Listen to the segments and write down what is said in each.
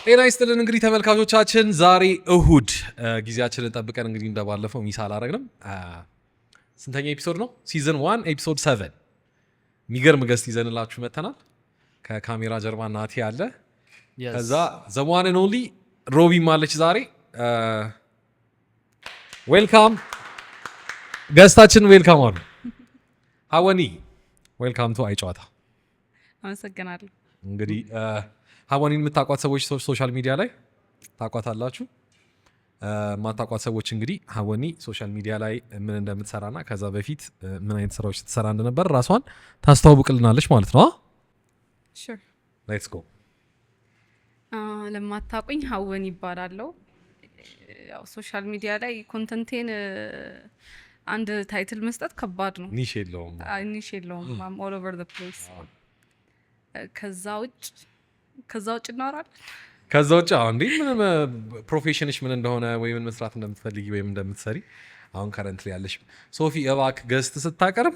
ጤና ይስጥልን እንግዲህ ተመልካቾቻችን ዛሬ እሁድ ጊዜያችንን ጠብቀን እንግዲህ እንደባለፈው ሚስ አላረግንም። ስንተኛ ኤፒሶድ ነው? ሲዝን 1 ኤፒሶድ 7 የሚገርም ገስት ይዘንላችሁ መተናል። ከካሜራ ጀርባ ናቲ አለ። ከዛ ዘዋን ኤንድ ኦንሊ ሮቢም አለች ዛሬ። ዌልካም ገስታችን ዌልካም አሉ። ሀወኒ ዌልካም ቱ አይጨዋታ። አመሰግናለሁ። እንግዲህ ሀወኒን የምታቋት ሰዎች ሶሻል ሚዲያ ላይ ታቋታላችሁ። ማታቋት ሰዎች እንግዲህ ሀወኒ ሶሻል ሚዲያ ላይ ምን እንደምትሰራና ከዛ በፊት ምን አይነት ስራዎች ትሰራ እንደነበር ራሷን ታስተዋውቅልናለች ማለት ነው። ሹር ሌትስ ጎ። ለማታውቁኝ ሀወኒ ይባላለሁ። ያው ሶሻል ሚዲያ ላይ ኮንተንቴን አንድ ታይትል መስጠት ከባድ ነው። ኒሽ የለውም። ኒሽ የለውም። I'm all over the place። ከዛ ውጭ እናወራለን። ከዛ ውጭ እንዴ ምን ፕሮፌሽንሽ ምን እንደሆነ ወይ ምን መስራት እንደምትፈልጊ ወይም እንደምትሰሪ አሁን ከረንትሊ ያለሽ ሶፊ እባክህ ገስት ስታቀርብ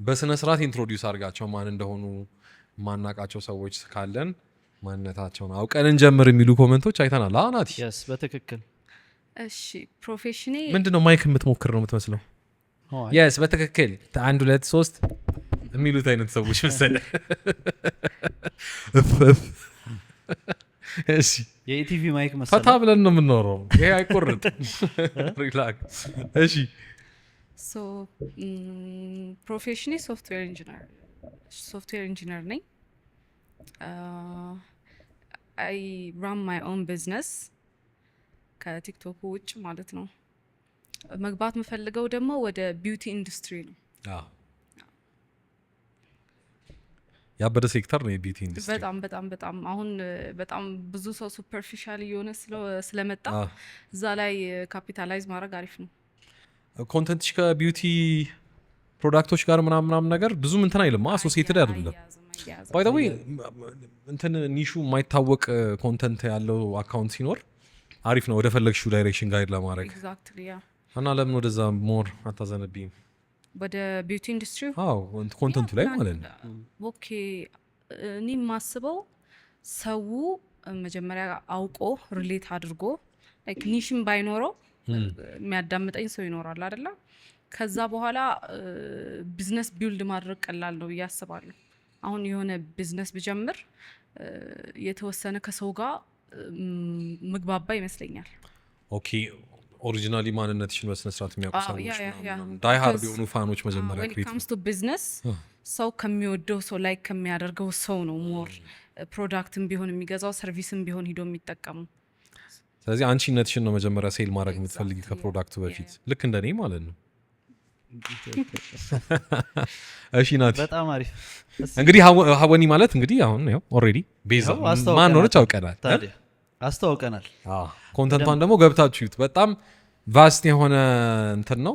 በስነ ስርዓት ኢንትሮዲዩስ አድርጋቸው ማን እንደሆኑ ማናቃቸው ሰዎች ካለን ማንነታቸውን አውቀን እንጀምር የሚሉ ኮሜንቶች አይተናል። ናቲ yes በትክክል እሺ። ፕሮፌሽኔ ምንድነው? ማይክ የምትሞክር ነው የምትመስለው። yes በትክክል 1 2 3 የሚሉት አይነት ሰዎች መሰለ። እሺ የኢቲቪ ማይክ መሰለ። ፈታ ብለን ነው የምንኖረው። ይሄ አይቆርጥም። ሪላክስ። እሺ ሶ ፕሮፌሽኔ ሶፍትዌር ኢንጂነር ነኝ። አይ ራን ማይ ኦን ቢዝነስ ከቲክቶክ ውጭ ማለት ነው። መግባት የምፈልገው ደግሞ ወደ ቢዩቲ ኢንዱስትሪ ነው። ያበደ ሴክተር ነው የቢዩቲ ኢንዱስትሪ። በጣም አሁን በጣም ብዙ ሰው ሱፐርፊሻል እየሆነ ስለመጣ እዛ ላይ ካፒታላይዝ ማድረግ አሪፍ ነው። ኮንተንትሽ ከቢዩቲ ፕሮዳክቶች ጋር ምናምን ነገር ብዙም እንትን አይልም፣ አሶሲየትድ አይደለም። ባይ ዘ ዌይ እንትን ኒሹ የማይታወቅ ኮንተንት ያለው አካውንት ሲኖር አሪፍ ነው ወደ ፈለግሽው ዳይሬክሽን ጋይድ ለማድረግ። ኤግዛክትሊ ያ። እና ለምን ወደዛ ሞር አታዘነብኝም? ወደ ቢዩቲ ኢንዱስትሪ ኮንተንቱ ላይ ማለት ነው። ኦኬ እኔ የማስበው ሰው መጀመሪያ አውቆ ሪሌት አድርጎ ላይክ ኒሽን ባይኖረው የሚያዳምጠኝ ሰው ይኖራል አይደለ? ከዛ በኋላ ቢዝነስ ቢልድ ማድረግ ቀላል ነው ብዬ አስባለሁ። አሁን የሆነ ቢዝነስ ብጀምር የተወሰነ ከሰው ጋር ምግባባ ይመስለኛል። ኦኬ ኦሪጂናሊ ማንነትሽን በስነ ስርዓት የሚያውቁ ሰዎች ዳይ ሃርድ የሆኑ ፋኖች መጀመሪያ ክሬት ካምስ ቱ ቢዝነስ ሰው ከሚወደው ሰው ላይ ከሚያደርገው ሰው ነው ሞር ፕሮዳክትም ቢሆን የሚገዛው ሰርቪስም ቢሆን ሂዶ የሚጠቀሙ። ስለዚህ አንቺነትሽን ነው መጀመሪያ ሴል ማድረግ የምትፈልጊ ከፕሮዳክቱ በፊት ልክ እንደኔ ማለት ነው። እሺ ናት በጣም አሪፍ። እንግዲህ ሀወኒ ማለት እንግዲህ አሁን ያው ኦልሬዲ ቤዛ ማን ሆነች አውቀናል። ታዲያ አስተዋውቀናል። ኮንተንቷን ደግሞ ገብታችሁት በጣም ቫስት የሆነ እንትን ነው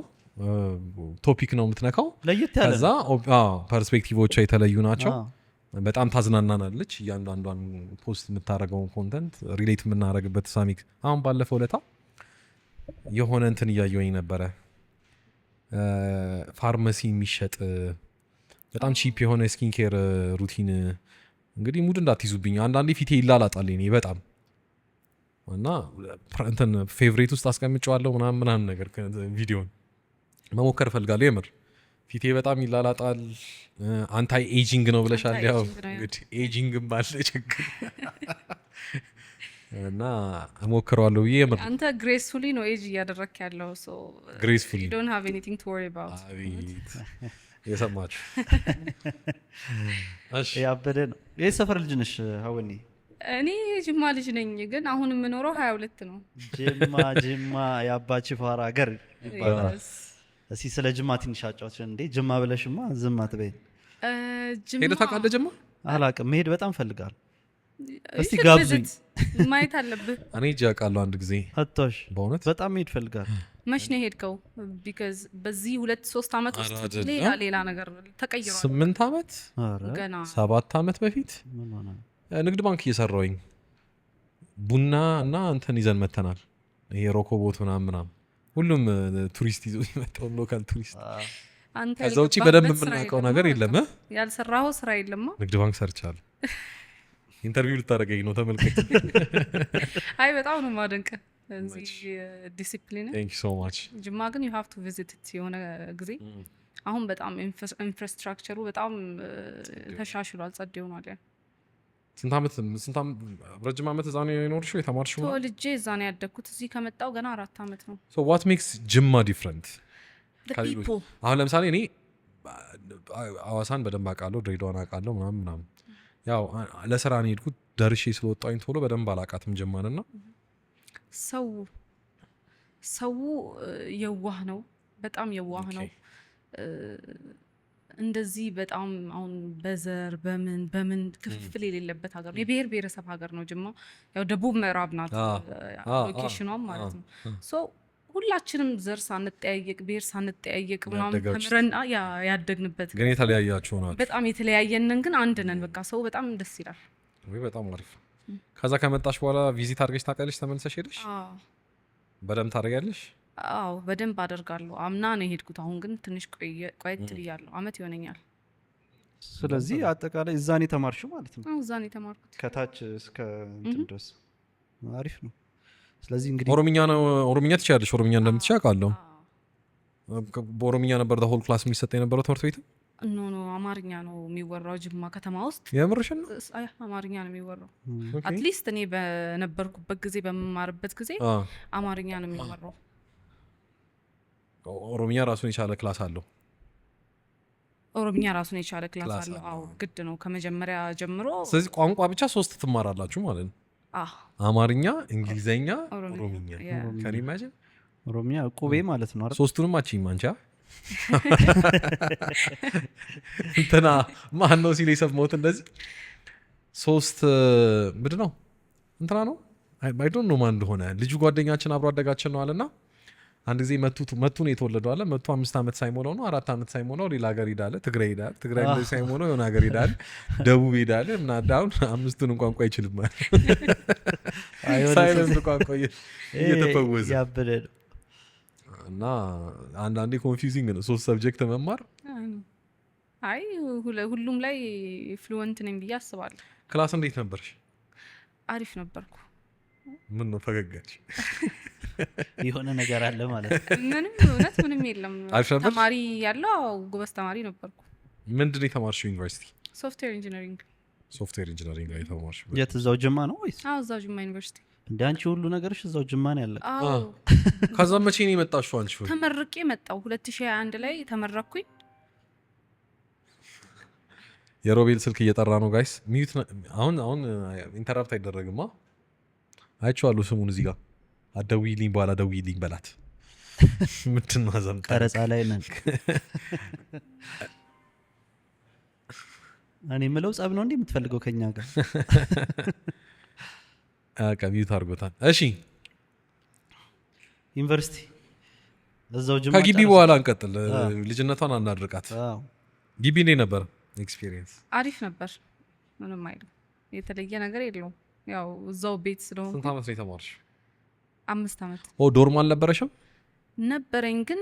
ቶፒክ ነው የምትነካው። ለየት ያለ ከዛ ፐርስፔክቲቮቿ የተለዩ ናቸው። በጣም ታዝናናናለች። እያንዳንዷን ፖስት የምታደርገውን ኮንተንት ሪሌት የምናደርግበት ሳሚክ አሁን ባለፈው ለታ የሆነ እንትን እያየሁኝ ነበረ። ፋርማሲ የሚሸጥ በጣም ቺፕ የሆነ ስኪን ኬር ሩቲን። እንግዲህ ሙድ እንዳትይዙብኝ አንዳንዴ ፊቴ ይላላጣል እኔ በጣም እና እንትን ፌቨሬት ውስጥ አስቀምጨዋለሁ ምናምን ነገር ቪዲዮን መሞከር እፈልጋለሁ። የምር ፊቴ በጣም ይላላጣል። አንታይ ኤጂንግ ነው ብለሻል። ያው እንግዲህ ኤጂንግም ባለ ችግር እና እሞክረዋለሁ ብዬ የምር አንተ ግሬስፉሊ ነው ኤጅ እያደረክ ያለው። ሶ ግሬስፉሊ you don't have anything to worry about። የሰማችሁ እሺ። ያበደ ነው። የት ሰፈር ልጅ ነሽ ሀወኒ? እኔ ጅማ ልጅ ነኝ፣ ግን አሁን የምኖረው 22 ነው። ጅማ የአባቺ ፋራ ሀገር ይባላል። እስኪ ስለ ጅማ ትንሽ አጫውች። እንዴ ጅማ ብለሽማ ዝም አትበይ። ሄደህ ታውቃለህ ጅማ? አላውቅም፣ መሄድ በጣም ፈልጋለሁ። እስቲ ጋብዙኝ፣ ማየት አለብህ። እኔ ሂጅ አውቃለሁ አንድ ጊዜ። አጥቶሽ በእውነት በጣም መሄድ ፈልጋለሁ። መች ነው ሄድከው? ቢካዝ በዚህ 2-3 ዓመት ውስጥ ሌላ ነገር ተቀይሯል። 8 ዓመት ገና 7 ዓመት በፊት ንግድ ባንክ እየሰራሁኝ ቡና እና እንትን ይዘን መተናል። ይሄ ሮኮቦት ምናምን ሁሉም ቱሪስት ይዞ ይመጣው ሎካል ቱሪስት። ከዛ ውጪ በደንብ የምናውቀው ነገር የለም። ያልሰራኸው ስራ የለማ። ንግድ ባንክ ሰርቻለሁ። ኢንተርቪው ልታደርገኝ ነው ተመልከት። አይ በጣም ነው ማደንቅ እዚህ ዲሲፕሊን ቴንክ ዩ ሶ ማች። ጅማ ግን ዩ ሃቭ ቱ ቪዚት የሆነ ጊዜ አሁን በጣም ኢንፍራስትራክቸሩ በጣም ተሻሽሏል፣ ጸድ ሆኗል። ያ ረጅም ዓመት እዛ ነው የኖርሽው የተማርሽው? ተወልጄ እዛ ነው ያደግኩት። እዚህ ከመጣው ገና 4 ዓመት ነው። ሶ ዋት ሜክስ ጅማ ዲፍረንት? ፒፕል አሁን ለምሳሌ እኔ አዋሳን በደንብ አውቃለሁ፣ ድሬዳዋን አውቃለሁ ምናምን ያው ለስራ ነው የሄድኩት። ደርሼ ስለወጣሁኝ ቶሎ በደንብ አላውቃትም ጅማንና ሰው የዋህ ነው፣ በጣም የዋህ ነው። እንደዚህ በጣም አሁን በዘር በምን ክፍል የሌለበት ሀገር ነው። የብሔር ብሔረሰብ ሀገር ነው ጅማ። ያው ደቡብ ምዕራብ ናት ሎኬሽኗም ማለት ነው። ሶ ሁላችንም ዘር ሳንጠያየቅ ብሔር ሳንጠያየቅ ምናምን ተምረን ያደግንበት ግን የተለያያችሁ ናችሁ። በጣም የተለያየንን ግን አንድ ነን። በቃ ሰው በጣም ደስ ይላል። ወይ በጣም አሪፍ። ከዛ ከመጣሽ በኋላ ቪዚት አድርገሽ ታውቂያለሽ? ተመልሰሽ ሄደሽ በደንብ ታደርጊያለሽ? አዎ በደንብ አደርጋለሁ። አምና ነው የሄድኩት። አሁን ግን ትንሽ ቆየት ብያለሁ። አመት ይሆነኛል። ስለዚህ አጠቃላይ እዛ ነው የተማርሽው ማለት ነው? እዛ ነው የተማርኩት ከታች እስከ እንትን ድረስ። አሪፍ ነው። ስለዚህ እንግዲህ ኦሮምኛ ትችያለሽ? ኦሮምኛ እንደምትችይ አውቃለሁ። በኦሮምኛ ነበር ሆል ክላስ የሚሰጥ የነበረው ትምህርት ቤት? ኖ አማርኛ ነው የሚወራው ጅማ ከተማ ውስጥ። የምርሽን ነው? አማርኛ ነው የሚወራው። አትሊስት እኔ በነበርኩበት ጊዜ በመማርበት ጊዜ አማርኛ ነው የሚወራው። ኦሮምኛ ራሱን የቻለ ክላስ አለው? ኦሮምኛ ራሱን የቻለ ክላስ አለው። አዎ ግድ ነው ከመጀመሪያ ጀምሮ። ስለዚህ ቋንቋ ብቻ 3 ትማራላችሁ ማለት ነው? አማርኛ፣ እንግሊዘኛ፣ ኦሮምኛ። ከኔ ማጀን ኦሮምኛ ቁቤ ማለት ነው አይደል? 3ቱንም አቺም አንቻ እንትና ማን ነው ሲል የሰማሁት እንደዚህ 3 ምንድን ነው እንትና ነው አይ ዶንት ኖ ማን እንደሆነ ልጁ ጓደኛችን አብሮ አደጋችን ነው አለና አንድ ጊዜ መቱ ነው የተወለደው አለ። 5 ዓመት ሳይሞላው ነው 4 ዓመት ሳይሞላው ሌላ ሀገር ሄዳለ። ትግራይ እንደዚህ ሳይሞላው የሆነ ሀገር ሄዳለ፣ ደቡብ ሄዳለ እና ዳውን 5ቱን ቋንቋ አይችልም ማለት ሳይለንስ ቋንቋ እየተፈወዘ ያበደ እና አንዳንዴ ኮንፊውዚንግ ነው 3 ሰብጀክት መማር። አይ ሁሉም ላይ ፍሉዌንት ነኝ ብዬ አስባለሁ። ክላስ እንዴት ነበርሽ? አሪፍ ነበርኩ። ምን ነው ፈገጋች? የሆነ ነገር አለ ማለት ምንም የለም። ተማሪ ያለው ጎበዝ ተማሪ ነበርኩ። ምንድን ነው የተማርሽው ዩኒቨርሲቲ? ሶፍትዌር ኢንጂነሪንግ ላይ ተማርሽ? የት እዛው ጅማ ነው ወይስ? እዛው ጅማ ዩኒቨርሲቲ። እንደ አንቺ ሁሉ ነገርሽ እዛው ጅማ ነው ያለው? ከዛ መቼ ነው የመጣሽው አንቺ? ተመርቄ መጣሁ 2021 ላይ ተመረኩኝ። የሮቤል ስልክ እየጠራ ነው ጋይስ። ሚዩት አሁን ኢንተራፕት አይደረግማ። አይቼዋለሁ ስሙን እዚህ ጋር። አትደውይልኝ በኋላ ደውይልኝ በላት። ምንድን ነው ዘምጣ ቀረጻ ላይ ነን። እኔ የምለው ጸብ ነው እንዴ የምትፈልገው ከኛ ጋር? ሚዩት አድርጎታል። እሺ ዩኒቨርሲቲ እዛው ጅማ። ከግቢ በኋላ እንቀጥል። ልጅነቷን አናድርቃት። ግቢ እንዴት ነበር ኤክስፒሪየንስ? አሪፍ ነበር። ምንም አይልም። የተለየ ነገር የለውም። ያው እዛው ቤት ስለሆነ። ስንት ዓመት ነው የተማርሽ? 5 ዓመት። ዶርም አልነበረሽም? ነበረኝ፣ ግን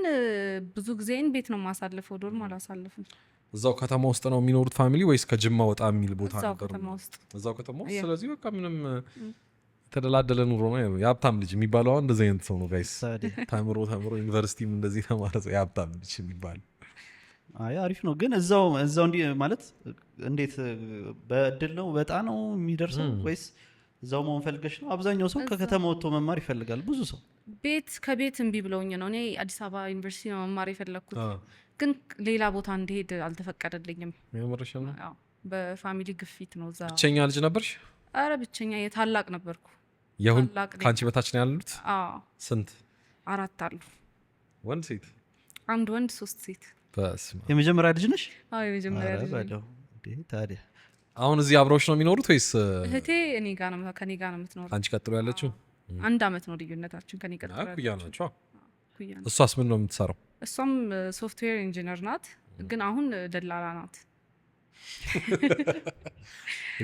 ብዙ ጊዜን ቤት ነው የማሳልፈው። ዶርም አላሳልፍም። እዛው ከተማ ውስጥ ነው የሚኖሩት ፋሚሊ ወይስ ከጅማ ወጣ የሚል ቦታ ነበር? እዛው ከተማ ውስጥ። ስለዚህ በቃ ምንም የተደላደለ ኑሮ ነው። የሀብታም ልጅ የሚባለው አሁን እንደዚህ አይነት ሰው ነው ጋይስ። ተምሮ ዩኒቨርሲቲም እንደዚህ ተማረ ሰው የሀብታም ልጅ የሚባል። አይ አሪፍ ነው። ግን እዛው እንዲህ ማለት እንዴት በእድል ነው በጣ ነው የሚደርሰው ወይስ እዛው መሆን ፈልገሽ ነው? አብዛኛው ሰው ከከተማ ወጥቶ መማር ይፈልጋል። ብዙ ሰው ከቤት እምቢ ብለውኝ ነው። እኔ አዲስ አበባ ዩኒቨርሲቲ ነው መማር የፈለግኩት፣ ግን ሌላ ቦታ እንድሄድ አልተፈቀደልኝም። በፋሚሊ ግፊት ነው። እዛ ብቸኛ ልጅ ነበርሽ? አረ ብቸኛ የታላቅ ነበርኩ። ከአንቺ በታች ነው ያሉት? ስንት? 4 አሉ። ወንድ ሴት? 1 ወንድ 3 ሴት። የመጀመሪያ ልጅ ነሽ? የመጀመሪያ ልጅ። ታዲያ አሁን እዚህ አብረውሽ ነው የሚኖሩት ወይስ? እህቴ ከኔ ጋር ነው የምትኖረው። አንቺ ቀጥሎ ያለችው? 1 ዓመት ነው ልዩነታችን። ከኔ ቀጥሎ ያለችው ኩያ ናቸው። እሷስ ምን ነው የምትሰራው? እሷም ሶፍትዌር ኢንጂነር ናት፣ ግን አሁን ደላላ ናት።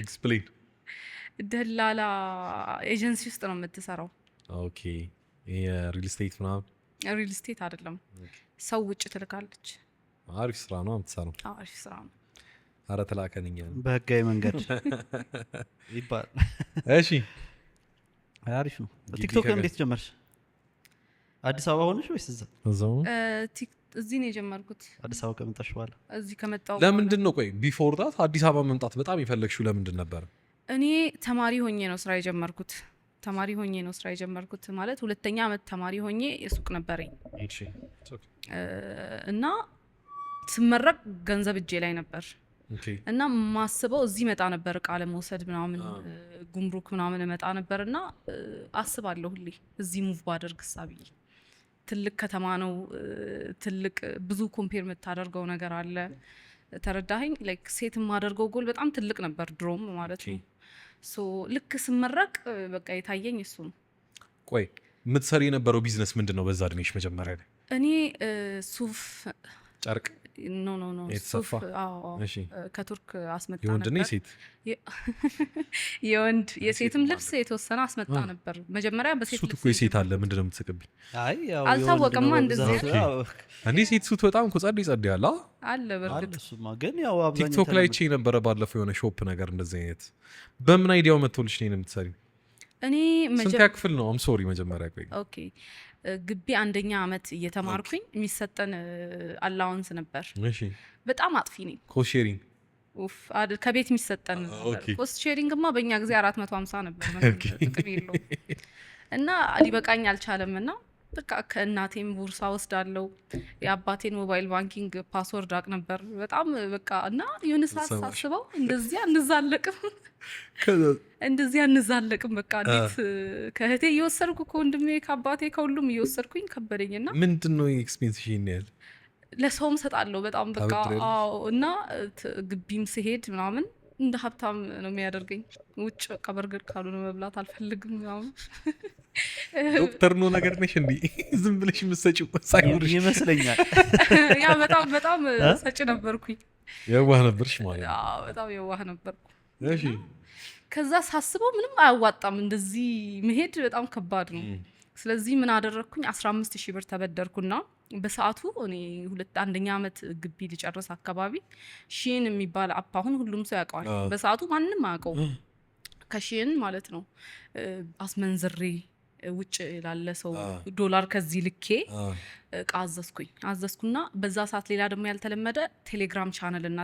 ኤክስፕሌን። ደላላ ኤጀንሲ ውስጥ ነው የምትሰራው። ኦኬ። የሪል ስቴት ምናምን? ሪል ስቴት አይደለም፣ ሰው ውጭ ትልካለች። አሪፍ ስራ ነው የምትሰራው። አሪፍ ስራ ነው። አረ ተላከንኛ በህጋዊ መንገድ ይባል። እሺ አሪፍ ነው። ቲክቶክ እንዴት ጀመርሽ? አዲስ አበባ ሆነሽ ወይስ እዛው? እዚህ ነው የጀመርኩት። አዲስ አበባ ከመጣሽ በኋላ? እዚህ ከመጣሁ ለምንድን ነው ቆይ ቢፎር ዳት አዲስ አበባ መምጣት በጣም የፈለግሽው ለምንድን ነበር? እኔ ተማሪ ሆኜ ነው ስራ የጀመርኩት። ማለት 2ኛ ዓመት ተማሪ ሆኜ የሱቅ ነበረኝ እና ስመረቅ ገንዘብ እጄ ላይ ነበር እና ማስበው እዚህ መጣ ነበር እቃ ለመውሰድ ምናምን ጉምሩክ ምናምን መጣ ነበር እና አስባለሁ ሁሌ እዚህ ሙቭ ባደርግ ሳብዬ ትልቅ ከተማ ነው፣ ትልቅ ብዙ ኮምፔር የምታደርገው ነገር አለ። ተረዳኸኝ? ላይክ ሴት የማደርገው ጎል በጣም ትልቅ ነበር ድሮም ማለት ነው። ሶ ልክ ስመረቅ በቃ የታየኝ እሱ ነው። ቆይ የምትሰሪ የነበረው ቢዝነስ ምንድን ነው በዛ እድሜሽ መጀመሪያ ላይ? እኔ ሱፍ ጨርቅ ኖ ሱፍ ከቱርክ አስመጣ ነበር። የወንድ ነው ሴት? የወንድ የሴትም ልብስ የተወሰነ አስመጣ ነበር። መጀመሪያ በሴት ሱት እኮ የሴት አለ። ምንድን ነው የምትስቅብኝ? አልታወቀማ እንደዚህ እንዴ ሴት ሱት በጣም እኮ ጸድ ያለ አለ። በርግጥ እሱማ ግን ያው አብዛኛው ቲክቶክ ላይ ቼ ነበረ ባለፈው የሆነ ሾፕ ነገር እንደዚህ አይነት። በምን አይዲያው መጥቶልሽ ነው የምትሰሪ? እኔ ስንት ክፍል ነው? አም ሶሪ መጀመሪያ ቆይ ኦኬ ግቢ 1ኛ ዓመት እየተማርኩኝ የሚሰጠን አላውንስ ነበር። እሺ በጣም አጥፊ ነኝ። ኮስት ሼሪንግ ከቤት የሚሰጠን ነበር። ኮስት ሼሪንግማ በእኛ ጊዜ 450 ነበር ጥቅም የለውም እና ሊበቃኝ አልቻለም እና በቃ ከእናቴም ቦርሳ ወስዳለው የአባቴን ሞባይል ባንኪንግ ፓስወርድ አቅ ነበር በጣም በቃ እና የሆነ ሳስበው እንደዚህ አንዛለቅም በቃ እንዴት ከእህቴ እየወሰድኩ ከወንድሜ ከአባቴ ከሁሉም እየወሰድኩኝ ከበደኝና ምንድነው ኤክስፔንስ ይሄን ያህል ለሰውም ሰጣለሁ በጣም በቃ እና ግቢም ስሄድ ምናምን እንደ ሀብታም ነው የሚያደርገኝ። ውጭ በቃ በርገር ካልሆነ መብላት አልፈልግም ምናምን። ዶክተር ነው ነገር ነሽ እንዴ? ዝም ብለሽ የምትሰጪው ሳይሆንሽ ይመስለኛል። ያ በጣም ሰጪ ነበርኩኝ። የዋህ ነበርሽ ማለት ነው? በጣም የዋህ ነበርኩ። እሺ ከዛ ሳስበው ምንም አያዋጣም፣ እንደዚህ መሄድ በጣም ከባድ ነው። ስለዚህ ምን አደረግኩኝ? 15,000 ብር ተበደርኩና በሰዓቱ እኔ 1ኛ ዓመት ግቢ ሊጨርስ አካባቢ ሺን የሚባል አፕ አሁን ሁሉም ሰው ያውቀዋል። በሰዓቱ ማንም አያውቀው ከሺን ማለት ነው። አስመንዝሬ ውጭ ላለ ሰው ዶላር ከዚህ ልኬ እቃ አዘዝኩና በዛ ሰዓት ሌላ ደግሞ ያልተለመደ ቴሌግራም ቻናል እና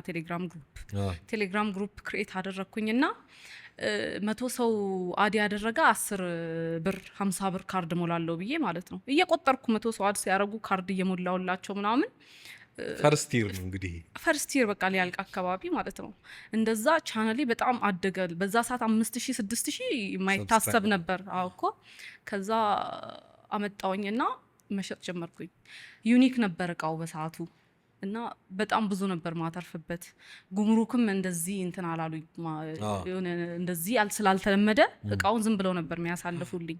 ቴሌግራም ግሩፕ ክሬት አደረግኩኝና 100 ሰው አድ ያደረገ 10 ብር 50 ብር ካርድ ሞላለሁ ብዬ ማለት ነው እየቆጠርኩ 100 ሰው አድ ሲያደርጉ ካርድ እየሞላውላቸው ምናምን ፈርስት ይር ነው እንግዲህ ፈርስት ይር በቃ ሊያልቅ አካባቢ ማለት ነው። እንደዛ ቻናሌ በጣም አደገል። በዛ ሰዓት 5,000 6,000 የማይታሰብ ነበር። እኮ ከዛ አመጣውኝና መሸጥ ጀመርኩኝ። ዩኒክ ነበር እቃው በሰዓቱ እና በጣም ብዙ ነበር ማተርፍበት። ጉምሩክም እንደዚህ እንትን አላሉኝ እንደዚህ ስላልተለመደ እቃውን ዝም ብለው ነበር የሚያሳልፉልኝ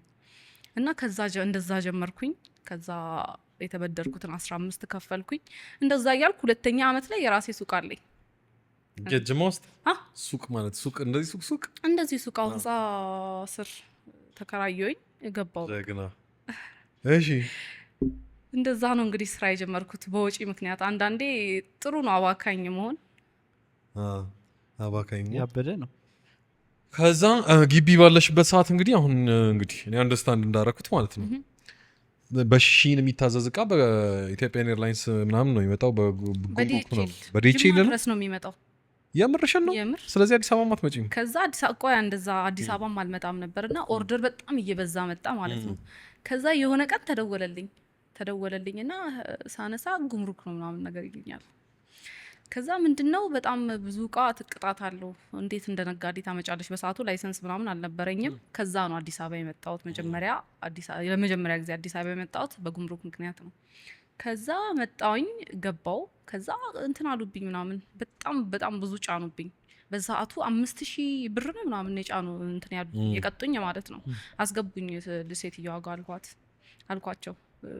እና ከዛ እንደዛ ጀመርኩኝ። ከዛ የተበደርኩትን 15 ከፈልኩኝ። እንደዛ እያልኩ 2ኛ ዓመት ላይ የራሴ ሱቅ አለኝ። ጀጅማ ውስጥ ሱቅ ማለት ሱቅ እንደዚህ ሱቅ ህንፃ ስር ተከራየሁኝ የገባው ደግና። እሺ እንደዛ ነው እንግዲህ ስራ የጀመርኩት በወጪ ምክንያት። አንዳንዴ ጥሩ ነው አባካኝ መሆን። አባካኝ ያበደ ነው። ከዛ ግቢ ባለሽበት ሰዓት እንግዲህ አሁን እንግዲህ እኔ አንደርስታንድ እንዳረኩት ማለት ነው በሺን የሚታዘዝ እቃ በኢትዮጵያን ኤርላይንስ ምናምን ነው የሚመጣው። በጉምሩክ ነው በዲኤችኤል ነው የሚመጣው። የምርሽን ነው? ስለዚህ አዲስ አበባ አትመጪም? ከዛ አዲስ አበባም አልመጣም ነበርና ኦርደር በጣም እየበዛ መጣ ማለት ነው። ከዛ የሆነ ቀን ተደወለልኝና ሳነሳ ጉምሩክ ነው ምናምን ነገር ይሉኛል። ከዛ ምንድነው በጣም ብዙ እቃ ትቅጣት አለው፣ እንዴት እንደነጋዴ ታመጫለሽ? በሰዓቱ ላይሰንስ ምናምን አልነበረኝም። ከዛ ነው አዲስ አበባ የመጣሁት። ለመጀመሪያ ጊዜ አዲስ አበባ የመጣሁት በጉምሩክ ምክንያት ነው። ከዛ መጣውኝ ገባው። ከዛ እንትን አሉብኝ ምናምን በጣም ብዙ ጫኑብኝ። በሰዓቱ 5,000 ብር ምናምን የጫኑ እንትን የቀጡኝ ማለት ነው። አስገቡኝ ሴትዮዋ ጋር አልኳቸው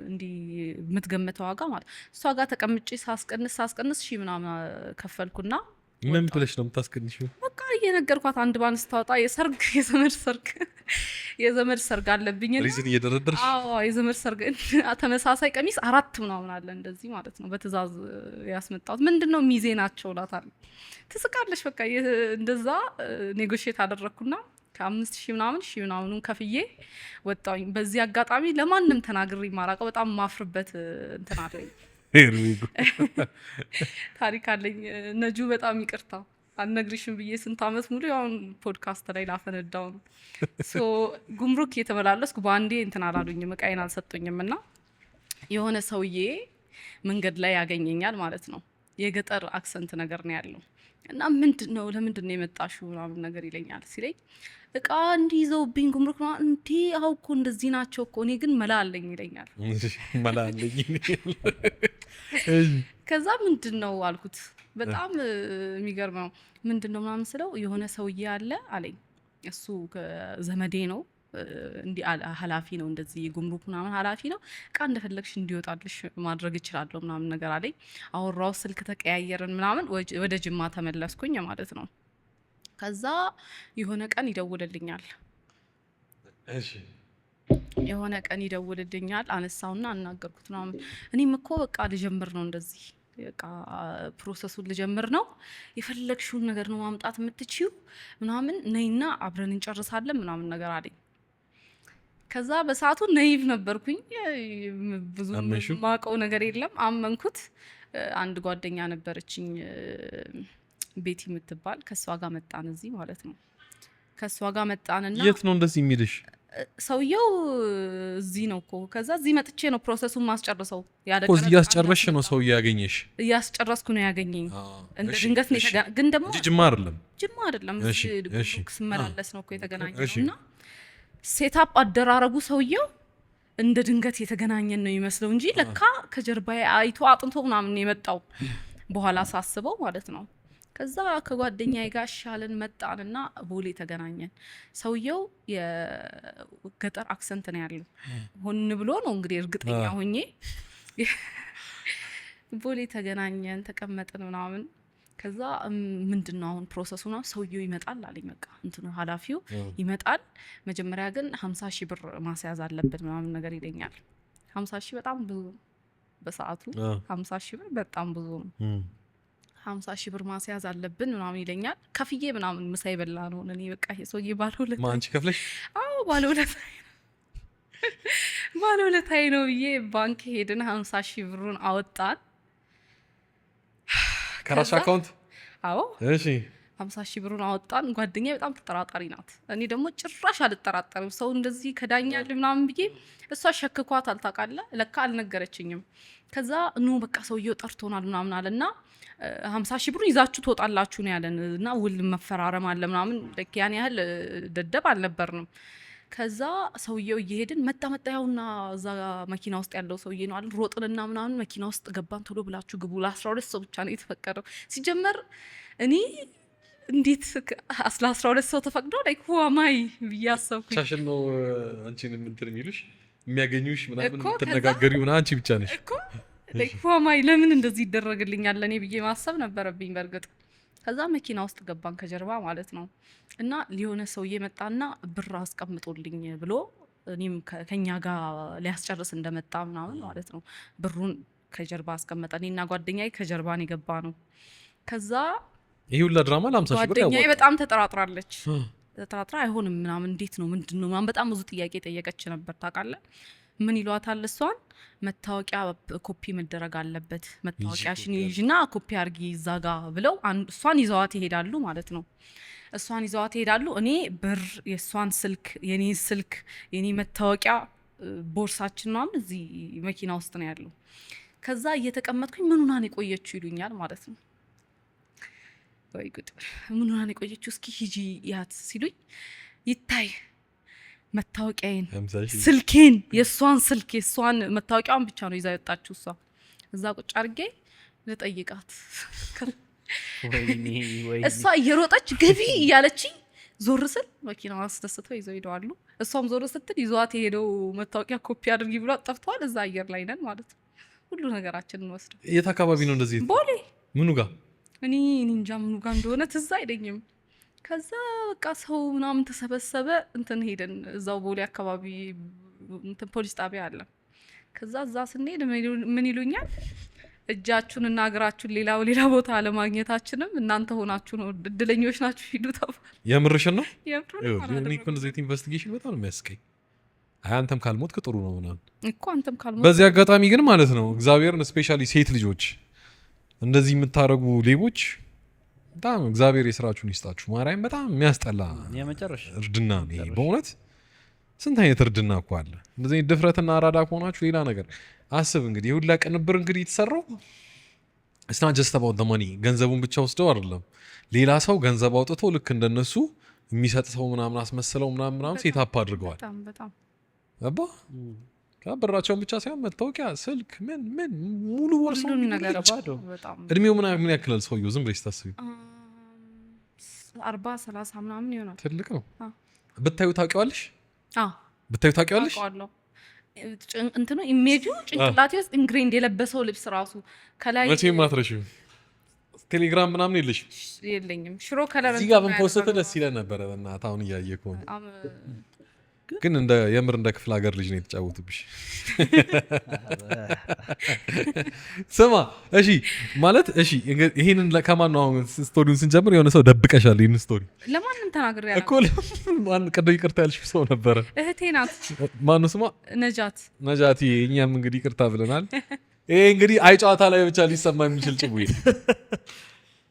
እንዲህ የምትገመተው ዋጋ ማለት እሷ ጋር ተቀምጬ ሳስቀንስ ሺህ ምናምን ከፈልኩና ምን ብለሽ ነው የምታስቀንሽው? በቃ እየነገርኳት አንድ ባንስ ታወጣ የዘመድ ሰርግ የዘመድ ሰርግ አለብኝ ሪዝን እየደረደርሽ የዘመድ ሰርግ ተመሳሳይ ቀሚስ 4 ምናምን አለ እንደዚህ ማለት ነው በትእዛዝ ያስመጣሁት ምንድነው ሚዜ ናቸው እላታለሁ ትስቃለች በቃ እንደዛ ኔጎሺየት አደረኩና ከ5000 ምናምኑን ከፍዬ ወጣሁኝ በዚህ አጋጣሚ ለማንም ተናግሬ ማራቀው በጣም ማፍርበት እንትን አለኝ ታሪክ አለኝ ነጁ በጣም ይቅርታ አልነግርሽም ብዬ ስንት አመት ሙሉ ያውን ፖድካስት ላይ ላፈነዳው ነው ሶ ጉምሩክ የተመላለስኩ በአንዴ እንትን አላሉኝም እቃዬን አልሰጡኝም እና የሆነ ሰውዬ መንገድ ላይ ያገኘኛል ማለት ነው የገጠር አክሰንት ነገር ነው ያለው እና ምንድነው ለምንድነው የመጣሽው ምናምን ነገር ይለኛል ሲለኝ እቃ እንዲይዘውብኝ ጉምሩክ ነው እንዴ አውቆ እንደዚህ ናቸው እኮ እኔ ግን መላ አለኝ ይለኛል መላ አለኝ ከዛ ምንድነው አልኩት በጣም የሚገርመው ምንድነው ምናምን ስለው የሆነ ሰውዬ አለ አለኝ እሱ ዘመዴ ነው እንዲ ኃላፊ ነው እንደዚህ ጉምሩክ ምናምን ኃላፊ ነው እቃ እንደፈለግሽ እንዲወጣልሽ ማድረግ ይችላል ምናምን ነገር አለኝ አወራው ስልክ ተቀያየርን ምናምን ወደ ጅማ ተመለስኩኝ ማለት ነው ከዛ የሆነ ቀን ይደውልልኛል እሺ የሆነ ቀን ይደውልልኛል አነሳውና አናገርኩት ምናምን እኔም እኮ በቃ ልጀምር ነው እንደዚህ በቃ ፕሮሰሱን ልጀምር ነው የፈለግሽውን ነገር ነው ማምጣት የምትችይው ምናምን ነይና አብረን እንጨርሳለን ምናምን ነገር አለኝ ከዛ በሰዓቱ ነይቭ ነበርኩኝ ብዙ ማቀው ነገር የለም አመንኩት አንድ ጓደኛ ነበረችኝ ቤቲ የምትባል ከሷ ጋር መጣን እዚህ ማለት ነው ከሷ ጋር መጣንና የት ነው እንደዚህ የሚልሽ ሰውየው እዚህ ነው እኮ ከዛ እዚህ መጥቼ ነው ፕሮሰሱን ማስጨርሰው እኮ እዚህ ያስጨረሽ ነው ሰው ያገኘሽ ያስጨረስኩ ነው ያገኘኝ እንደ ድንገት ነው ግን ደግሞ ጅማ አይደለም እዚህ ስመላለስ ነው እኮ የተገናኘውና ሴታፕ አደራረጉ ሰውየው እንደ ድንገት የተገናኘን ነው ይመስለው እንጂ ለካ ከጀርባዬ አይቶ አጥንቶ ምናምን የመጣው በኋላ ሳስበው ማለት ነው ከዛ ከጓደኛዬ ጋር ሻለን መጣንና ቦሌ ተገናኘን ሰውየው የገጠር አክሰንት ነው ያለው ሆን ብሎ ነው እንግዲህ እርግጠኛ ሆኜ ቦሌ ተገናኘን ተቀመጥን ምናምን ከዛ ምንድነው አሁን ፕሮሰሱ ነው ሰውየው ይመጣል አለኝ በቃ እንትኑ ኃላፊው ይመጣል መጀመሪያ ግን 50,000 ብር ማስያዝ አለበት ምናምን ነገር ይለኛል 50,000 በጣም ብዙ በሰዓቱ 50,000 ብር በጣም ብዙ ነው 50,000 ብር ማስያዝ አለብን ምናምን ይለኛል ከፍዬ ምናምን ምሳ ይበላ ነው እኔ በቃ ይሄ ሰውዬ ባለውለታ ማንቺ ከፍለሽ ባለውለታዬ ነው ብዬ ባንክ ሄድን 50,000 ብሩን አወጣን ከራስ አካውንት አዎ እሺ 50,000 ብሩን አወጣን ጓደኛዬ በጣም ተጠራጣሪ ናት እኔ ደግሞ ጭራሽ አልጠራጠርም ሰው እንደዚህ ከዳኛል ምናምን ብዬ እሷ ሸክኳት አልታቃለ ለካ አልነገረችኝም ከዛ በቃ ሰውየው ጠርቶናል ምናምን አለና 50,000 ብሩን ይዛችሁ ትወጣላችሁ ነው ያለን እና ውል መፈራረም አለ ምናምን ያን ያህል ደደብ አልነበርንም ከዛ ሰውየው እየሄድን መጣ ያውና እዛ መኪና ውስጥ ያለው ሰውዬ ነው አይደል ሮጥንና ምናምን መኪና ውስጥ ገባን ቶሎ ብላችሁ ግቡ ለ12 ሰው ብቻ ነው የተፈቀደው ሲጀመር እኔ እንዴት 12 ሰው ተፈቅዶ ላይክ ዋማይ ብያሰብኩኝ ሻሽን ነው አንቺን እንትን የሚሉሽ የሚያገኙሽ ምናምን ተነጋገሪው እና አንቺ ብቻ ነሽ እኮ ላይክ ዋማይ ለምን እንደዚህ ይደረግልኛል ለኔ ብዬ ማሰብ ነበረብኝ በርግጥ ከዛ መኪና ውስጥ ገባን ከጀርባ ማለት ነው እና ሊሆነ ሰውዬ መጣና ብር አስቀምጦልኝ ብሎ እኔም ከኛ ጋር ሊያስጨርስ እንደመጣ ምናምን ማለት ነው ብሩን ከጀርባ አስቀመጠ እኔና ጓደኛዬ ከጀርባን የገባ ነው ከዛ ይሄ ሁላ ድራማ ለ50,000 ብር ያወጣ ጓደኛዬ በጣም ተጠራጥራለች ተጠራጥራ አይሆንም ምናምን እንዴት ነው ምንድነው ማን በጣም ብዙ ጥያቄ ጠየቀች ነበር ታውቃለህ ምን ይሏታል እሷን መታወቂያ ኮፒ መደረግ አለበት መታወቂያሽን ይዥና ኮፒ አርጊ ይዛጋ ብለው እሷን ይዘዋት ይሄዳሉ ማለት ነው እሷን ይዘዋት ይሄዳሉ እኔ ብር የሷን ስልክ የኔ ስልክ የኔ መታወቂያ ቦርሳችን ነው እዚህ መኪና ውስጥ ነው ያለው ከዛ እየተቀመጥኩኝ ምን ሆና ነው የቆየችው ይሉኛል ማለት ነው ወይ ጉድ ምን ሆና ነው የቆየችው እስኪ ሂጂ ያት ሲሉኝ ይታይ መታወቂያዬን ስልኬን የሷን ስልክ የሷን መታወቂያውን ብቻ ነው ይዛ የወጣችው እሷ እዛ ቁጭ አርጌ ለጠይቃት እሷ እየሮጠች ገቢ እያለችኝ ዞር ስል መኪናዋ አስደስተው ይዘው ሄደዋሉ እሷም ዞር ስትል ይዟት የሄደው መታወቂያ ኮፒ አድርጊ ብሎ ጠፍቷል እዛ አየር ላይ ነን ማለት ነው ሁሉ ነገራችንን ወስደው የት አካባቢ ነው እንደዚህ ቦሌ ምኑ ጋር እኔ እንጃ ምኑ ጋር እንደሆነ ትዝ አይለኝም ከዛ በቃ ሰው ምናምን ተሰበሰበ። እንትን ሄደን እዛው ቦሌ አካባቢ እንትን ፖሊስ ጣቢያ አለ። ከዛ እዛ ስንሄድ ምን ይሉኛል እጃችሁን እና እግራችሁን ሌላ ቦታ አለማግኘታችንም እናንተ ሆናችሁ ነው እድለኞች ናችሁ ሂዱ ተባለ። የምርሽን ነው? የምሩን እንደዚህ ኢንቨስቲጌሽን በጣም ነው የሚያስቀኝ። አይ አንተም ካልሞትክ ጥሩ ነው ምናምን እኮ አንተም ካልሞት። በዚህ አጋጣሚ ግን ማለት ነው እግዚአብሔርን ስፔሻሊ ሴት ልጆች እንደዚህ የምታረጉ ሌቦች በጣም እግዚአብሔር የስራችሁን ይስጣችሁ። ማርያም በጣም የሚያስጠላ የመጨረሻ እርድና ነው ይሄ በእውነት። ስንት አይነት እርድና እኮ አለ። እንደዚህ ድፍረትና አራዳ ከሆናችሁ ሌላ ነገር አስብ። እንግዲህ የሁላ ቅንብር እንግዲህ የተሰራው እስና ጀስት አባውት ዘ ማኒ ገንዘቡን ብቻ ወስደው አይደለም ሌላ ሰው ገንዘብ አውጥቶ ልክ እንደነሱ የሚሰጥ ሰው ምናምን አስመስለው ምናምን ሴት አፕ አድርገዋል። በጣም አባ ብራቸውን ብቻ ሳይሆን መታወቂያ፣ ስልክ ምን ሙሉ ወርሶ ነገር ባዶ። በጣም እድሜው ምን ያክላል ሰውየው? ዝም ብለሽ ታስቢው 40-30 ምናምን ይሆናል። ትልቅ ነው። አዎ ብታዩ ታውቂዋለሽ? አዎ ብታዩ ታውቂዋለሽ? አውቀዋለሁ። እንትኑ ኢሜጁ ጭንቅላቴ ውስጥ ኢንግሬንድ የለበሰው ልብስ ራሱ ከላይ መቼም አትረሺም። ቴሌግራም ምናምን የለሽም? የለኝም። ሽሮ ከለር እዚህ ጋር ብንፖስት ደስ ይለን ነበረ። በእናትህ አሁን እያየ ከሆነ ግን የምር እንደ ክፍለ ሀገር ልጅ ነው የተጫወቱብሽ። ስማ እሺ ማለት እሺ ይሄንን ከማን ነው አሁን ስቶሪውን ስንጀምር የሆነ ሰው ደብቀሻል ይሄን ስቶሪ ለማንም ተናግሬ ያለው እኮ ማን ቀደም ይቅርታ ያልሽ ሰው ነበረ? እህቴ ናት። ማን ነው ስሟ? ነጃቲ። እኛም እንግዲህ ይቅርታ ብለናል። ይሄ እንግዲህ አይ ጨዋታ ላይ ብቻ ሊሰማ የሚችል ጭውይ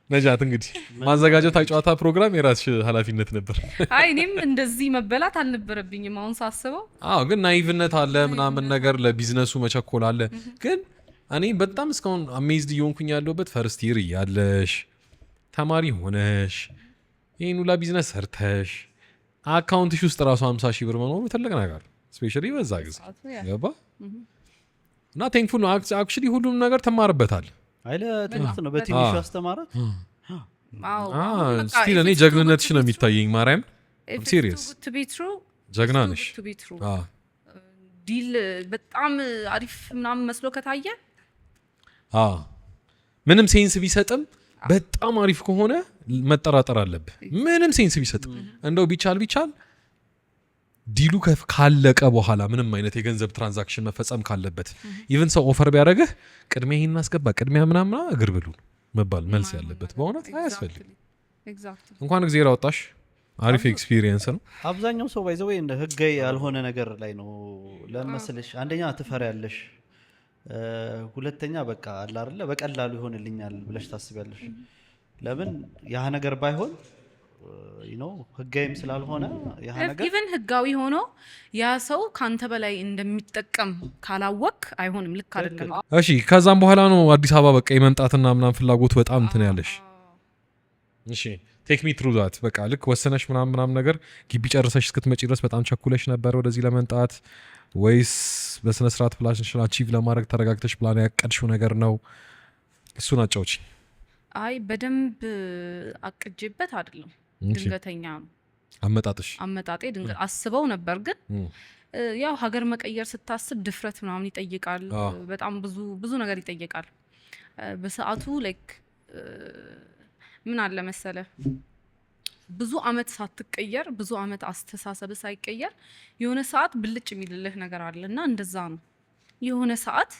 ነጃት። እንግዲህ ማዘጋጀት አይ ጨዋታ ፕሮግራም የራስሽ ኃላፊነት ነበር። አይ እኔም እንደዚህ መበላት አልነበረብኝም አሁን ሳስበው። አዎ ግን ናይቭነት አለ ምናምን ነገር ለቢዝነሱ መቸኮል አለ። ግን እኔ በጣም እስካሁን አሜዝድ እየሆንኩኝ ያለሁበት ፈርስት ይር እያለሽ ተማሪ ሆነሽ ይህን ሁላ ቢዝነስ ሰርተሽ አካውንትሽ ውስጥ ራሱ 50 ሺህ ብር መኖሩ ትልቅ ነገር ስፔሻሊ በዛ ጊዜ ገባ እና ቴንክፉል ነው። አክቹዋሊ ሁሉም ነገር ትማርበታል። አይለ ትምህርት ነው በትንሹ አስተማራት። ስቲል እኔ ጀግንነትሽ ነው የሚታየኝ። ማርያም ሲሪየስ ጀግና ነሽ። ዲል በጣም አሪፍ ምናምን መስሎ ከታየ ምንም ሴንስ ቢሰጥም በጣም አሪፍ ከሆነ መጠራጠር አለብህ። ምንም ሴንስ ቢሰጥም እንደው ቢቻል ዲሉ ካለቀ በኋላ ምንም አይነት የገንዘብ ትራንዛክሽን መፈጸም ካለበት ኢቨን ሰው ኦፈር ቢያደርግህ ቅድሚያ ይሄን አስገባ ቅድሚያ ምናምን እግር ብሉ መባል መልስ ያለበት በእውነት አያስፈልግም። እንኳን እግዚአብሔር አወጣሽ። አሪፍ ኤክስፒሪየንስ ነው። አብዛኛው ሰው ባይዘው እንደ ህጋዊ ያልሆነ ነገር ላይ ነው ለመስልሽ። አንደኛ ትፈሪያለሽ፣ ሁለተኛ በቃ አለ አይደለ በቀላሉ ይሆንልኛል ብለሽ ታስቢያለሽ። ለምን ያ ነገር ባይሆን ህጋዊም ስላልሆነ ያ ነገር ኢቭን ህጋዊ ሆኖ ያ ሰው ካንተ በላይ እንደሚጠቀም ካላወቅ አይሆንም። ልክ አይደለም። እሺ ከዛም በኋላ ነው አዲስ አበባ በቃ የመምጣትና ምናምን ፍላጎት በጣም እንትን ያለሽ። እሺ ቴክ ሚ ትሩ ዛት በቃ ልክ ወሰነሽ ምናምን ነገር ግቢ ጨርሰሽ እስክትመጪ ድረስ በጣም ቸኩለሽ ነበር ወደዚህ ለመምጣት ወይስ በስነ ስርዓት ፕላንሽን አቺቭ ለማድረግ ተረጋግተሽ ፕላን ያቀድሽው ነገር ነው? እሱን አጫውቺ። አይ በደንብ አቅጄበት አይደለም። ድንገተኛ ነው አመጣጤ። ድንገት አስበው ነበር ግን ያው ሀገር መቀየር ስታስብ ድፍረት ምናምን ይጠይቃል። በጣም ብዙ ነገር ይጠይቃል። በሰዓቱ ላይክ ምን አለ መሰለ ብዙ አመት ሳትቀየር ብዙ አመት አስተሳሰብ ሳይቀየር የሆነ ሰዓት ብልጭ የሚልልህ ነገር አለ እና እንደዛ ነው። የሆነ ሰዓት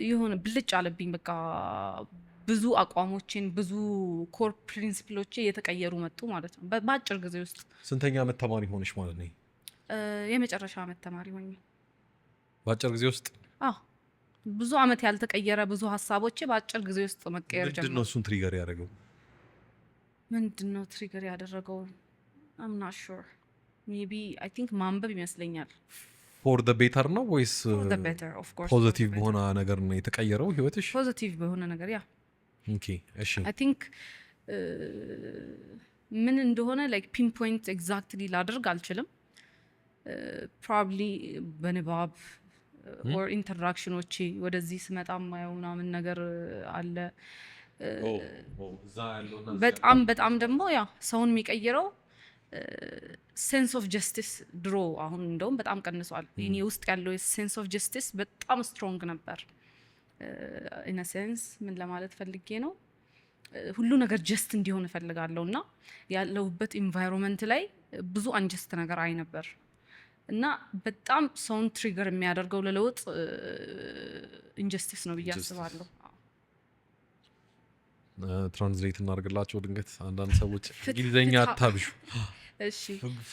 የሆነ ብልጭ አለብኝ በቃ ብዙ አቋሞችን ብዙ ኮር ፕሪንሲፕሎች እየተቀየሩ መጡ ማለት ነው በአጭር ጊዜ ውስጥ። ስንተኛ አመት ተማሪ ሆነሽ ማለት ነው? የመጨረሻ አመት ተማሪ ሆኜ በአጭር ጊዜ ውስጥ ብዙ አመት ያልተቀየረ ብዙ ሀሳቦች በአጭር ጊዜ ውስጥ መቀየር ጀመሩ። ምንድነው እሱን ትሪገር ያደረገው? ምንድነው ትሪገር ያደረገው? I'm not sure. Maybe I think ማንበብ ይመስለኛል። ፎር ዘ ቤተር ነው ወይስ ፖዚቲቭ for በሆነ ነገር ነው የተቀየረው ህይወትሽ? ፖዚቲቭ በሆነ ነገር ያ ኦኬ እሺ። I think ምን እንደሆነ ላይክ ፒንፖይንት ኤግዛክትሊ ላደርግ አልችልም። ፕሮባብሊ በንባብ ኦር ኢንተራክሽኖቼ ወደዚህ ስመጣ ማየው ምናምን ነገር አለ። በጣም ደግሞ ያ ሰውን የሚቀይረው ሴንስ ኦፍ ጀስቲስ ድሮ አሁን እንደውም በጣም ቀንሷል። እኔ ውስጥ ያለው ሴንስ ኦፍ ጀስቲስ በጣም ስትሮንግ ነበር። ኢን አ ሴንስ ምን ለማለት ፈልጌ ነው ሁሉ ነገር ጀስት እንዲሆን እፈልጋለሁ እና ያለሁበት ኢንቫይሮንመንት ላይ ብዙ አንጀስት ነገር አይ ነበር እና በጣም ሰውን ትሪገር የሚያደርገው ለለውጥ ኢንጀስቲስ ነው ብዬ አስባለሁ። ትራንስሌት እናደርግላቸው ድንገት አንዳንድ ሰዎች እንግሊዝኛ አታብሹ። እሺ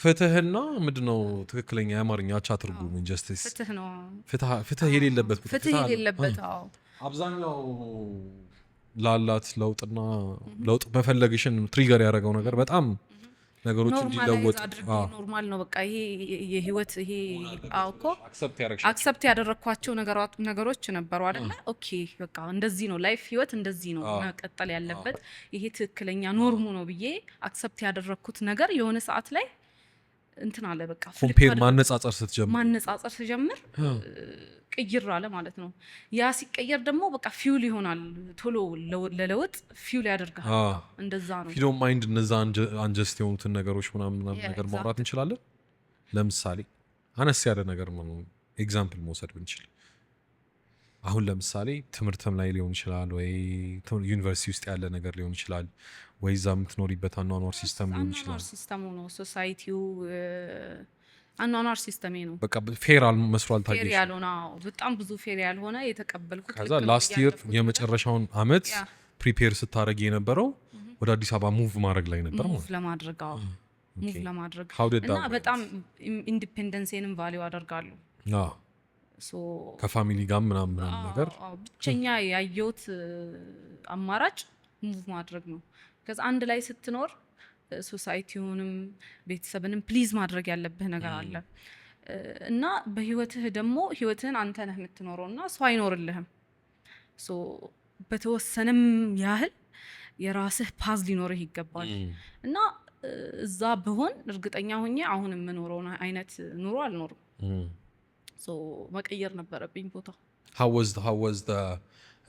ፍትህና ምንድነው ትክክለኛ የአማርኛ አቻ ትርጉሙ? ኢንጀስቲስ ፍትህ ነው። ፍትህ የሌለበት ፍትህ የሌለበት አዎ። አብዛኛው ላላት ለውጥና ለውጥ መፈለግሽን ትሪገር ያደረገው ነገር በጣም ነገሮች እንዲለወጥ ኖርማል ነው በቃ ይሄ የህይወት ይሄ አውቆ አክሰፕት ያደረኳቸው ነገሮች ነበሩ አይደለ? ኦኬ በቃ እንደዚህ ነው ላይፍ ህይወት እንደዚህ ነው መቀጠል ያለበት ይሄ ትክክለኛ ኖርሙ ነው ብዬ አክሰፕት ያደረኩት ነገር የሆነ ሰዓት ላይ እንትን አለ በቃ ኮምፔር ማነጻጸር ስትጀምር ቅይር አለ ማለት ነው። ያ ሲቀየር ደግሞ በቃ ፊውል ይሆናል ቶሎ ለለውጥ ፊውል ያደርጋል። እንደዛ ነው። ፊዶ ማይንድ እነዛ አንጀስት የሆኑትን ነገሮች ምናምን ነገር ማውራት እንችላለን። ለምሳሌ አነስ ያለ ነገር ነው ኤግዛምፕል መውሰድ ብንችል አሁን ለምሳሌ ትምህርትም ላይ ሊሆን ይችላል ወይ ዩኒቨርሲቲ ውስጥ ያለ ነገር ሊሆን ይችላል ወይ እዛ የምትኖሪበት አኗኗር ሲስተም ሊሆን ይችላል። አኗኗር ሲስተሙ ነው ሶሳይቲው አኗኗር ሲስተሜ ነው። በቃ ፌር መስሏል ታገኝ ፌር ያልሆነ በጣም ብዙ ፌር ያልሆነ የተቀበልኩት ከዛ ላስት ይር የመጨረሻውን አመት ፕሪፔር ስታደርግ የነበረው ወደ አዲስ አበባ ሙቭ ማድረግ ላይ ነበር ሙቭ ለማድረግ ሙቭ ለማድረግ እና በጣም ኢንዲፔንደንሴንም ቫልዩ አደርጋለሁ። ከፋሚሊ ጋር ምናምን ነገር ብቸኛ ያየሁት አማራጭ ሙቭ ማድረግ ነው። ከዛ አንድ ላይ ስትኖር ሶሳይቲውንም ቤተሰብንም ፕሊዝ ማድረግ ያለብህ ነገር አለ እና በህይወትህ ደግሞ ህይወትህን አንተ ነህ የምትኖረው እና ሰው አይኖርልህም። በተወሰነም ያህል የራስህ ፓዝ ሊኖርህ ይገባል እና እዛ ብሆን እርግጠኛ ሆኜ አሁን የምኖረውን አይነት ኑሮ አልኖርም። መቀየር ነበረብኝ ቦታ። how was the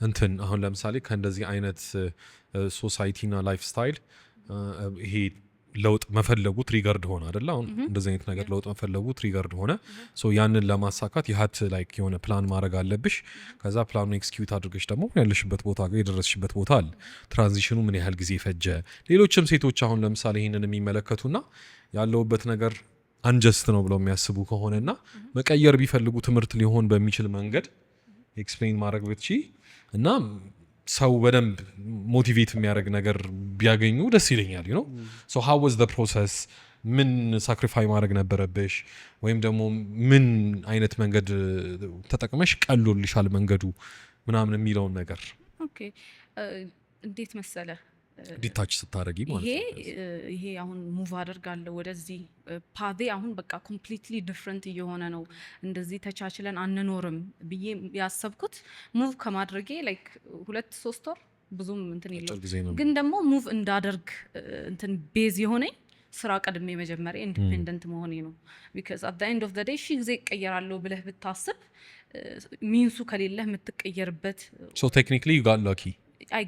እንትን አሁን ለምሳሌ ከእንደዚህ አይነት ሶሳይቲና ላይፍ ስታይል ይሄ ለውጥ መፈለጉ ትሪገርድ ሆነ አይደለ? አሁን እንደዚህ አይነት ነገር ለውጥ መፈለጉ ትሪገርድ ሆነ። ያንን ለማሳካት የሀት ላይክ የሆነ ፕላን ማድረግ አለብሽ። ከዛ ፕላኑን ኤክስኪዩት አድርገሽ ደግሞ ያለሽበት ቦታ ጋር የደረስሽበት ቦታ አለ። ትራንዚሽኑ ምን ያህል ጊዜ ፈጀ? ሌሎችም ሴቶች አሁን ለምሳሌ ይህንን የሚመለከቱና ያለውበት ነገር አንጀስት ነው ብለው የሚያስቡ ከሆነና መቀየር ቢፈልጉ ትምህርት ሊሆን በሚችል መንገድ ኤክስፕሌን ማድረግ ብትቺ እና ሰው በደንብ ሞቲቬት የሚያደርግ ነገር ቢያገኙ ደስ ይለኛል። ሶ how was the process? ምን ሳክሪፋይ ማድረግ ነበረብሽ? ወይም ደግሞ ምን አይነት መንገድ ተጠቅመሽ ቀሎልሻል መንገዱ ምናምን የሚለውን ነገር ኦኬ እንዴት መሰለ ዲታች ስታደርጊ ማለት ይሄ አሁን ሙቭ አደርጋለሁ ወደዚህ ፓዴ አሁን በቃ ኮምፕሊትሊ ዲፍረንት እየሆነ ነው እንደዚህ ተቻችለን አንኖርም ብዬ ያሰብኩት ሙቭ ከማድረጌ ላይክ 2-3 ወር ብዙም እንትን የለው ግን ደግሞ ሙቭ እንዳደርግ እንትን ቤዝ የሆነኝ ስራ ቀድሜ መጀመሪያ ኢንዲፔንደንት መሆኔ ነው። ቢካዝ አት ዘ ኤንድ ኦፍ ዘ ዴይ ሺ ጊዜ እቀየራለሁ ብለህ ብታስብ ሚንሱ ከሌለህ የምትቀየርበት ሶ ቴክኒካሊ you got lucky I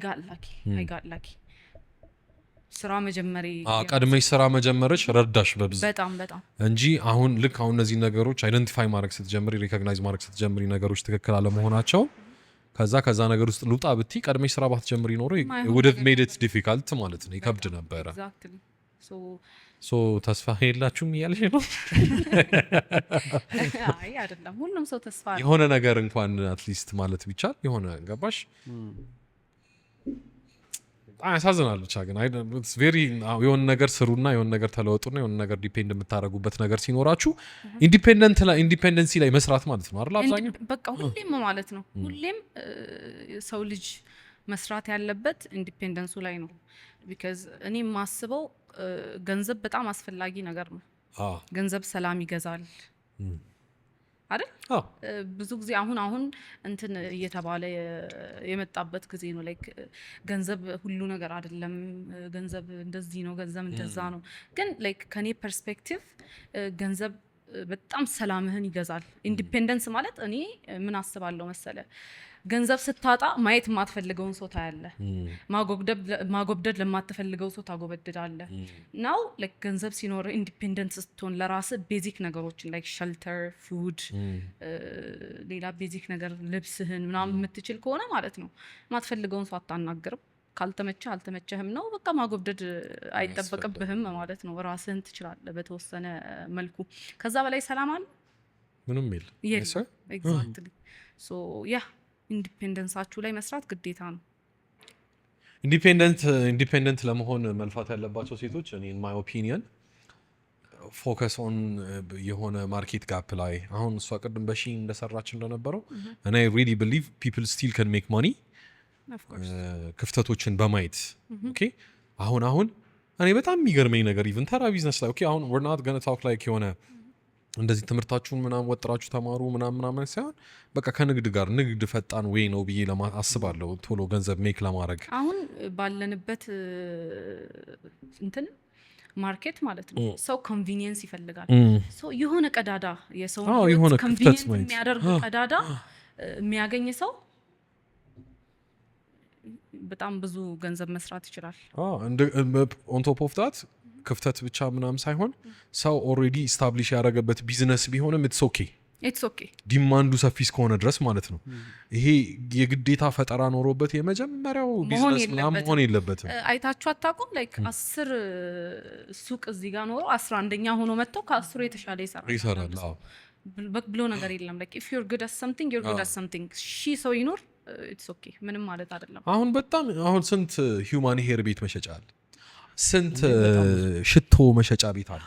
got lucky ስራ መጀመሪ ቀድመሽ ስራ መጀመርሽ ረዳሽ በብዛት በጣም እንጂ አሁን ልክ አሁን እነዚህ ነገሮች አይደንቲፋይ ማድረግ ስትጀምሪ ሪኮግናይዝ ማድረግ ስትጀምሪ ነገሮች ትክክል አለመሆናቸው ከዛ ነገር ውስጥ ልውጣ ብትይ ቀድመሽ ስራ ባትጀምሪ ኖሮ it would have made it difficult ማለት ነው። ይከብድ ነበረ። exactly so ተስፋ የላችሁም እያልሽ ነው? አይ አይደለም ሁሉም ሰው ተስፋ የሆነ ነገር እንኳን አትሊስት ማለት ቢቻል የሆነ ገባሽ ያሳዝናል። ብቻ ግን የሆነ ነገር ስሩና የሆነ ነገር ተለወጡና የሆነ ነገር ዲፔንድ የምታደርጉበት ነገር ሲኖራችሁ ኢንዲፔንደንሲ ላይ መስራት ማለት ነው አይደል? አብዛኛው በቃ ሁሌም ማለት ነው ሁሌም ሰው ልጅ መስራት ያለበት ኢንዲፔንደንሱ ላይ ነው። ቢካዝ እኔ የማስበው ገንዘብ በጣም አስፈላጊ ነገር ነው። ገንዘብ ሰላም ይገዛል አይደል? ብዙ ጊዜ አሁን እንትን እየተባለ የመጣበት ጊዜ ነው። ላይክ ገንዘብ ሁሉ ነገር አይደለም፣ ገንዘብ እንደዚህ ነው፣ ገንዘብ እንደዛ ነው። ግን ላይክ ከኔ ፐርስፔክቲቭ ገንዘብ በጣም ሰላምህን ይገዛል። ኢንዲፔንደንስ ማለት እኔ ምን አስባለሁ መሰለ ገንዘብ ስታጣ ማየት የማትፈልገውን ሰው ታያለህ። ማጎብደድ ለማትፈልገው ሰው ታጎበድዳለህ። ናው ላይክ ገንዘብ ሲኖር ኢንዲፔንደንስ ስትሆን ለራስህ ቤዚክ ነገሮችን ላይክ ሸልተር፣ ፉድ፣ ሌላ ቤዚክ ነገር ልብስህን ምናምን የምትችል ከሆነ ማለት ነው የማትፈልገውን ሰው አታናግርም። ካልተመቸህ አልተመቸህም ነው በቃ ማጎብደድ አይጠበቅብህም ማለት ነው። ራስህን ትችላለህ በተወሰነ መልኩ። ከዛ በላይ ሰላም አለ ምንም የለም። ኤግዛክትሊ ሶ ያ ኢንዲፔንደንሳችሁ ላይ መስራት ግዴታ ነው። ኢንዲፔንደንት ለመሆን መልፋት ያለባቸው ሴቶች እኔ ኢን ማይ ኦፒኒየን ፎከስ ኦን የሆነ ማርኬት ጋፕ ላይ አሁን እሷ ቅድም በሺን እንደሰራች እንደነበረው እና አይ ሪሊ ቢሊቭ ፒፕል ስቲል ካን ሜክ ማኒ ክፍተቶችን በማየት ኦኬ። አሁን እኔ በጣም የሚገርመኝ ነገር ኢቭን ተራ ቢዝነስ ላይ ኦኬ አሁን we're not going to talk like የሆነ እንደዚህ ትምህርታችሁን ምናምን ወጥራችሁ ተማሩ ምናምን ሳይሆን በቃ ከንግድ ጋር ንግድ ፈጣን ወይ ነው ብዬ አስባለሁ ቶሎ ገንዘብ ሜክ ለማድረግ አሁን ባለንበት እንትን ማርኬት ማለት ነው። ሰው ኮንቪኒየንስ ይፈልጋል። ሰው የሆነ ቀዳዳ የሰው ኮንቪኒየንስ የሚያደርግ ቀዳዳ የሚያገኝ ሰው በጣም ብዙ ገንዘብ መስራት ይችላል። ኦን ቶፕ ኦፍ ዳት ክፍተት ብቻ ምናምን ሳይሆን ሰው ኦልሬዲ ኢስታብሊሽ ያደረገበት ቢዝነስ ቢሆንም ኢትስ ኦኬ ዲማንዱ ሰፊ እስከሆነ ድረስ ማለት ነው። ይሄ የግዴታ ፈጠራ ኖሮበት የመጀመሪያው ቢዝነስ ምናምን መሆን የለበትም። አይታችሁ አታውቁም? ላይክ 10 ሱቅ እዚህ ጋር ኖሮ 11ኛ ሆኖ መጥተው ከ10 የተሻለ ይሰራል ብሎ ነገር የለም። ላይክ if you're good at something you're good at something ሰው ይኖር ኢትስ ኦኬ ምንም ማለት አይደለም። አሁን ስንት ሂውማን ሄር ቤት መሸጫ አለ፣ ስንት ሽቶ መሸጫ ቤት አለ።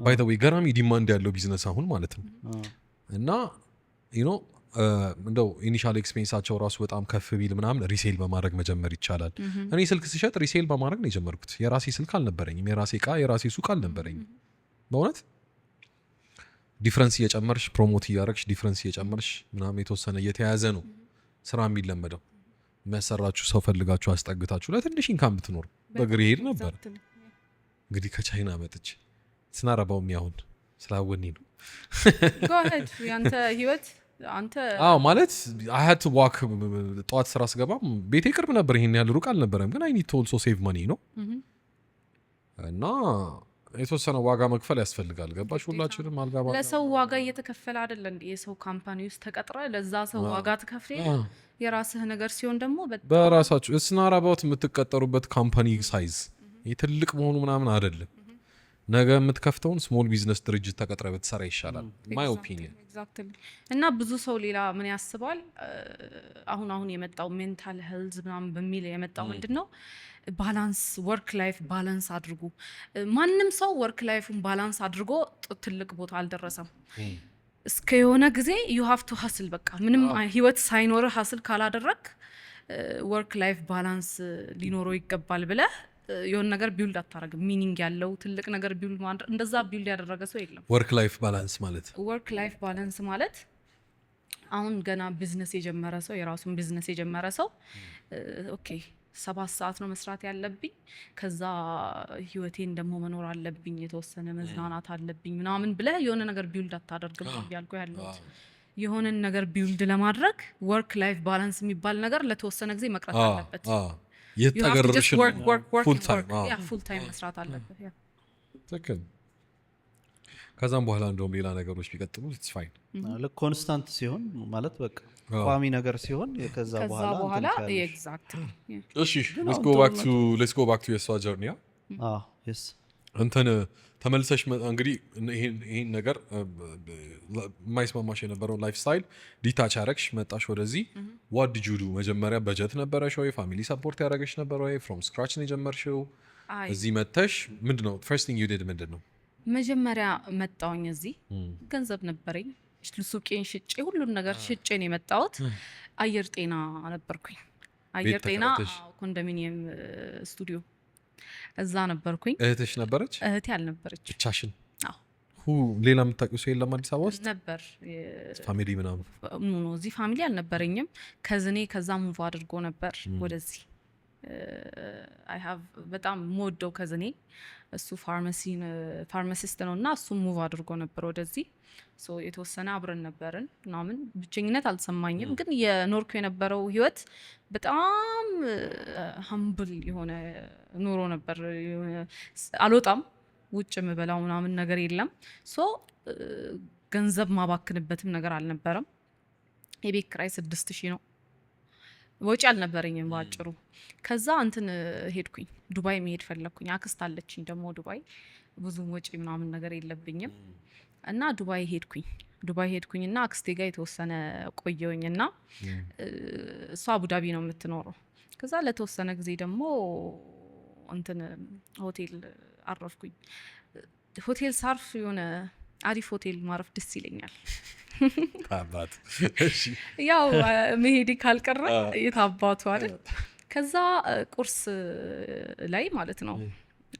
ባይ ዘ ዌይ ገራሚ ዲማንድ ያለው ቢዝነስ አሁን ማለት ነው። እና እንደው ኢኒሻል ኤክስፔንሳቸው ራሱ በጣም ከፍ ቢል ምናምን ሪሴል በማድረግ መጀመር ይቻላል። እኔ ስልክ ስሸጥ ሪሴል በማድረግ ነው የጀመርኩት። የራሴ ስልክ አልነበረኝም፣ የራሴ እቃ የራሴ ሱቅ አልነበረኝም። በእውነት ዲፍረንስ እየጨመርሽ ፕሮሞት እያደረግሽ ዲፍረንስ እየጨመርሽ ምናምን የተወሰነ እየተያያዘ ነው ስራ የሚለመደው። የሚያሰራችሁ ሰው ፈልጋችሁ አስጠግታችሁ ለትንሽ ኢንካም ብትኖር በእግር ይሄድ ነበር። እንግዲህ ከቻይና መጥቼ ስናረባው የሚያሁን ስላወኒ ነው ያንተ ህይወት አንተ ማለት I had to walk ጠዋት ስራ ስገባ ቤቴ ቅርብ ነበር፣ ይሄን ያህል ሩቅ አልነበረም። ግን I need to also save money ነው እና የተወሰነ ዋጋ መክፈል ያስፈልጋል። ገባሽ? ሁላችንም አልጋባ ለሰው ዋጋ እየተከፈለ አይደል እንዴ? የሰው ካምፓኒ ውስጥ ተቀጥረ ለዛ ሰው ዋጋ ተከፍለ የራስህ ነገር ሲሆን ደግሞ በራሳችሁ እስናራባውት የምትቀጠሩበት ካምፓኒ ሳይዝ ትልቅ መሆኑ ምናምን አይደለም። ነገ የምትከፍተውን ስሞል ቢዝነስ ድርጅት ተቀጥረ ብትሰራ ይሻላል ማይ ኦፒኒየን። እና ብዙ ሰው ሌላ ምን ያስባል? አሁን የመጣው ሜንታል ሄልዝ ምናምን በሚል የመጣው ምንድነው? ባላንስ ወርክ ላይፍ ባላንስ አድርጉ። ማንም ሰው ወርክ ላይፉን ባላንስ አድርጎ ትልቅ ቦታ አልደረሰም። እስከ የሆነ ጊዜ you have to hustle በቃ ምንም ህይወት ሳይኖር hustle ካላደረክ ወርክ ላይፍ ባላንስ ሊኖረው ይገባል ብለህ የሆነ ነገር ቢልድ አታረግም። ሚኒንግ ያለው ትልቅ ነገር ቢልድ ማድረግ እንደዛ ቢልድ ያደረገ ሰው የለም። ወርክ ላይፍ ባላንስ ማለት አሁን ገና ቢዝነስ የጀመረ ሰው የራሱን ቢዝነስ የጀመረ ሰው ኦኬ 7 ሰዓት ነው መስራት ያለብኝ፣ ከዛ ህይወቴን ደግሞ መኖር አለብኝ፣ የተወሰነ መዝናናት አለብኝ ምናምን ብለህ የሆነ ነገር ቢልድ አታደርግም ያልኩ ያለው የሆነ ነገር ቢልድ ለማድረግ ወርክ ላይፍ ባላንስ የሚባል ነገር ለተወሰነ ጊዜ መቅረት አለበት። የተገረርሽ ፉል ታይም መስራት አለበት። ትክክል። ከዛም በኋላ እንደውም ሌላ ነገሮች ቢቀጥሉ ኢትስ ፋይን። ልክ ኮንስታንት ሲሆን ማለት በቃ ቋሚ ነገር ሲሆን ከዛ በኋላ ኤግዛክትሊ። እሺ ሌትስ ጎ ባክ ቱ የሷ ጀርኒ። yes እንትን ተመልሰሽ እንግዲህ ይሄን ነገር የማይስማማሽ የነበረውን ላይፍ ስታይል ዲታች ያረግሽ መጣሽ ወደዚህ። ዋት ዲድ ዩ ዱ? መጀመሪያ በጀት ነበረሽ ወይ? ፋሚሊ ሰፖርት ያደረገሽ ነበር ወይ? ፍሮም ስክራች ነው የጀመርሽው? እዚህ መጥተሽ ምንድነው ፈርስት ቲንግ ዩ ዲድ ምንድነው? መጀመሪያ መጣውኝ እዚህ ገንዘብ ነበረኝ፣ ሱቄን ሽጬ ሁሉን ነገር ሽጬ ነው የመጣሁት። አየር ጤና ነበርኩኝ። አየር ጤና ኮንዶሚኒየም ስቱዲዮ እዛ ነበርኩኝ። እህትሽ ነበረች? እህቴ አልነበረች። ብቻሽን? ሌላ የምታውቂው ሰው የለም አዲስ አበባ ውስጥ? ነበር ፋሚሊ ምናምን? እዚህ ፋሚሊ አልነበረኝም። ከዝኔ ከዛ ሙቭ አድርጎ ነበር ወደዚህ። አይ ሃቭ በጣም ሞደው ከዝኔ እሱ ፋርማሲስት ነው እና እሱ ሙቭ አድርጎ ነበር ወደዚህ። የተወሰነ አብረን ነበርን ምናምን። ብቸኝነት አልሰማኝም፣ ግን የኖርኩ የነበረው ህይወት በጣም ሀምብል የሆነ ኑሮ ነበር። አልወጣም፣ ውጭ የምበላው ምናምን ነገር የለም። ገንዘብ ማባክንበትም ነገር አልነበረም። የቤት ኪራይ 6,000 ነው። ወጪ አልነበረኝም ባጭሩ። ከዛ እንትን ሄድኩኝ ዱባይ መሄድ ፈለግኩኝ። አክስት አለችኝ ደግሞ ዱባይ ብዙም ወጪ ምናምን ነገር የለብኝም እና ዱባይ ሄድኩኝ እና አክስቴ ጋር የተወሰነ ቆየውኝ እና እሷ አቡዳቢ ነው የምትኖረው። ከዛ ለተወሰነ ጊዜ ደግሞ እንትን ሆቴል አረፍኩኝ። ሆቴል ሳርፍ የሆነ አሪፍ ሆቴል ማረፍ ደስ ይለኛል። አባት ያው መሄድ ካልቀረ የታባቱ አይደል። ከዛ ቁርስ ላይ ማለት ነው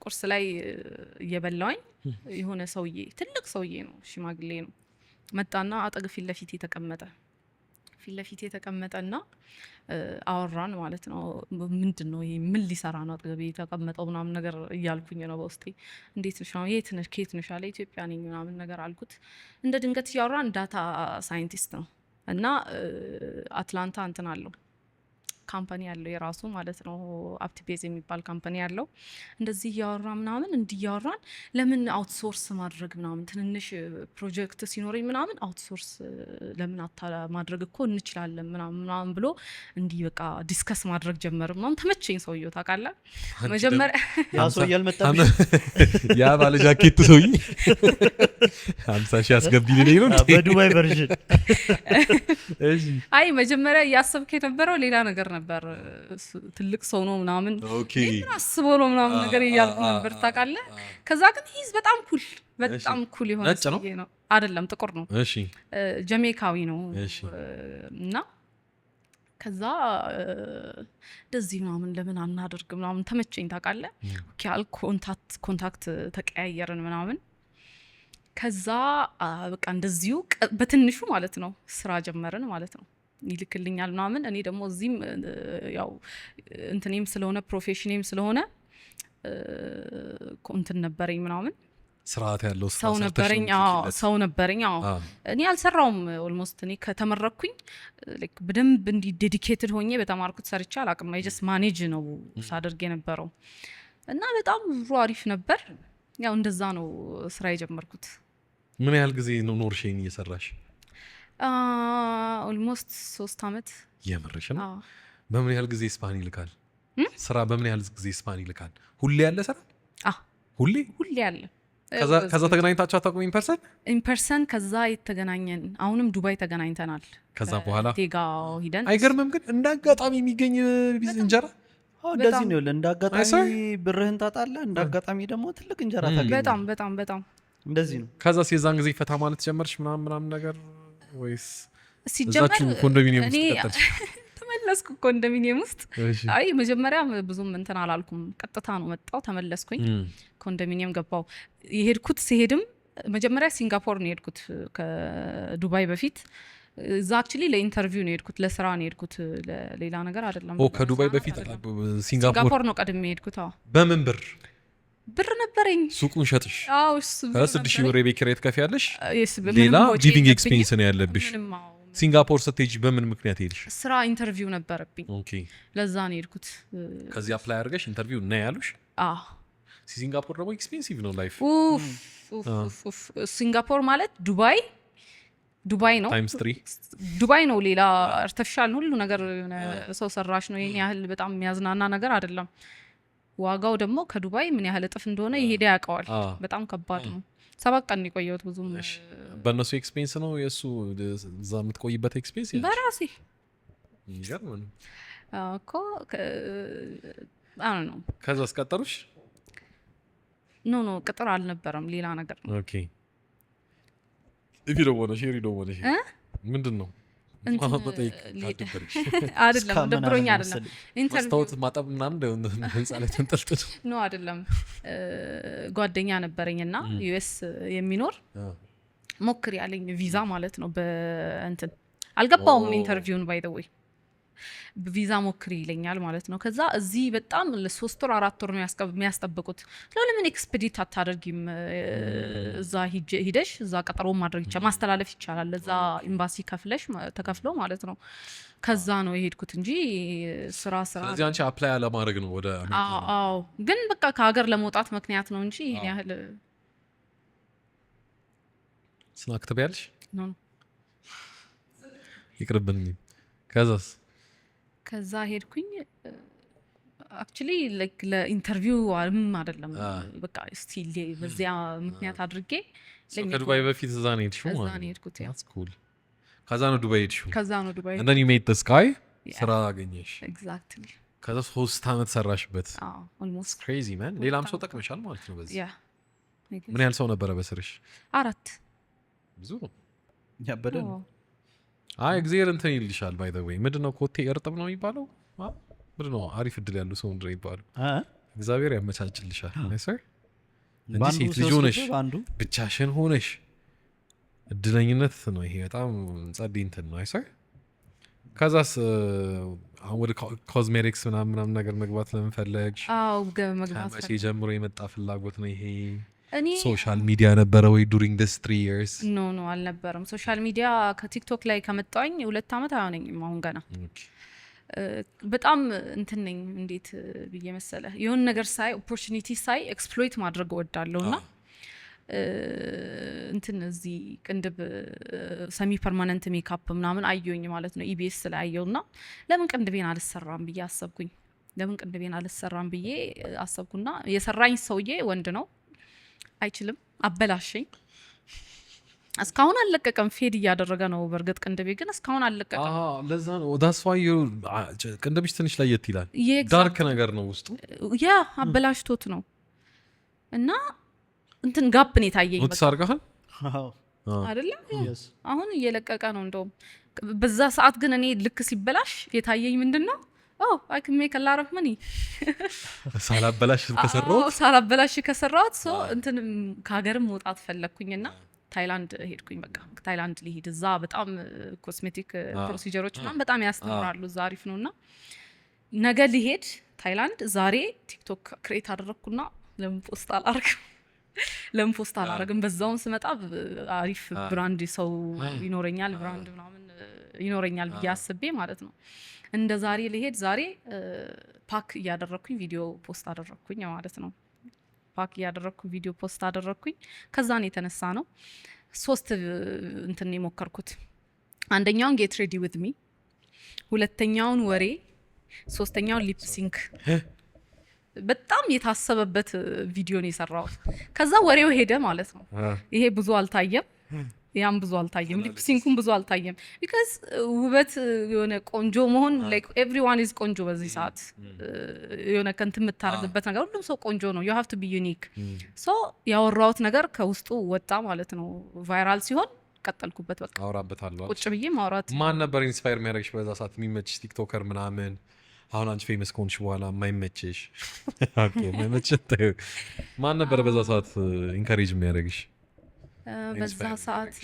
ቁርስ ላይ እየበላውኝ የሆነ ሰውዬ ትልቅ ሰውዬ ነው ሽማግሌ ነው መጣና አጠገብ ፊት ለፊት የተቀመጠና አወራን ማለት ነው። ምንድነው ይሄ ምን ሊሰራ ነው አጠገብ የተቀመጠው ምናምን ነገር እያልኩኝ ነው በውስጤ። እንዴት ነሽ ነው የት ነሽ ከየት ነሽ አለ። ኢትዮጵያ ነኝ ምናምን ነገር አልኩት። እንደ ድንገት እያወራን ዳታ ሳይንቲስት ነው እና አትላንታ እንትን አለው ካምፓኒ ያለው የራሱ ማለት ነው አፕቲቤዝ የሚባል ካምፓኒ ያለው። እንደዚህ እያወራ ምናምን እንዲያወራን ለምን አውትሶርስ ማድረግ ምናምን ትንንሽ ፕሮጀክት ሲኖረኝ ምናምን አውትሶርስ ለምን ማድረግ እኮ እንችላለን ምናምን ብሎ እንዲህ በቃ ዲስከስ ማድረግ ጀመር ምናምን። ተመቸኝ ሰውየው ታውቃለህ። መጀመሪያ ያ ሰውዬ አልመጣም ያ ባለ ጃኬት ሰውዬ 50 ሺህ አስገቢልኝ ነው በዱባይ ቨርዥን። አይ መጀመሪያ እያሰብክ የነበረው ሌላ ነገር ነበር። ትልቅ ሰው ነው ምናምን አስቦ ነው ምናምን ነገር እያልኩ ነበር ታውቃለህ። ከዛ ግን ሂዝ በጣም ኩል የሆነ ሰውዬ ነው። አይደለም ጥቁር ነው። እሺ ጀሜካዊ ነው። እና ከዛ እንደዚህ ምናምን ለምን አናደርግ ምናምን ተመቸኝ ታውቃለህ። ኦኬ አል ኮንታክት ተቀያየርን ምናምን። ከዛ በቃ እንደዚሁ በትንሹ ማለት ነው ስራ ጀመርን ማለት ነው። ይልክልኛል ምናምን። እኔ ደግሞ እዚህም ያው እንትኔም ስለሆነ ፕሮፌሽኔም ስለሆነ እንትን ነበረኝ ምናምን ስርዓት ያለው ሰው ነበረኝ። እኔ አልሰራውም ኦልሞስት እኔ ከተመረኩኝ በደንብ እንዲ ዴዲኬትድ ሆኜ በተማርኩት ሰርቼ አላቅም። አይ ጀስት ማኔጅ ነው ሳደርግ የነበረው እና በጣም አሪፍ ነበር። ያው እንደዛ ነው ስራ የጀመርኩት። ምን ያህል ጊዜ ነው ኖርሽኝ እየሰራሽ? ኦልሞስት 3 አመት። የምርሽ ነው? በምን ያህል ጊዜ ስፓን ይልካል ስራ? በምን ያህል ጊዜ ስፓን ይልካል? ሁሌ ያለ ስራ? ሁሌ ያለ። ከዛ ተገናኝታችሁ አታውቁም? ኢንፐርሰን ከዛ የተገናኘን አሁንም ዱባይ ተገናኝተናል። ከዛ በኋላ ቴጋ ሂደን። አይገርምም ግን እንደ አጋጣሚ የሚገኝ እንጀራ እንደዚህ ነው። እንደ አጋጣሚ ብርህን ታጣለህ፣ እንደ አጋጣሚ ደግሞ ትልቅ እንጀራ ታገኛለህ። በጣም እንደዚህ ነው። ከዛ የዛን ጊዜ ፈታ ማለት ጀመርሽ ምናምን ነገር ወይስ ሲጀመር ኮንዶሚኒየም ውስጥ ቀጠልሽ? ተመለስኩ ኮንዶሚኒየም ውስጥ። አይ መጀመሪያ ብዙም እንትን አላልኩም፣ ቀጥታ ነው መጣው ተመለስኩኝ። ኮንዶሚኒየም ገባው። ሲሄድም መጀመሪያ ሲንጋፖር ነው የሄድኩት ከዱባይ በፊት። እዛ አክቹሊ ለኢንተርቪው ነው የሄድኩት፣ ለስራ ነው የሄድኩት፣ ለሌላ ነገር አይደለም። ከዱባይ በፊት ሲንጋፖር ነው ቀድሜ የሄድኩት። በምን ብር ነበረኝ? ሱቁን ሸጥሽ? አዎ እሱ 6,000 ብር የቤት ኪራይ ትከፍያለሽ። ሌላ ሊቪንግ ኤክስፔንስ ነው ያለብሽ። ሲንጋፖር ስትሄጂ በምን ምክንያት ሄድሽ? ስራ ኢንተርቪው ነበረብኝ። ኦኬ ለዛ ነው የሄድኩት። ከዚህ አፕላይ አድርገሽ ኢንተርቪው እና ያሉሽ? አዎ ሲንጋፖር ደግሞ ኤክስፔንሲቭ ነው ላይፍ። ሲንጋፖር ማለት ዱባይ ነው ታይምስ 3 ዱባይ ነው። ሌላ አርቲፊሻል ሁሉ ነገር ሰው ሰራሽ ነው። ይሄን ያህል በጣም የሚያዝናና ነገር አይደለም። ዋጋው ደግሞ ከዱባይ ምን ያህል እጥፍ እንደሆነ ይሄዳ ያውቀዋል። በጣም ከባድ ነው። 7 ቀን የቆየሁት። ብዙም በእነሱ ኤክስፔንስ ነው የእሱ እዛ የምትቆይበት ኤክስፔንስ በራሴ ይገርም እኮ ነው። ከዛ አስቀጠሩሽ? ኖ ቅጥር አልነበረም፣ ሌላ ነገር ነው። ኦኬ ሪዶ ሆነ ምንድን ነው አይደለም ደብሮኝ አይደለም ኢንተርቪው ማጠብ ምናምን ህንጻ ላይ ተንጠልጥሎ ነው አይደለም። ጓደኛ ነበረኝና ዩኤስ የሚኖር ሞክር ያለኝ ቪዛ ማለት ነው። በእንትን አልገባውም ኢንተርቪውን ባይ ዘ ዌይ ቪዛ ሞክሪ ይለኛል ማለት ነው። ከዛ እዚህ በጣም ለ3 ወር 4 ወር ነው የሚያስጠብቁት። ለምን ኤክስፔዲት አታደርጊም? እዛ ሂደሽ እዛ ቀጠሮ ማድረግ ይቻላል፣ ማስተላለፍ ይቻላል። እዛ ኤምባሲ ተከፍሎ ማለት ነው። ከዛ ነው የሄድኩት እንጂ ስራ ስለዚህ አንቺ አፕላይ አለማድረግ ነው ወደ አዎ ግን በቃ ከሀገር ለመውጣት ምክንያት ነው እንጂ ይሄን ያህል ስናክ ትበያለሽ? ነው ይቅርብኝ። ከዛስ ከዛ ሄድኩኝ አክቹሊ ላይክ ለኢንተርቪው አይደለም በቃ እስቲ በዚያ ምክንያት አድርጌ ከዱባይ በፊት እዛ ነው የሄድሽው እዛ ማለት ነው ነው? የሄድኩት That's cool። ከዛ ነው ዱባይ ሄድሽው? ከዛ ነው ዱባይ and then you made this guy ስራ አገኘሽ። ኤግዛክትሊ ከዛ 3 ዓመት ሰራሽበት። ኦልሞስት crazy man። ሌላም ሰው ጠቅመሻል ማለት ነው በዚህ። ያ ምን ያህል ሰው ነበረ በስርሽ? 4 ብዙ ነው። ያበደ ነው። አይ እግዚአብሔር እንትን ይልሻል። ባይ ዘ ዌይ ምንድነው ኮቴ እርጥብ ነው የሚባለው? ምንድነው አሪፍ እድል ያለው ሰው ምንድነው የሚባለው? እግዚአብሔር ያመቻችልሻል። አይ ሰር እንጂ ሴት ልጅ ሆነሽ ብቻሽን ሆነሽ እድለኝነት ነው ይሄ። በጣም ጸዴ እንትን ነው። አይ ሰር ከዛስ አሁን ወደ ኮዝሜቲክስ ምናምን ነገር መግባት ለምን ፈለግሽ? መግባት ከመቼ ጀምሮ የመጣ ፍላጎት ነው ይሄ? እኔ ሶሻል ሚዲያ ነበረ ወይ ዱሪንግ ዲስ 3 years? ኖ አልነበረም። ሶሻል ሚዲያ ከቲክቶክ ላይ ከመጣኝ 2 ዓመት አይሆነኝም አሁን ገና። በጣም እንትን ነኝ እንዴት ብዬ መሰለ የሆነ ነገር ሳይ ኦፖርቹኒቲ ሳይ ኤክስፕሎይት ማድረግ እወዳለሁ እና እንትን እዚህ ቅንድብ ሰሚ ፐርማነንት ሜካፕ ምናምን አየሁኝ ማለት ነው ኢቢኤስ ላይ አየውና ለምን ቅንድቤን አልሰራም ብዬ አሰብኩና የሰራኝ ሰውዬ ወንድ ነው አይችልም አበላሸኝ እስካሁን አልለቀቀም ፌድ እያደረገ ነው በርግጥ ቅንድቤ ግን እስካሁን አልለቀቀም ለዛ ነው that's why you ቅንድብሽ ትንሽ ለየት ይላል ዳርክ ነገር ነው ውስጡ ያ አበላሽቶት ነው እና እንትን ጋፕ ነው የታየኝ ወጥስ አርጋሃል አይደለም አሁን እየለቀቀ ነው እንደውም በዛ ሰዓት ግን እኔ ልክ ሲበላሽ የታየኝ ምንድነው I can make a lot of money ሳላበላሽ ከሰራሁት ሶ እንትን ከሀገርም መውጣት ፈለግኩኝና ታይላንድ ሄድኩኝ በቃ ታይላንድ ሊሄድ እዛ በጣም ኮስሜቲክ ፕሮሲጀሮች ምናምን በጣም ያስተምራሉ እዛ አሪፍ ነውና ነገ ሊሄድ ታይላንድ ዛሬ ቲክቶክ ክሬት አደረኩና ለምን ፖስት አላረግም በዛውን ስመጣ አሪፍ ብራንድ ሰው ይኖረኛል ብራንድ ምናምን ይኖረኛል ብዬ አስቤ ማለት ነው እንደ ዛሬ ሊሄድ ዛሬ ፓክ እያደረኩኝ ቪዲዮ ፖስት አደረኩኝ ማለት ነው ፓክ እያደረኩ ቪዲዮ ፖስት አደረኩኝ ከዛን የተነሳ ነው 3 እንትን የሞከርኩት አንደኛውን ጌት ሬዲ ዊዝ ሚ ሁለተኛውን ወሬ ሶስተኛውን ሊፕ ሲንክ በጣም የታሰበበት ቪዲዮ ነው የሰራሁት ከዛ ወሬው ሄደ ማለት ነው ይሄ ብዙ አልታየም ያም ብዙ አልታየም ሊፕ ሲንኩን ብዙ አልታየም because ውበት የሆነ ቆንጆ መሆን like everyone is ቆንጆ በዚህ ሰዓት የሆነ ከንት የምታረግበት ነገር ሁሉም ሰው ቆንጆ ነው you have to be unique so ያወራሁት ነገር ከውስጡ ወጣ ማለት ነው ቫይራል ሲሆን ቀጠልኩበት በቃ አወራበታለሁ ቁጭ ብዬ ማውራት ማን ነበር ኢንስፓየር የሚያደርግሽ በዛ ሰዓት የሚመችሽ ቲክቶከር ምናምን አሁን አንቺ ፌመስ ከሆንሽ በኋላ የማይመችሽ ኦኬ የማይመችሽ ማን ነበር በዛ ሰዓት ኢንካሬጅ የሚያደርግሽ በዛ ሰዓት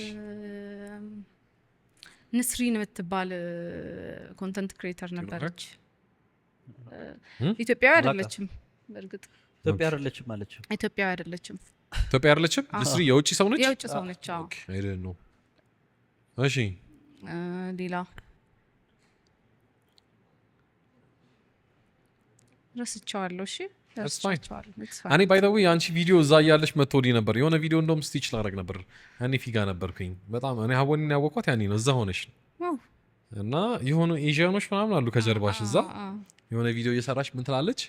ንስሪን የምትባል ኮንተንት ክሬተር ነበረች ኢትዮጵያዊ አይደለችም በእርግጥ ኢትዮጵያ አይደለችም ማለት ነው ኢትዮጵያዊ አይደለችም ንስሪ የውጭ ሰው ነች ኦኬ አይ ዶንት ኖ እሺ ሌላ ረስቻለሁ እሺ እኔ ባይ ዘ ዌይ አንቺ ቪዲዮ እዛ እያለሽ መጥቶልኝ ነበር የሆነ ቪዲዮ እንደውም ስቲች ላደርግ ነበር እኔ ፊጋ ነበርኩኝ በጣም እኔ ሀቦኒን ያወቅኳት ያኔ ነው እዛ ሆነሽ እና የሆኑ ኤዥያኖች ምናምን አሉ ከጀርባሽ እዛ የሆነ ቪዲዮ እየሰራሽ ምን ትላለች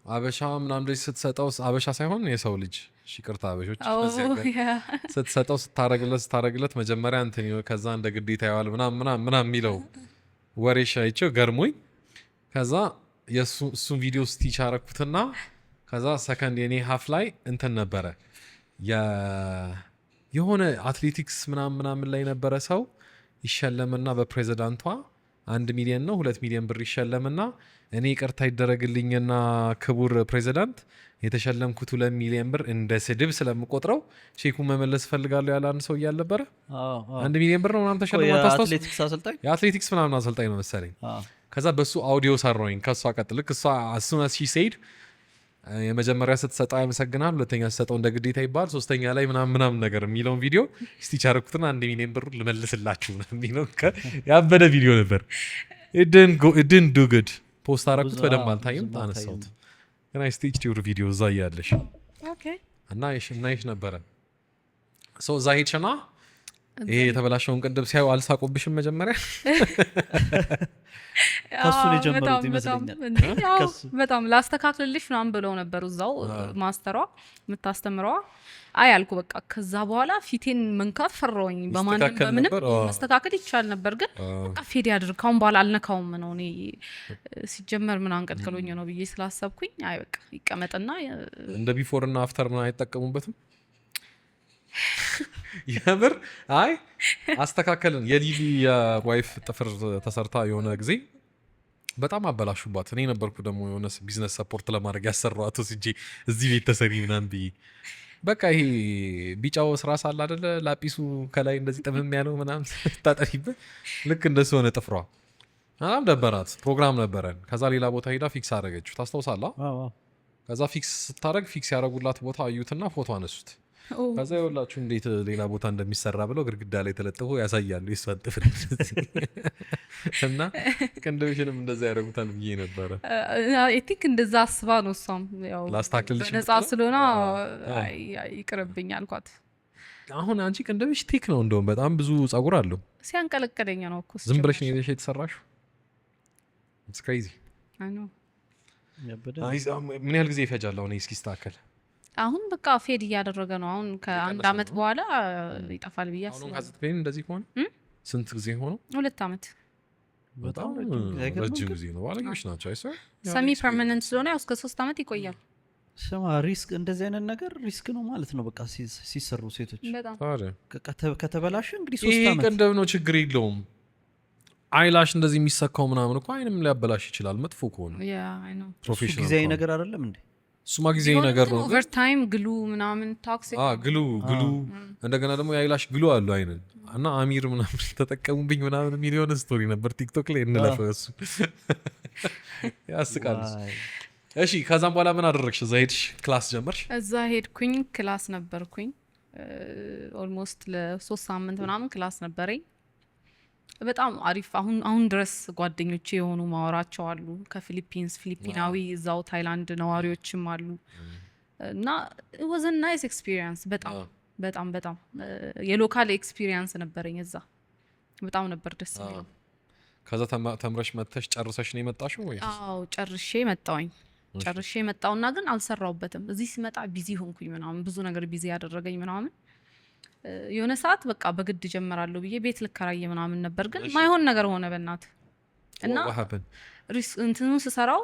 አበሻ ምናምን ልጅ ስትሰጠው አበሻ ሳይሆን የሰው ልጅ ይቅርታ አበሾች ስትሰጠው ስታረግለት መጀመሪያ እንትን ከዛ እንደ ግዴታ ያዋል ምናምን የሚለው ወሬሽ አይቼው ገርሞኝ ከዛ የእሱን ቪዲዮ ስቲች አረኩትና ከዛ ሰከንድ የኔ ሀፍ ላይ እንትን ነበረ የሆነ አትሌቲክስ ምናምን ላይ ነበረ ሰው ይሸለምና በፕሬዚዳንቷ 1 ሚሊዮን ነው 2 ሚሊዮን ብር ይሸለምና እኔ ይቅርታ ይደረግልኝና ክቡር ፕሬዚዳንት የተሸለምኩት 2 ሚሊዮን ብር እንደ ስድብ ስለምቆጥረው ቼኩን መመለስ ፈልጋለሁ ያለ አንድ ሰው እያልነበረ 1 ሚሊዮን ብር ነው ምናምን ተሸለማ ታስታውስ የአትሌቲክስ ምናምን አሰልጣኝ ነው መሰለኝ ከዛ በሱ አውዲዮ ሰራኝ ከሷ ቀጥልክ እሷ አሱናስ ሺ ሴድ የመጀመሪያ ስትሰጠው ያመሰግናል ሁለተኛ ስትሰጠው እንደ ግዴታ ይባል ሶስተኛ ላይ ምናምን ነገር የሚለውን ቪዲዮ ስቲች አረኩትና 1 ሚሊዮን ብር ልመልስላችሁ የሚለው ያበደ ቪዲዮ ነበር it didn't do good ፖስት አረኩት በደንብ አልታየም አነሳሁት እና ስቲች ቲዩር ቪዲዮ እዛ ያለሽ ኦኬ እና ይሽ ነበረ ሶ እዛ ሄድሽና ይሄ የተበላሸውን ቅንድብ ሲያዩ አልሳቁብሽም መጀመሪያ? ከሱ ነው የጀመሩት በጣም ይመስለኛል። ከሱ በጣም ላስተካክልልሽ ምናምን ብለው ነበር እዛው ማስተሯ የምታስተምረዋ። አይ አልኩ በቃ። ከዛ በኋላ ፊቴን መንካት ፈራሁኝ። በማንም ይስተካከል በምንም ነበር? መስተካከል ይቻል ነበር፣ ግን በቃ ፌድ ያድርግ ካሁን በኋላ አልነካውም ነው እኔ ሲጀመር ምን አንቀልቅሎኝ ነው ብዬ ስላሰብኩኝ አይ በቃ ይቀመጥና እንደ ቢፎር እና አፍተር ምን አይጠቀሙበትም? የምር አይ አስተካከልን። የሊሊ የዋይፍ ጥፍር ተሰርታ የሆነ ጊዜ በጣም አበላሹባት። እኔ ነበርኩ ደግሞ የሆነ ቢዝነስ ሰፖርት ለማድረግ ያሰራዋት ወስጄ እዚህ ቤት ተሰሪ ምናምን ብዬ በቃ ይሄ ቢጫው ስራስ አለ አይደለ ላጲሱ ከላይ እንደዚህ ጥምም ያለው ምናምን ታጠፊበት ልክ እንደሱ ሆነ ጥፍሯ። በጣም ደበራት። ፕሮግራም ነበረን። ከዛ ሌላ ቦታ ሄዳ ፊክስ አደረገችው። ታስታውሳለህ? ከዛ ፊክስ ስታደረግ ፊክስ ያደረጉላት ቦታ አዩትና ፎቶ አነሱት። ከዛ ይኸውላችሁ እንዴት ሌላ ቦታ እንደሚሰራ ብለው ግድግዳ ላይ ተለጥፎ ያሳያሉ የሷን ጥፍር እና ቅንድብሽንም እንደዛ ያደረጉታል ብዬ ነበረ። አይ ቲንክ እንደዛ አስባ ነው እሷም ያው ላስታክልልሽ ነጻ ስለሆነ ይቅርብኝ አልኳት። አሁን አንቺ ቅንድብሽ ቲክ ነው እንደውም በጣም ብዙ ጸጉር አለው። ሲያንቀለቀለኝ ነው እኮ ዝም ብለሽ ነው ይዘሽ የተሰራሽው? ኢትስ ክሬዚ። አይ ኖ ምን ያህል ጊዜ ይፈጃል አሁን እስኪስተካከል? አሁን በቃ ፌድ እያደረገ ነው። አሁን ከአንድ አመት በኋላ ይጠፋል ብዬ አስባለሁ። አሁን ከዚህ እንደዚህ ከሆነ ስንት ጊዜ ሆነው? 2 አመት። በጣም ረጅም ጊዜ ነው። ባለጌዎች ናቸው። አይሰር ሰሚ ፐርማነንት ስለሆነ ያው እስከ 3 አመት ይቆያል። ስማ ሪስክ እንደዚህ አይነት ነገር ሪስክ ነው ማለት ነው። በቃ ሲሰሩ ሴቶች በጣም ከተበላሽ እንግዲህ 3 ይሄ አመት ቅንድብ ነው ችግር የለውም። አይላሽ እንደዚህ የሚሰካው ምናምን እኮ አይንም ሊያበላሽ ይችላል መጥፎ ከሆነ። ያ አይ ኖ ፕሮፌሽናል ጊዜያዊ ነገር አይደለም እንዴ? እሱማ ጊዜያዊ ነገር ነው። ኦቨር ታይም ግሉ ምናምን ቶክሲክ ግሉ እንደገና ደግሞ የአይላሽ ግሉ አሉ አይንን እና አሚር ምናምን ተጠቀሙብኝ ምናምን ሚሊዮን ስቶሪ ነበር ቲክቶክ ላይ እንለፈው እሱ ያስቃል። እሺ ከዛም በኋላ ምን አደረግሽ? እዛ ሄድሽ ክላስ ጀመርሽ? እዛ ሄድኩኝ ክላስ ነበርኩኝ። ኦልሞስት ለ3 ሳምንት ምናምን ክላስ ነበረኝ። በጣም አሪፍ። አሁን ድረስ ጓደኞቼ የሆኑ ማወራቸው አሉ ፊሊፒናዊ እዛው ታይላንድ ነዋሪዎችም አሉ እና was a nice experience በጣም በጣም በጣም የሎካል ኤክስፒሪየንስ ነበረኝ እዛ። በጣም ነበር ደስ የሚለው። ከዛ ተምረሽ መጥተሽ ጨርሰሽ ነው የመጣሽው ወይ? አዎ ጨርሼ መጣውና ግን አልሰራውበትም። እዚህ ሲመጣ ቢዚ ሆንኩኝ ምናምን ብዙ ነገር ቢዚ ያደረገኝ ምናምን የሆነ ሰዓት በቃ በግድ ጀመራለሁ ብዬ ቤት ልከራየ ምናምን ነበር፣ ግን ማይሆን ነገር ሆነ በእናት እና እንትኑ ስሰራው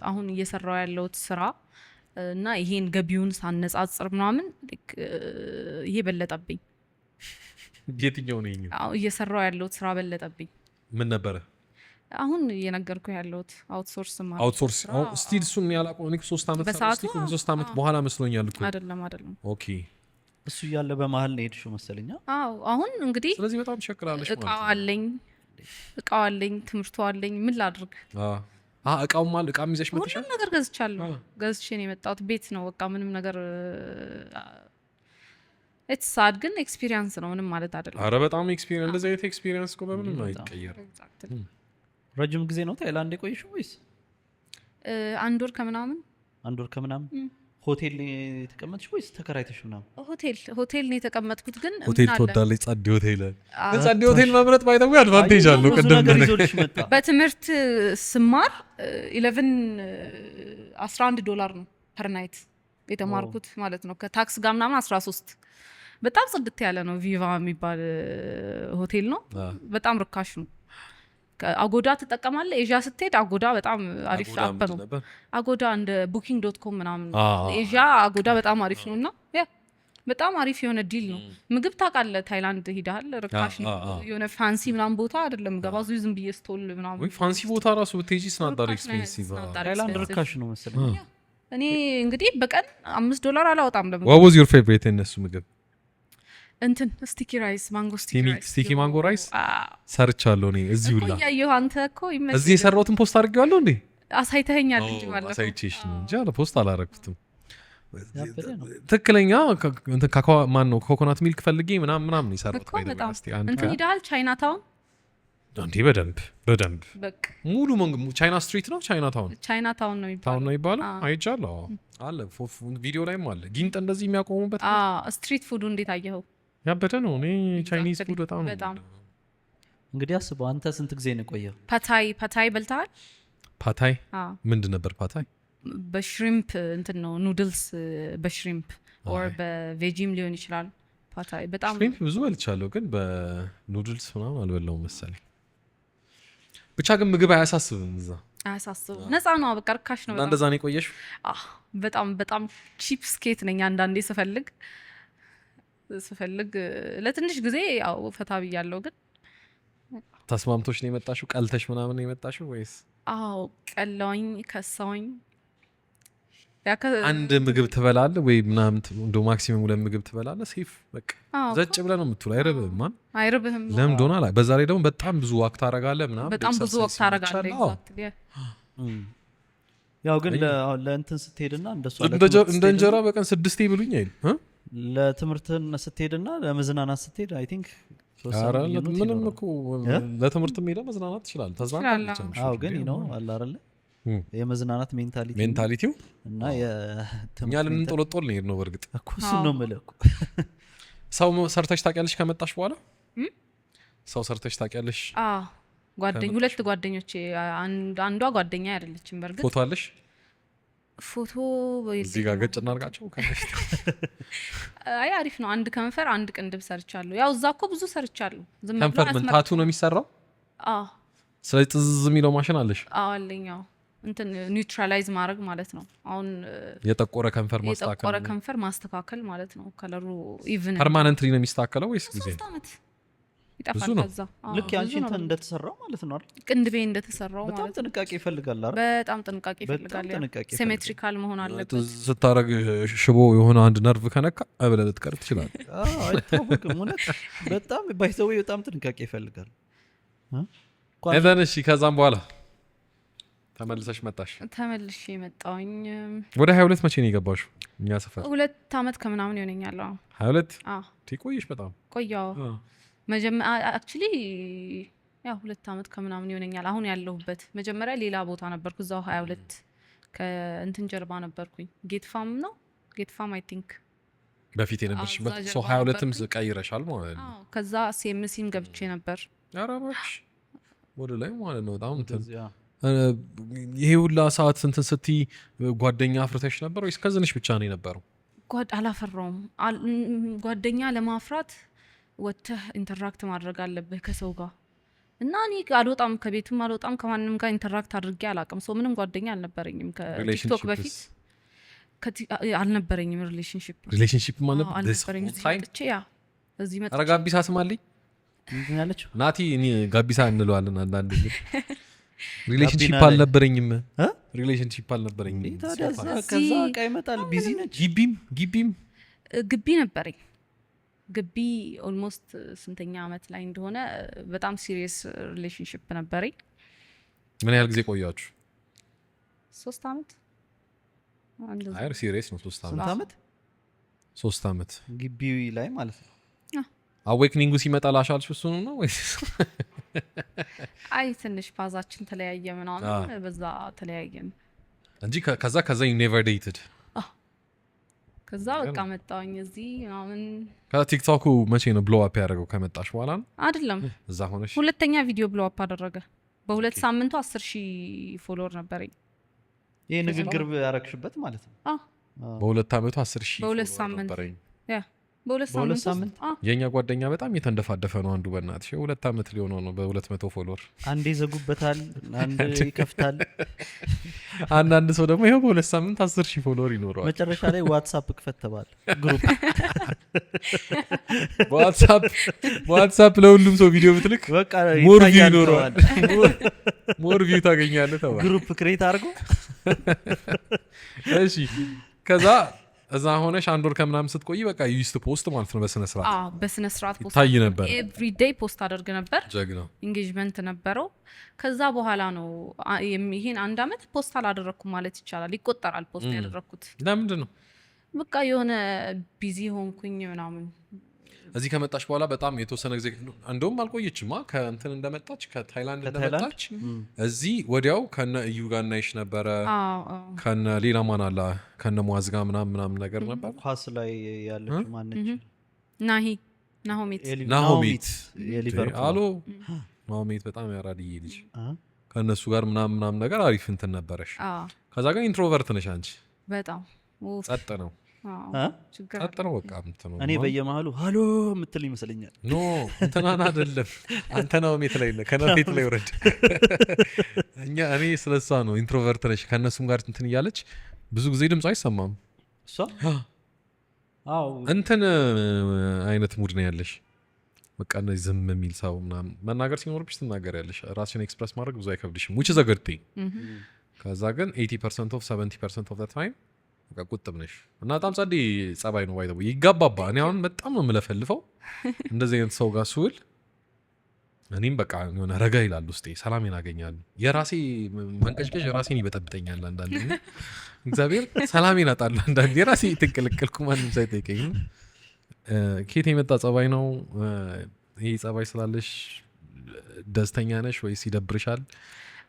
አሁን እየሰራው ያለውት ስራ እና ይሄን ገቢውን ሳነጻጽር ምናምን ይሄ በለጠብኝ። የትኛው ነው ይሄ? አዎ እየሰራው ያለውት ስራ በለጠብኝ። ምን ነበረ? አሁን እየነገርኩ ያለውት አውትሶርስ ማለት አውትሶርስ ስቲል እሱን ያላቀው እኔ 3 አመት በሰዓቱ 3 አመት በኋላ መስሎኛል እኮ። አይደለም ኦኬ እሱ እያለ በመሀል ነው ሄድሽው መሰለኝ። አዎ አሁን እንግዲህ ስለዚህ በጣም ተሸክራለሽ ማለት ነው። እቃው አለኝ ትምህርቱ አለኝ ምን ላድርግ? እቃውም አለ እቃም ይዘሽ መጥተሻል? ሁሉም ነገር ገዝቻለሁ። ገዝቼ ነው የመጣሁት። ቤት ነው በቃ ምንም ነገር ኢትስ ሳድ ግን ኤክስፒሪየንስ ነው ምንም ማለት አይደለም። አረ በጣም ኤክስፒሪየንስ እንደዚህ አይነት ኤክስፒሪየንስ እኮ በምንም አይቀየርም። ረጅም ጊዜ ነው ታይላንድ የቆየሽው ወይስ? 1 ወር ከምናምን። 1 ወር ከምናምን። ሆቴል የተቀመጥሽ ወይስ ተከራይተሽ ምናምን? ሆቴል ነው የተቀመጥኩት። ግን ሆቴል ትወዳለች ጸዴ ሆቴል። ጸዴ ሆቴል መምረጥ ባይተው አድቫንቴጅ አለው። ቅድም በትምህርት ስማር 11 ዶላር ነው ፐር ናይት የተማርኩት ማለት ነው። ከታክስ ጋር ምናምን 13። በጣም ጽድት ያለ ነው። ቪቫ የሚባል ሆቴል ነው። በጣም ርካሽ ነው። አጎዳ ትጠቀማለህ? ኤዥያ ስትሄድ አጎዳ በጣም አሪፍ አፕ ነው። አጎዳ እንደ booking.com ምናምን ኤዥያ አጎዳ በጣም አሪፍ ነው እና ያ በጣም አሪፍ የሆነ ዲል ነው። ምግብ ታውቃለህ? ታይላንድ ሄደሃል? ርካሽ ነው። የሆነ ፋንሲ ምናምን ቦታ አይደለም ገባዙ ዝም ብዬ ስቶል ምናምን ወይ ፋንሲ ቦታ ራሱ ብትሄጂ ስናዳር ኤክስፔንሲቭ። ታይላንድ ርካሽ ነው መሰለኝ። እኔ እንግዲህ በቀን 5 ዶላር አላወጣም ለምን። what was your favorite እነሱ ምግብ? እንትን ስቲኪ ራይስ ማንጎ ስቲኪ ማንጎ ራይስ ሰርቻለሁ እኔ እዚሁ ላ ያየሁ። አንተ እኮ ይመስል እዚህ የሰራሁትን ፖስት አድርጌዋለሁ እንዴ? አሳይተኸኛል እንጂ ማለት ነው። አሳይቼሽ ነው እንጂ አለ ፖስት አላረኩትም። ትክክለኛ እንትን ማን ነው ኮኮናት ሚልክ ፈልጌ ምናምን ይሰራሁት ባይደው እንትን ሄደሃል ቻይና ታውን? እንዴ በደንብ በቃ ሙሉ ቻይና ስትሪት ነው። ቻይና ታውን ነው የሚባለው። አይቻለሁ አለ ቪዲዮ ላይም አለ። ጊንጥ እንደዚህ የሚያቆሙበት ስትሪት ፉዱ እንዴት አየኸው? ያበደ ነው። እኔ ቻይኒዝ Exactly. ፉድ በጣም ነው በጣም የምወደው። እንግዲህ አስበው አንተ ስንት ጊዜ ነው የቆየው? ፓታይ በልተሃል? ፓታይ አዎ ምንድን ነበር ፓታይ? በሽሪምፕ እንትን ነው ኑድልስ በሽሪምፕ ኦር በቬጂም ሊሆን ይችላል። ፓታይ በጣም ሽሪምፕ ብዙ በልቻለሁ ግን በኑድልስ ምናምን አልበላውም መሰለኝ። ብቻ ግን ምግብ አያሳስብም እዛ አያሳስብም። ነፃ ነው፣ በቃ ርካሽ ነው እና በጣም። እንደዛ ነው የቆየሽው? በጣም በጣም ቺፕ ስኬት ነኝ። አንዳንዴ ስፈልግ ለትንሽ ጊዜ ያው ፈታ ብያለሁ። ግን ተስማምቶች ነው የመጣሽው? ቀልተሽ ምናምን ነው የመጣሽው ወይስ? አዎ ቀላውኝ ከሳውኝ። አንድ ምግብ ትበላለህ ወይ ምናምን እንደው ማክሲመም 2 ምግብ ትበላለህ ሴፍ በቃ ዘጭ ብለህ ነው የምትውለው። አይርብህም? ማን አይርብህም? ለምን እንደሆነ አላ በዛ ላይ ደግሞ በጣም ብዙ ወቅት ታረጋለህ ምናምን በጣም ብዙ ወቅት ታረጋለህ። ኤግዛክትሊ ያው ግን ለእንትን ስትሄድና እንደሱ እንደ እንጀራ በቀን 6 ብሉኝ አይደል? ለትምህርትን ስትሄድና ለመዝናናት ስትሄድ አይ ቲንክ ምንም እኮ ለትምህርትም ሄደህ መዝናናት ትችላለህ። ተዝናናለህ። አዎ ግን ነው አለ አይደለ የመዝናናት ሜንታሊቲው እና እኛ ልንጦለጦል ነው የሄድነው። በእርግጥ እኮ እሱን ነው የምልህ እኮ። ሰው ሰርተሽ ታውቂያለሽ ከመጣሽ በኋላ? ሰው ሰርተሽ ታውቂያለሽ? ሁለት ጓደኞቼ፣ አንዷ ጓደኛ አይደለችም። በእርግጥ ፎቶ አለሽ? ፎቶ እዚህ ጋር ገጭ እናርጋቸው ከነሽ። አይ አሪፍ ነው። አንድ ከንፈር አንድ ቅንድብ ሰርቻለሁ። ያው እዛ እኮ ብዙ ሰርቻለሁ። ከንፈር ምን ታቱ ነው የሚሰራው? ስለዚህ ጥዝ የሚለው ማሽን አለሽ? አለኝ። እንትን ኒውትራላይዝ ማድረግ ማለት ነው። አሁን የጠቆረ ከንፈር ማስተካከል ማለት ነው። ከለሩ ኢቭን ፐርማነንትሊ ነው የሚስተካከለው ወይስ ጊዜ? 3 አመት ይጣፋል። ከዛ ልክ ያንቺ እንትን እንደተሰራው ማለት ነው አይደል? ቅንድቤ እንደተሰራው ማለት ነው። በጣም ጥንቃቄ ይፈልጋል አይደል? በጣም ጥንቃቄ ይፈልጋል። ሲሜትሪካል መሆን አለበት። ስታረግ ሽቦ የሆነ አንድ ነርቭ ከነካ አብለህ ልትቀር ትችላለህ። አይታወቅም። እውነት በጣም ባይዘው በጣም ጥንቃቄ ይፈልጋል። እሺ ከዛም በኋላ ተመልሰሽ መጣሽ? ተመልሼ መጣሁኝ። ወደ 22 መቼ ነው የገባሽው? እኛ ሰፈር 2 አመት ከምናምን ይሆነኛል። 22 ትቆይሽ? በጣም ቆያው። አክቹሊ ያው 2 አመት ከምናምን ይሆነኛል። አሁን ያለሁበት መጀመሪያ ሌላ ቦታ ነበርኩ። እዛው 22 ከእንትን ጀርባ ነበርኩኝ። ጌትፋም አይ ቲንክ በፊት የነበርሽበት። 22ም ቀይረሻል ማለት ነው? ከዛ ሲኤምሲም ገብቼ ነበር። ኧረ እባክሽ ወደ ላይ ማለት ነው። በጣም ይሄ ሁላ ሰዓት እንትን ስትይ ጓደኛ አፍርተሽ ነበር ወይስ ከዝንሽ ብቻ ነው የነበረው? አላፈራውም። ጓደኛ ለማፍራት ወጥተህ ኢንተራክት ማድረግ አለብህ ከሰው ጋር እና እኔ አልወጣም፣ ከቤትም አልወጣም፣ ከማንም ጋር ኢንተራክት አድርጌ አላውቅም። ሰው ምንም ጓደኛ አልነበረኝም። ከቲክቶክ በፊት አልነበረኝም። ሪሌሽንሺፕ ማለት አልነበረኝም። እዚህ መጥቼ ኧረ ጋቢሳ ስማልኝ ያለችው ናቲ፣ እኔ ጋቢሳ እንለዋለን አንዳንድ ግን ሪሌሽንሺፕ አልነበረኝም። ከዛ ዕቃ ይመጣል። ቢዚ ነች። ግቢ ነበረኝ። ግቢ ኦልሞስት ስንተኛ አመት ላይ እንደሆነ በጣም ሲሪየስ ሪሌሽንሺፕ ነበረኝ። ምን ያህል ጊዜ ቆያችሁ? 3 አመት። አይ ሲሪየስ ነው። 3 አመት 3 አመት ግቢ ላይ ማለት ነው። አዌክኒንጉ ሲመጣ ላሻልሽ እሱ ነው ወይስ? አይ ትንሽ ፋዛችን ተለያየ ምናምን፣ በዛ ተለያየን እንጂ ከዛ you never dated? ከዛ በቃ መጣሁኝ እዚህ ምናምን። ከቲክቶኩ መቼ ነው ብሎ አፕ ያደረገው? ከመጣሽ በኋላ ነው አይደለም? እዛ ሆነሽ ሁለተኛ ቪዲዮ ብሎ አፕ አደረገ። በ2 ሳምንቱ 10,000 ፎሎወር ነበረኝ። ይሄ ንግግር ያረክሽበት ማለት ነው? በ2 አመቱ 10,000 በ2 ሳምንት ነበረኝ። በ2 ሳምንት የኛ ጓደኛ በጣም የተንደፋደፈ ነው። አንዱ በእናትሽ 2 አመት ሊሆነው ነው በ200 ፎሎወር። አንዴ ይዘጉበታል፣ አንዴ ይከፍታል። አንዳንድ ሰው ደግሞ ይሄው በ2 ሳምንት 10,000 ፎሎወር ይኖረዋል። መጨረሻ ላይ ዋትስአፕ ክፈት ተባለ። ግሩፕ በዋትስአፕ ለሁሉም ሰው ቪዲዮ ብትልክ በቃ ሞር ቪው ይኖረዋል፣ ሞር ቪው ታገኛለህ ተባለ። ግሩፕ ክሬት አድርጎ እሺ ከዛ እዛ ሆነሽ 1 ወር ከምናምን ስትቆይ በቃ ዩስት ፖስት ማለት ነው። በስነ ስርዓት ፖስት ታይ ነበር። ኤቭሪ ዴይ ፖስት አደርግ ነበር። ጀግና ኢንጌጅመንት ነበረው። ከዛ በኋላ ነው ይሄን 1 አመት ፖስት አላደረኩም ማለት ይቻላል። ይቆጠራል ፖስት ያደረኩት። ለምንድን ነው? በቃ የሆነ ቢዚ ሆንኩኝ ምናምን። እዚህ ከመጣች በኋላ በጣም የተወሰነ ጊዜ እንደውም አልቆየችማ። ከእንትን እንደመጣች ከታይላንድ እንደመጣች እዚህ ወዲያው ከነ እዩ ጋር እናይሽ ነበረ። ከነ ሌላ ማን አለ ከነ ሙአዝ ጋር ምናምን ነገር ነበር። ኳስ ላይ ያለች ማነች? ናሆሚት የሊቨርፑል አሎ ናሆሚት በጣም ያራድዬ ልጅ ከእነሱ ጋር ምናምን ነገር አሪፍ እንትን ነበረሽ። ከዛ ግን ኢንትሮቨርት ነሽ አንቺ። በጣም ጸጥ ነው ጸጥ ነው በቃ ምትነው። እኔ በየመሃሉ ሃሎ የምትል ይመስለኛል። ኖ እንትናን አይደለም አንተ ናሆሚት ላይ ከናፌት ላይ ወረድ እኔ ስለሷ ነው ኢንትሮቨርት ነሽ ከእነሱም ጋር እንትን እያለች ብዙ ጊዜ ድምፅ አይሰማም። እሷ አዎ እንትን አይነት ሙድ ነው ያለሽ። በቃ እንደዚህ ዝም የሚል ሰው ምናምን መናገር ሲኖርብሽ ትናገሪያለሽ። ራስሽን ኤክስፕረስ ማድረግ ብዙ አይከብድሽም which is a good thing። ከዛ ግን 80% of 70% of the time በቃ ቁጥብ ነሽ እና በጣም ጸዴ ጸባይ ነው ባይተው ይጋባባ። እኔ አሁን በጣም ነው የምለፈልፈው እንደዚህ አይነት ሰው ጋር ስውል። እኔም በቃ የሆነ ረጋ ይላል ውስጤ፣ ሰላሜን አገኛለሁ። የራሴ መንቀጭቀጭ የራሴን ይበጠብጠኛል አንዳንዴ። እግዚአብሔር ሰላሜን አጣለሁ አንዳንዴ የራሴ ትንቅልቅልኩ ማንም ሳይጠይቀኝ። ኬት የመጣ ጸባይ ነው ይሄ? ጸባይ ስላለሽ ደስተኛ ነሽ ወይስ ይደብርሻል?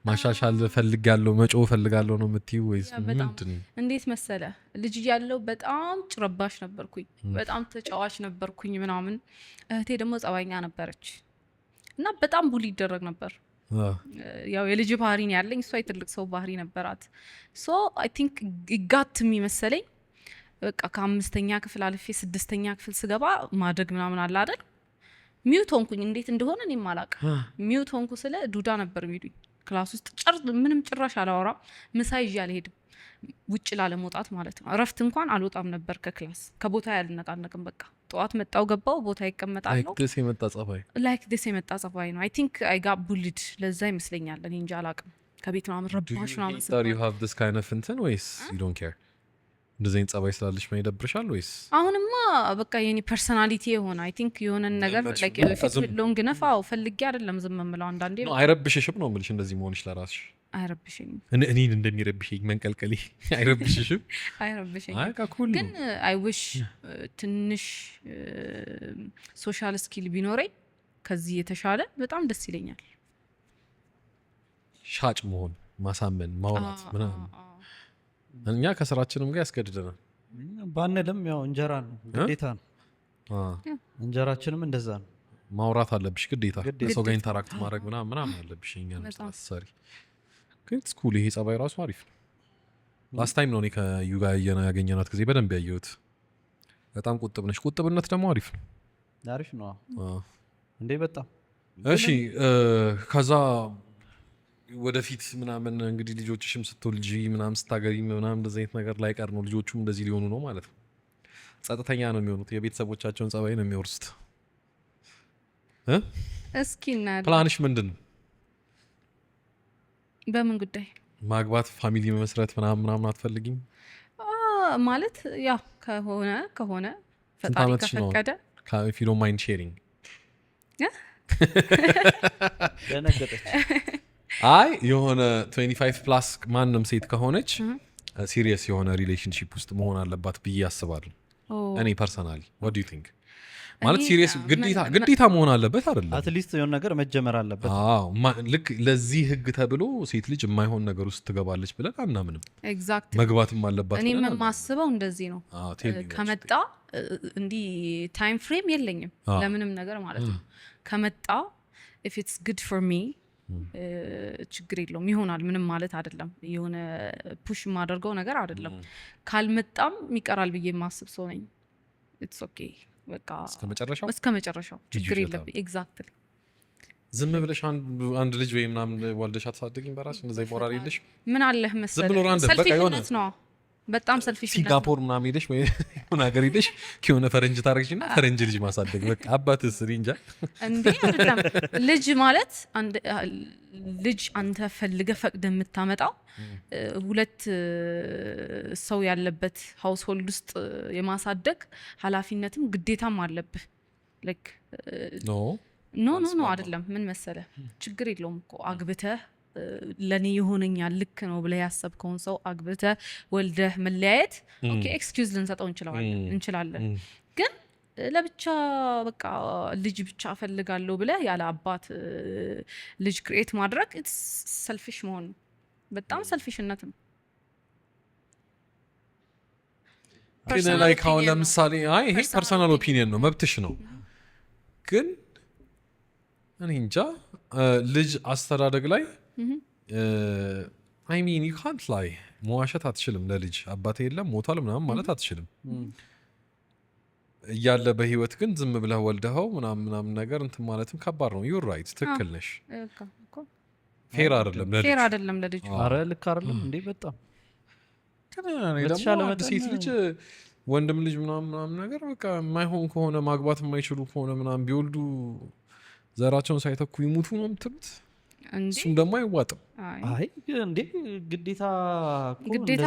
ማሻሻል ፈልጋለሁ መጮህ ፈልጋለሁ ነው የምትይው ወይስ ምንድን? እንዴት መሰለ ልጅ ያለው በጣም ጭረባሽ ነበርኩኝ፣ በጣም ተጫዋች ነበርኩኝ ምናምን። እህቴ ደግሞ ጸባይኛ ነበረች እና በጣም ቡሊ ይደረግ ነበር። ያው የልጅ ባህሪ ነው ያለኝ፣ እሷ የትልቅ ሰው ባህሪ ነበራት። ሶ አይ ቲንክ ይጋት የሚመሰለኝ በቃ ከ5ኛ ክፍል አልፌ 6ኛ ክፍል ስገባ ማደግ ምናምን አለ አይደል? ሚውት ሆንኩኝ። እንዴት እንደሆነ እኔም አላውቅም። ሚውት ሆንኩ ስለ ዱዳ ነበር የሚሉኝ ክላስ ውስጥ ምንም ጭራሽ አላወራም። ምሳ ይዤ አልሄድም፣ ውጭ ላለመውጣት ማለት ነው። እረፍት እንኳን አልወጣም ነበር ከክላስ፣ ከቦታ ያልነቃነቅም። በቃ ጠዋት መጣው ገባው ቦታ ይቀመጣለሁ። ላይክ ዲስ የመጣ ጸባይ ነው። አይ ቲንክ አይ ጋት ቡሊድ ለዛ ይመስለኛል። እኔ እንጃ አላውቅም። ከቤት ምናምን ረባሽ ምናምን you have this kind of እንትን ወይስ you don't care? እንደዚህ አይነት ጸባይ ስላለሽ ምን ይደብርሻል ወይስ? አሁንማ በቃ የኔ ፐርሰናሊቲ የሆነ አይ ቲንክ የሆነን ነገር ላይክ ሎንግ ነፋው ፈልጌ አይደለም ዝም የምለው። አንዳንዴ ነው አይረብሽሽም ነው የምልሽ እንደዚህ መሆንሽ ለራስሽ? አይረብሽኝም። እኔን እንደሚረብሽኝ መንቀልቀሌ አይረብሽሽም? አይረብሽኝም። ግን አይ ዊሽ ትንሽ ሶሻል ስኪል ቢኖረኝ ከዚህ የተሻለ በጣም ደስ ይለኛል። ሻጭ መሆን፣ ማሳመን፣ ማውራት ምናምን እኛ ከስራችንም ጋር ያስገድደናል። ባንልም ያው እንጀራ ነው ግዴታ ነው። እንጀራችንም እንደዛ ነው። ማውራት አለብሽ ግዴታ፣ ሰው ጋር ኢንተራክት ማድረግ ምናምን አለብሽ። እኛን አሰሪ ግን ስኩል ይሄ ጸባይ ራሱ አሪፍ ነው። ላስት ታይም ነው እኔ ከዩ ጋር ያገኘናት ጊዜ በደንብ ያየሁት። በጣም ቁጥብ ነሽ። ቁጥብነት ደግሞ አሪፍ ነው። አሪፍ ነው እንዴ በጣም እሺ። ከዛ ወደፊት ምናምን እንግዲህ ልጆችሽም ስትወልጂ ምናምን ስታገቢ ምናምን እንደዚህ አይነት ነገር ላይ ቀር ነው ልጆቹም እንደዚህ ሊሆኑ ነው ማለት ነው። ጸጥተኛ ነው የሚሆኑት፣ የቤተሰቦቻቸውን ጸባይ ነው የሚወርሱት። እስኪ እናያለን። ፕላንሽ ምንድን ነው? በምን ጉዳይ? ማግባት፣ ፋሚሊ መመስረት ምናምን አትፈልጊም? ማለት ያው ከሆነ ፈጣሪ ከፈቀደ if you don't mind sharing ደነገጠች። አይ የሆነ 25 ፕላስ ማንም ሴት ከሆነች ሲሪየስ የሆነ ሪሌሽንሺፕ ውስጥ መሆን አለባት ብዬ አስባለሁ። እኔ ፐርሰናሊ what do you think? ማለት ሲሪየስ ግዴታ መሆን አለበት አይደለም። አትሊስት የሆነ ነገር መጀመር አለበት። ልክ ለዚህ ህግ ተብሎ ሴት ልጅ የማይሆን ነገር ውስጥ ትገባለች ብለን አናምንም። ኤግዛክት መግባትም አለባት። እኔ የማስበው እንደዚህ ነው። ከመጣ እንዲህ ታይም ፍሬም የለኝም ለምንም ነገር ማለት ነው። ከመጣ if it's good for me ችግር የለውም ይሆናል። ምንም ማለት አይደለም። የሆነ ፑሽ የማደርገው ነገር አይደለም። ካልመጣም ይቀራል ብዬ የማስብ ሰው ነኝ። it's okay በቃ እስከ መጨረሻው ችግር የለብኝ። ኤግዛክትሊ ዝም ብለሽ አንድ ልጅ ወይ ምናምን ወልደሽ አትሳደጊም በራስሽ? እንደዛ ሞራል የለሽ? ምን አለህ መሰለህ ሰልፊሽነት ነው። በጣም ሰልፊሽነት። ሲንጋፖር ምናምን ሄደሽ ወይ የሆነ ሀገር ሄደሽ ከሆነ ፈረንጅ ታረግሽና ፈረንጅ ልጅ ማሳደግ በቃ አባትስ እንጃ እንዴ አይደለም። ልጅ ማለት ልጅ አንተ ፈልገህ ፈቅደህ የምታመጣው ሁለት ሰው ያለበት ሃውስሆልድ ውስጥ የማሳደግ ኃላፊነትም ግዴታም አለብህ። ላይክ ኖ አይደለም። ምን መሰለህ ችግር የለውም እኮ አግብተህ ለኔ የሆነኛል ልክ ነው ብለህ ያሰብከውን ሰው አግብተህ ወልደህ መለያየት ኦኬ ኤክስኪውዝ ልንሰጠው እንችላለን። ግን ለብቻ በቃ ልጅ ብቻ ፈልጋለሁ ብለህ ያለ አባት ልጅ ክሬት ማድረግ ሰልፊሽ መሆን በጣም ሰልፊሽነት ነው። ግን ላይ ካሁን ለምሳሌ ይሄ ፐርሰናል ኦፒኒየን ነው፣ መብትሽ ነው። ግን እኔ እንጃ ልጅ አስተዳደግ ላይ አይ ሚን ዩ ካንት ላይ መዋሸት አትችልም። ለልጅ አባቴ የለም ሞቷል ምናምን ማለት አትችልም እያለ በህይወት ግን ዝም ብለህ ወልደኸው ምናምን ነገር እንትን ማለትም ከባድ ነው። ዩር ራይት ትክክል ነሽ። ፌር አይደለም ለልጅ ፌር አይደለም ለልጅ። ኧረ ልክ አይደለም እንዴ በጣም በተሻለ መጠን ሴት ልጅ ወንድም ልጅ ምናምን ነገር በቃ የማይሆን ከሆነ ማግባት የማይችሉ ከሆነ ምናምን ቢወልዱ ዘራቸውን ሳይተኩ ይሙቱ ነው የምትሉት? እሱም ደግሞ አይዋጥም። አይ እንዴ ግዴታ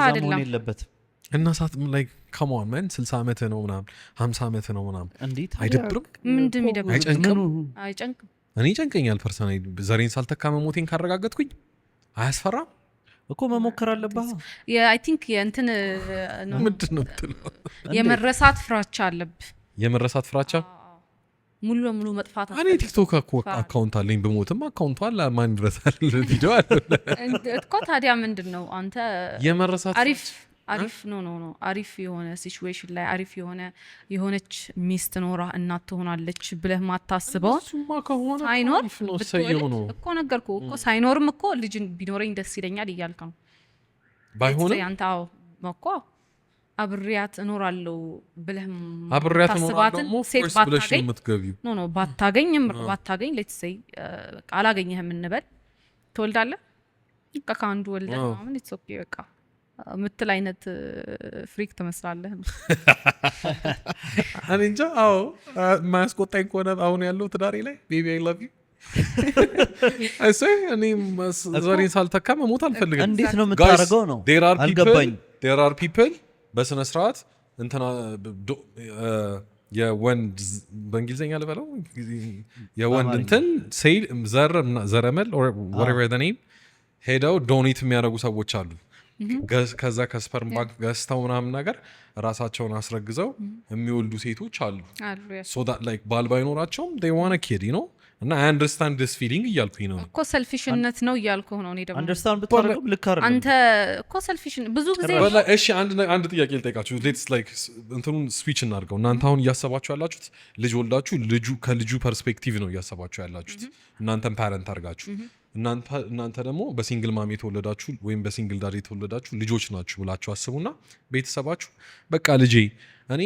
አይደለም መሆን የለበትም። እና ሳት ላይ ከማን ማን 60 ዓመት ነው ምናምን 50 ዓመት ነው ምናምን እንዴት አይደብርም? ምንድም ይደብርም? አይጨንቅም? እኔ ጨንቀኛል ፐርሰናሊ። ዘሬን ሳልተካ መሞቴን ካረጋገጥኩኝ አያስፈራም እኮ መሞከር አለብህ። አይ ቲንክ የእንትን ምንድን ነው የምትለው? የመረሳት ፍራቻ አለብህ። የመረሳት ፍራቻ ሙሉ ለሙሉ መጥፋት። እኔ ቲክቶክ አካውንት አለኝ ብሞትም አካውንቱ አለ ማን ይረሳል? ቪዲዮ አለ እኮ። ታዲያ ምንድን ነው አንተ የመረሳት አሪፍ ኖ አሪፍ የሆነ ሲቹዌሽን ላይ አሪፍ የሆነች ሚስት ኖራ እናት ትሆናለች ብለህ ማታስበው ሳይኖር እኮ ነገርኩህ እኮ ሳይኖርም እኮ ልጅ ቢኖረኝ ደስ ይለኛል እያልክ ነው። ባይሆንም አንተ እኮ አብሬያት እኖራለሁ ብለህ አብሬያት ታስባትን ሴት ባታገኝ ባታገኝ ሌትስ ሴይ አላገኘህም እንበል ትወልዳለህ። በቃ ከአንዱ ወልደህ ምናምን ኢትስ ኦኬ በቃ ምትል አይነት ፍሪክ ትመስላለህ። እኔ እንጃ። አዎ ማያስቆጣኝ ከሆነ አሁን ያለው ትዳሬ ላይ ቤቢ አይ ላቭ ዩ እኔ ዘሬን ሳልተካ መሞት አልፈልግም። እንዴት ነው የምታደርገው ነው አልገባኝ። ዴር አር ፒፕል በስነ ስርዓት እንትና የወንድ በእንግሊዝኛ ልበለው የወንድ እንትን ሴል ዘረመል whatever the name ሄደው ዶኔት የሚያደርጉ ሰዎች አሉ። ከዛ ከስፐርም ባንክ ገዝተው ምናምን ነገር ራሳቸውን አስረግዘው የሚወልዱ ሴቶች አሉ። so that like ባል ባይኖራቸውም they want a kid you know እና I understand this feeling እያልኩኝ ነው እኮ ሰልፊሽነት ነው እያልኩህ ነው። እኔ ደግሞ አንደርስታንድ ብታደርገው ልክ አይደለም አንተ እኮ ሰልፊሽን ብዙ ጊዜ እሺ አንድ ጥያቄ ልጠይቃችሁ። ሌትስ ላይክ እንትኑን ስዊች እናድርገው። እናንተ አሁን እያሰባችሁ ያላችሁት ልጅ ወልዳችሁ ከልጁ ፐርስፔክቲቭ ነው እያሰባችሁ ያላችሁት እናንተም ፓረንት አድርጋችሁ። እናንተ ደግሞ በሲንግል ማም የተወለዳችሁ ወይም በሲንግል ዳድ የተወለዳችሁ ልጆች ናችሁ ብላችሁ አስቡና ቤተሰባችሁ በቃ ልጄ እኔ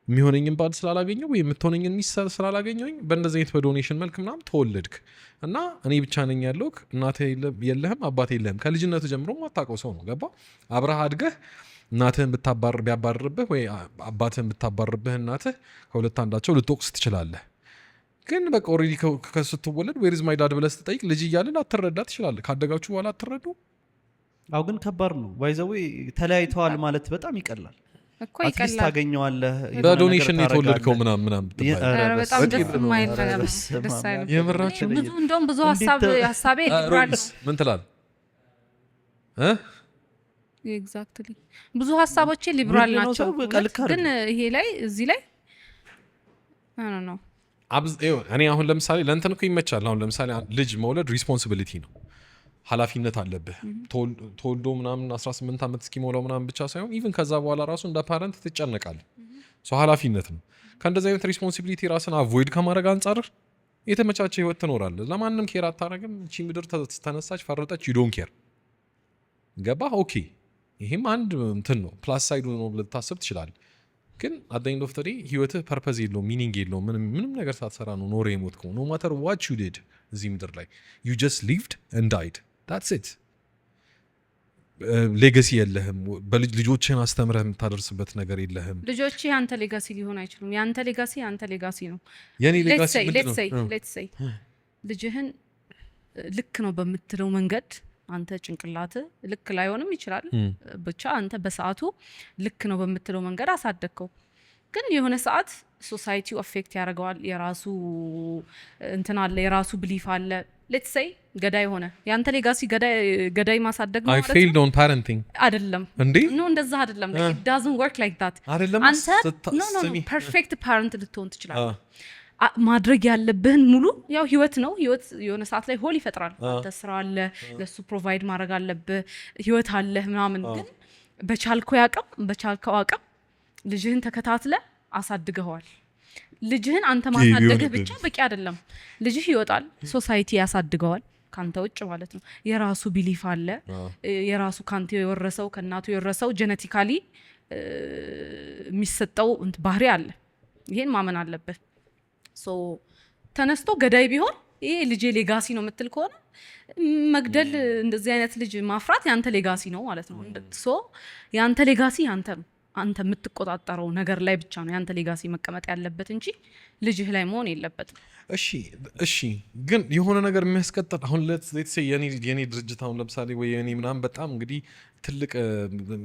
የሚሆነኝን ባል ስላላገኘው ወይ የምትሆነኝን ሚስት ስላላገኘኝ በእንደዚህ አይነት በዶኔሽን መልክ ምናምን ተወለድክ እና እኔ ብቻ ነኝ ያለውክ እናትህ የለህም አባትህ የለህም ከልጅነቱ ጀምሮ ማታውቀው ሰው ነው። ገባ? አብረህ አድገህ እናትህን ቢያባርርብህ ወይ አባትህን ብታባርርብህ እናትህ ከሁለት አንዳቸው ልትወቅስ ትችላለህ። ግን በቃ ኦልሬዲ ከስትወለድ ዌር ኢዝ ማይ ዳድ ብለህ ስትጠይቅ ልጅ እያልን አትረዳ ትችላለህ። ካደጋችሁ በኋላ አትረዱ። አዎ ግን ከባድ ነው። ባይዘዌ ተለያይተዋል ማለት በጣም ይቀላል እኮ ይቀላል። ታገኘዋለህ በዶኔሽን የተወለድከው ምናምን በጣም ደስ የማይል ነገር ነው። ደስ አይልም የምራችሁ። እንደውም ብዙ ሀሳቤ ሊብራል ምን ትላለህ? ኤግዛክትሊ ብዙ ሀሳቦቼ ሊብራል ናቸው። ግን ይሄ ላይ እዚህ ላይ አይ ዶንት ኖ እኔ አሁን ለምሳሌ ለእንትን እኮ ይመቻል። አሁን ለምሳሌ ልጅ መውለድ ሪስፖንሲቢሊቲ ነው፣ ኃላፊነት አለብህ። ተወልዶ ምናምን 18 ዓመት እስኪሞላው ምናምን ብቻ ሳይሆን ኢቭን ከዛ በኋላ ራሱ እንደ ፓረንት ትጨነቃለህ። ኃላፊነት ነው። ከእንደዚህ አይነት ሪስፖንሲቢሊቲ ራስን አቮይድ ከማድረግ አንጻር የተመቻቸ ህይወት ትኖራለህ። ለማንም ኬር አታረግም። እቺ ምድር ተነሳች ፈረጠች ዩ ዶንት ኬር። ገባህ? ኦኬ ይሄም አንድ እንትን ነው፣ ፕላስ ሳይዱ ነው ብለህ ልታስብ ትችላለህ። ግን አት ዘ ኤንድ ኦፍ ዘ ዴይ ህይወትህ ፐርፐዝ የለውም፣ ሚኒንግ የለውም። ምንም ነገር ሳትሰራ ነው ኖረ የሞትከው። ኖ ማተር ዋት ዩ ዲድ እዚህ ምድር ላይ ዩ ጀስት ሊቭድ ኤንድ ዳይድ ዳትስ ኢት። ሌጋሲ የለህም። ልጆችህን አስተምረህ የምታደርስበት ነገር የለህም። ልጆችህ ያንተ ሌጋሲ ሊሆን አይችሉም። ያንተ ሌጋሲ ነው። የኔ ሌጋሲ ሌትስ ሴይ ልጅህን ልክ ነው በምትለው መንገድ አንተ ጭንቅላት ልክ ላይሆንም ይችላል። ብቻ አንተ በሰዓቱ ልክ ነው በምትለው መንገድ አሳደግከው። ግን የሆነ ሰዓት ሶሳይቲው አፌክት ያደርገዋል። የራሱ እንትን አለ፣ የራሱ ብሊፍ አለ። ሌትስ ሴይ ገዳይ ሆነ። ያንተ ሌጋሲ ገዳይ ማሳደግ ነው ማለት ነው። I failed on parenting አይደለም እንዴ? ኖ እንደዛ አይደለም። it doesn't work like that። አንተ ኖ ፐርፌክት ፓረንት ልትሆን ትችላለህ። ማድረግ ያለብህን ሙሉ ያው ህይወት ነው። ህይወት የሆነ ሰዓት ላይ ሆል ይፈጥራል። አንተ ስራ አለ፣ ለሱ ፕሮቫይድ ማድረግ አለብህ፣ ህይወት አለ ምናምን። ግን በቻልከው አቅም ልጅህን ተከታትለ አሳድገዋል። ልጅህን አንተ ማሳደግህ ብቻ በቂ አይደለም። ልጅህ ይወጣል፣ ሶሳይቲ ያሳድገዋል ካንተ ውጭ ማለት ነው። የራሱ ቢሊፍ አለ፣ የራሱ ካንተ የወረሰው ከናቱ የወረሰው ጄኔቲካሊ የሚሰጠው ባህሪ አለ። ይሄን ማመን አለበት። ሶ ተነስቶ ገዳይ ቢሆን ይሄ ልጅ ሌጋሲ ነው የምትል ከሆነ መግደል እንደዚህ አይነት ልጅ ማፍራት ያንተ ሌጋሲ ነው ማለት ነው። ሶ ያንተ ሌጋሲ ያንተ ነው። አንተ የምትቆጣጠረው ነገር ላይ ብቻ ነው ያንተ ሌጋሲ መቀመጥ ያለበት እንጂ ልጅህ ላይ መሆን የለበትም። እሺ ግን የሆነ ነገር የሚያስቀጥል አሁን ሌትስ ሴይ የኔ ድርጅት አሁን ለምሳሌ ወይ የኔ ምናምን በጣም እንግዲህ ትልቅ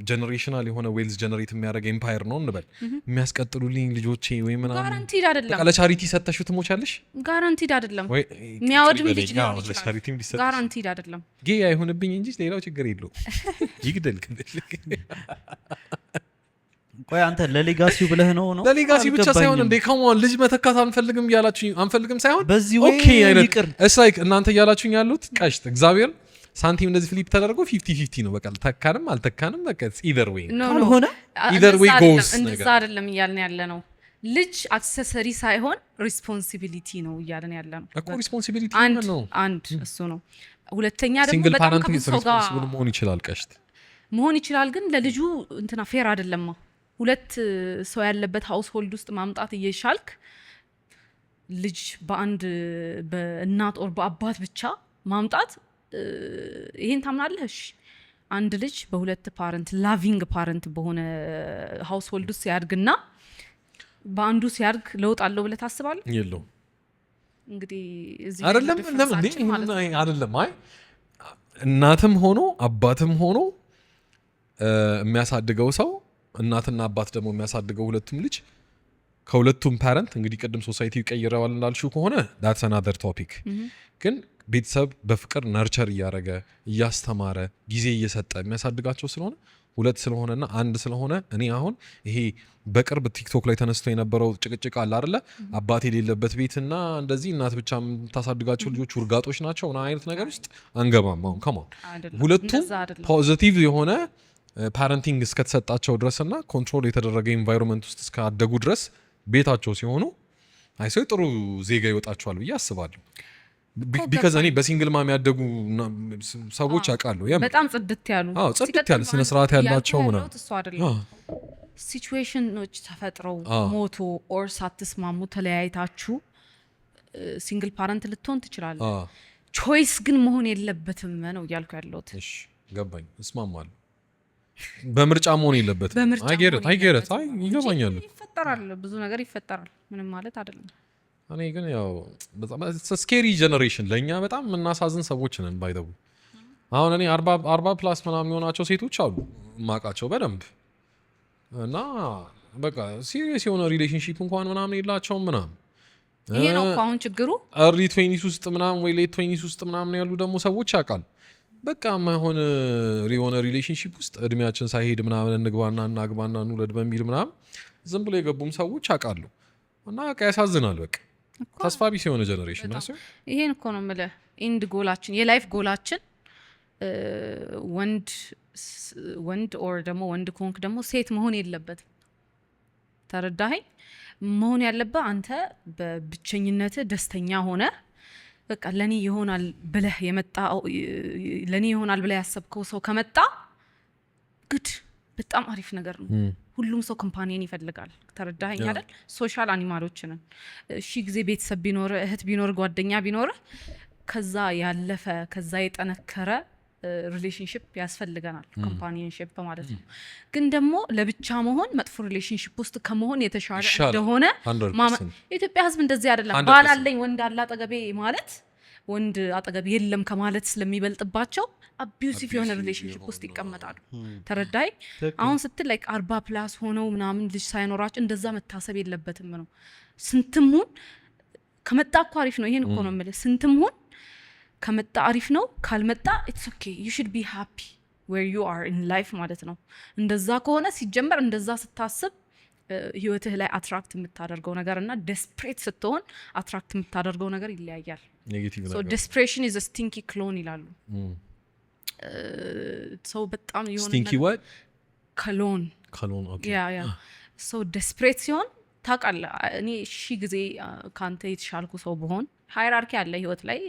ጀነሬሽናል የሆነ ዌልዝ ጀነሬት የሚያደርግ ኤምፓየር ነው እንበል። የሚያስቀጥሉልኝ ልጆቼ ወይ ምናምን ጋራንቲድ አይደለም። ለቻሪቲ ሰተሽው ትሞቻለሽ? ጋራንቲድ አይደለም። የሚያወድም ልጅ ሊሆን ይችላል። ጋራንቲድ አይደለም። ጌ አይሆንብኝ እንጂ ሌላው ችግር የለው። ይግደል ቆይ አንተ ለሌጋሲው ብለህ ነው? ለሌጋሲ ብቻ ሳይሆን እንዴ ከማን ልጅ መተካት አንፈልግም ያላችሁኝ አንፈልግም ሳይሆን በዚህ ወይ ይቅር እስላይክ እናንተ ያላችሁኝ ያሉት ቀሽት እግዚአብሔር ሳንቲም እንደዚህ ፍሊፕ ተደርጎ 50-50 ነው። በቃ ተካንም አልተካንም በቃ ኢዘር ዌይ ካልሆነ ኢዘር ዌይ ጎስ እንደዛ አይደለም እያልን ያለ ነው። ልጅ አክሰሰሪ ሳይሆን ሪስፖንሲቢሊቲ ነው እያልን ያለ ነው እኮ። ሪስፖንሲቢሊቲ ነው አንድ እሱ ነው። ሁለተኛ ደግሞ ሲንግል በጣም ፓረንት ሪስፖንሲብል መሆን ይችላል። ቀሽት መሆን ይችላል፣ ግን ለልጁ እንትና ፌር አይደለም። ሁለት ሰው ያለበት ሃውስ ሆልድ ውስጥ ማምጣት እየሻልክ ልጅ በአንድ በእናት ኦር በአባት ብቻ ማምጣት ይሄን ታምናለሽ? አንድ ልጅ በሁለት ፓረንት ላቪንግ ፓረንት በሆነ ሃውስ ሆልድ ውስጥ ሲያድግና በአንዱ ሲያድግ ለውጥ አለው ብለህ ታስባለህ? የለውም። እንግዲህ እዚህ አይደለም አይደለም። አይ እናትም ሆኖ አባትም ሆኖ የሚያሳድገው ሰው እናትና አባት ደግሞ የሚያሳድገው ሁለቱም ልጅ ከሁለቱም ፓረንት እንግዲህ ቅድም ሶሳይቲ ይቀይረዋል እንዳልሽው ከሆነ that's another topic። ግን ቤተሰብ በፍቅር ነርቸር እያደረገ እያስተማረ ጊዜ እየሰጠ የሚያሳድጋቸው ስለሆነ ሁለት ስለሆነና አንድ ስለሆነ እኔ አሁን ይሄ በቅርብ ቲክቶክ ላይ ተነስቶ የነበረው ጭቅጭቅ አለ አይደለ? አባት የሌለበት ቤትና እንደዚህ እናት ብቻ የምታሳድጋቸው ልጆች ውርጋጦች ናቸው እና አይነት ነገር ውስጥ አንገባም። አሁን ከማን ሁለቱም ፖዚቲቭ የሆነ ፓረንቲንግ እስከተሰጣቸው ድረስና ኮንትሮል የተደረገ ኢንቫይሮንመንት ውስጥ እስካደጉ ድረስ ቤታቸው ሲሆኑ አይሰው ጥሩ ዜጋ ይወጣቸዋል ብዬ አስባለሁ። ቢካዝ እኔ በሲንግል ማም ያደጉ ሰዎች አውቃለሁ። በጣም ጽድት ያሉ ጽድት ያለ ስነ ስርዓት ያላቸው ምናምን ሲቹዌሽኖች ተፈጥረው ሞቶ ኦር ሳትስማሙ ተለያይታችሁ ሲንግል ፓረንት ልትሆን ትችላለህ። ቾይስ ግን መሆን የለበትም ነው እያልኩ ያለሁት። እሺ ገባኝ፣ እስማማለሁ። በምርጫ መሆን የለበትም። አይገረት ይገባኛል። ይፈጠራል፣ ብዙ ነገር ይፈጠራል፣ ምንም ማለት አይደለም። እኔ ግን ያው በጣም ስኬሪ ጀነሬሽን ለእኛ በጣም የምናሳዝን ሰዎች ነን። ባይደቡ አሁን እኔ 40 ፕላስ ምናምን የሆናቸው ሴቶች አሉ ማቃቸው በደንብ እና በቃ ሲሪየስ የሆነ ሪሌሽንሺፕ እንኳን ምናምን የላቸውም ምናምን። ይሄ ነው አሁን ችግሩ። እርሊ 20s ውስጥ ምናምን ወይ ሌት 20s ውስጥ ምናምን ያሉ ደግሞ ሰዎች ያውቃል። በቃ ማይሆን የሆነ ሪሌሽንሺፕ ውስጥ እድሜያችን ሳይሄድ ምናምን እንግባና እናግባና እንውለድ በሚል ምናምን ዝም ብሎ የገቡም ሰዎች አውቃሉ። እና በቃ ያሳዝናል። በቃ ተስፋ ቢስ የሆነ ጀነሬሽን ነው። ይሄን እኮ ነው የምልህ። ኢንድ ጎላችን የላይፍ ጎላችን ወንድ ኦር ደግሞ ወንድ ኮንክ ደግሞ ሴት መሆን የለበትም። ተረዳኸኝ? መሆን ያለበት አንተ በብቸኝነት ደስተኛ ሆነ በቃ ለኔ ይሆናል ብለህ የመጣው ለኔ ይሆናል ብለህ ያሰብከው ሰው ከመጣ ግድ በጣም አሪፍ ነገር ነው። ሁሉም ሰው ኮምፓኒየን ይፈልጋል። ተረዳኸኝ አይደል? ሶሻል አኒማሎች ነን። እሺ ጊዜ ቤተሰብ ቢኖር እህት ቢኖር ጓደኛ ቢኖር ከዛ ያለፈ ከዛ የጠነከረ ሪሌሽንሺፕ ያስፈልገናል። ኮምፓኒየንሺፕ ማለት ነው። ግን ደግሞ ለብቻ መሆን መጥፎ ሪሌሽንሺፕ ውስጥ ከመሆን የተሻለ እንደሆነ የኢትዮጵያ ሕዝብ እንደዚህ አይደለም። ባላለኝ ወንድ አለ አጠገቤ ማለት ወንድ አጠገብ የለም ከማለት ስለሚበልጥባቸው አቢዩሲቭ የሆነ ሪሌሽንሺፕ ውስጥ ይቀመጣሉ። ተረዳይ? አሁን ስትል ላይክ 40 ፕላስ ሆነው ምናምን ልጅ ሳይኖራቸው እንደዛ መታሰብ የለበትም ነው። ስንትም ሁን ከመጣ እኮ አሪፍ ነው። ይሄን እኮ ነው የምልህ። ስንትም ሁን ከመጣ አሪፍ ነው፣ ካልመጣ ኢትስ ኦኬ ዩ ሹድ ቢ ሃፒ ዌር ዩ አር ኢን ላይፍ ማለት ነው። እንደዛ ከሆነ ሲጀመር እንደዛ ስታስብ ህይወትህ ላይ አትራክት የምታደርገው ነገር እና ዴስፕሬት ስትሆን አትራክት የምታደርገው ነገር ይለያያል። ሶ ዴስፕሬሽን ኢዝ አ ስቲንኪ ክሎን ይላሉ። ሰው በጣም የሆነ ስቲንኪ what ክሎን ክሎን ኦኬ ያ ሶ ዴስፕሬት ሲሆን ታውቃለህ እኔ ሺ ጊዜ ካንተ የተሻልኩ ሰው በሆን ሃይራርኪ አለ ህይወት ላይ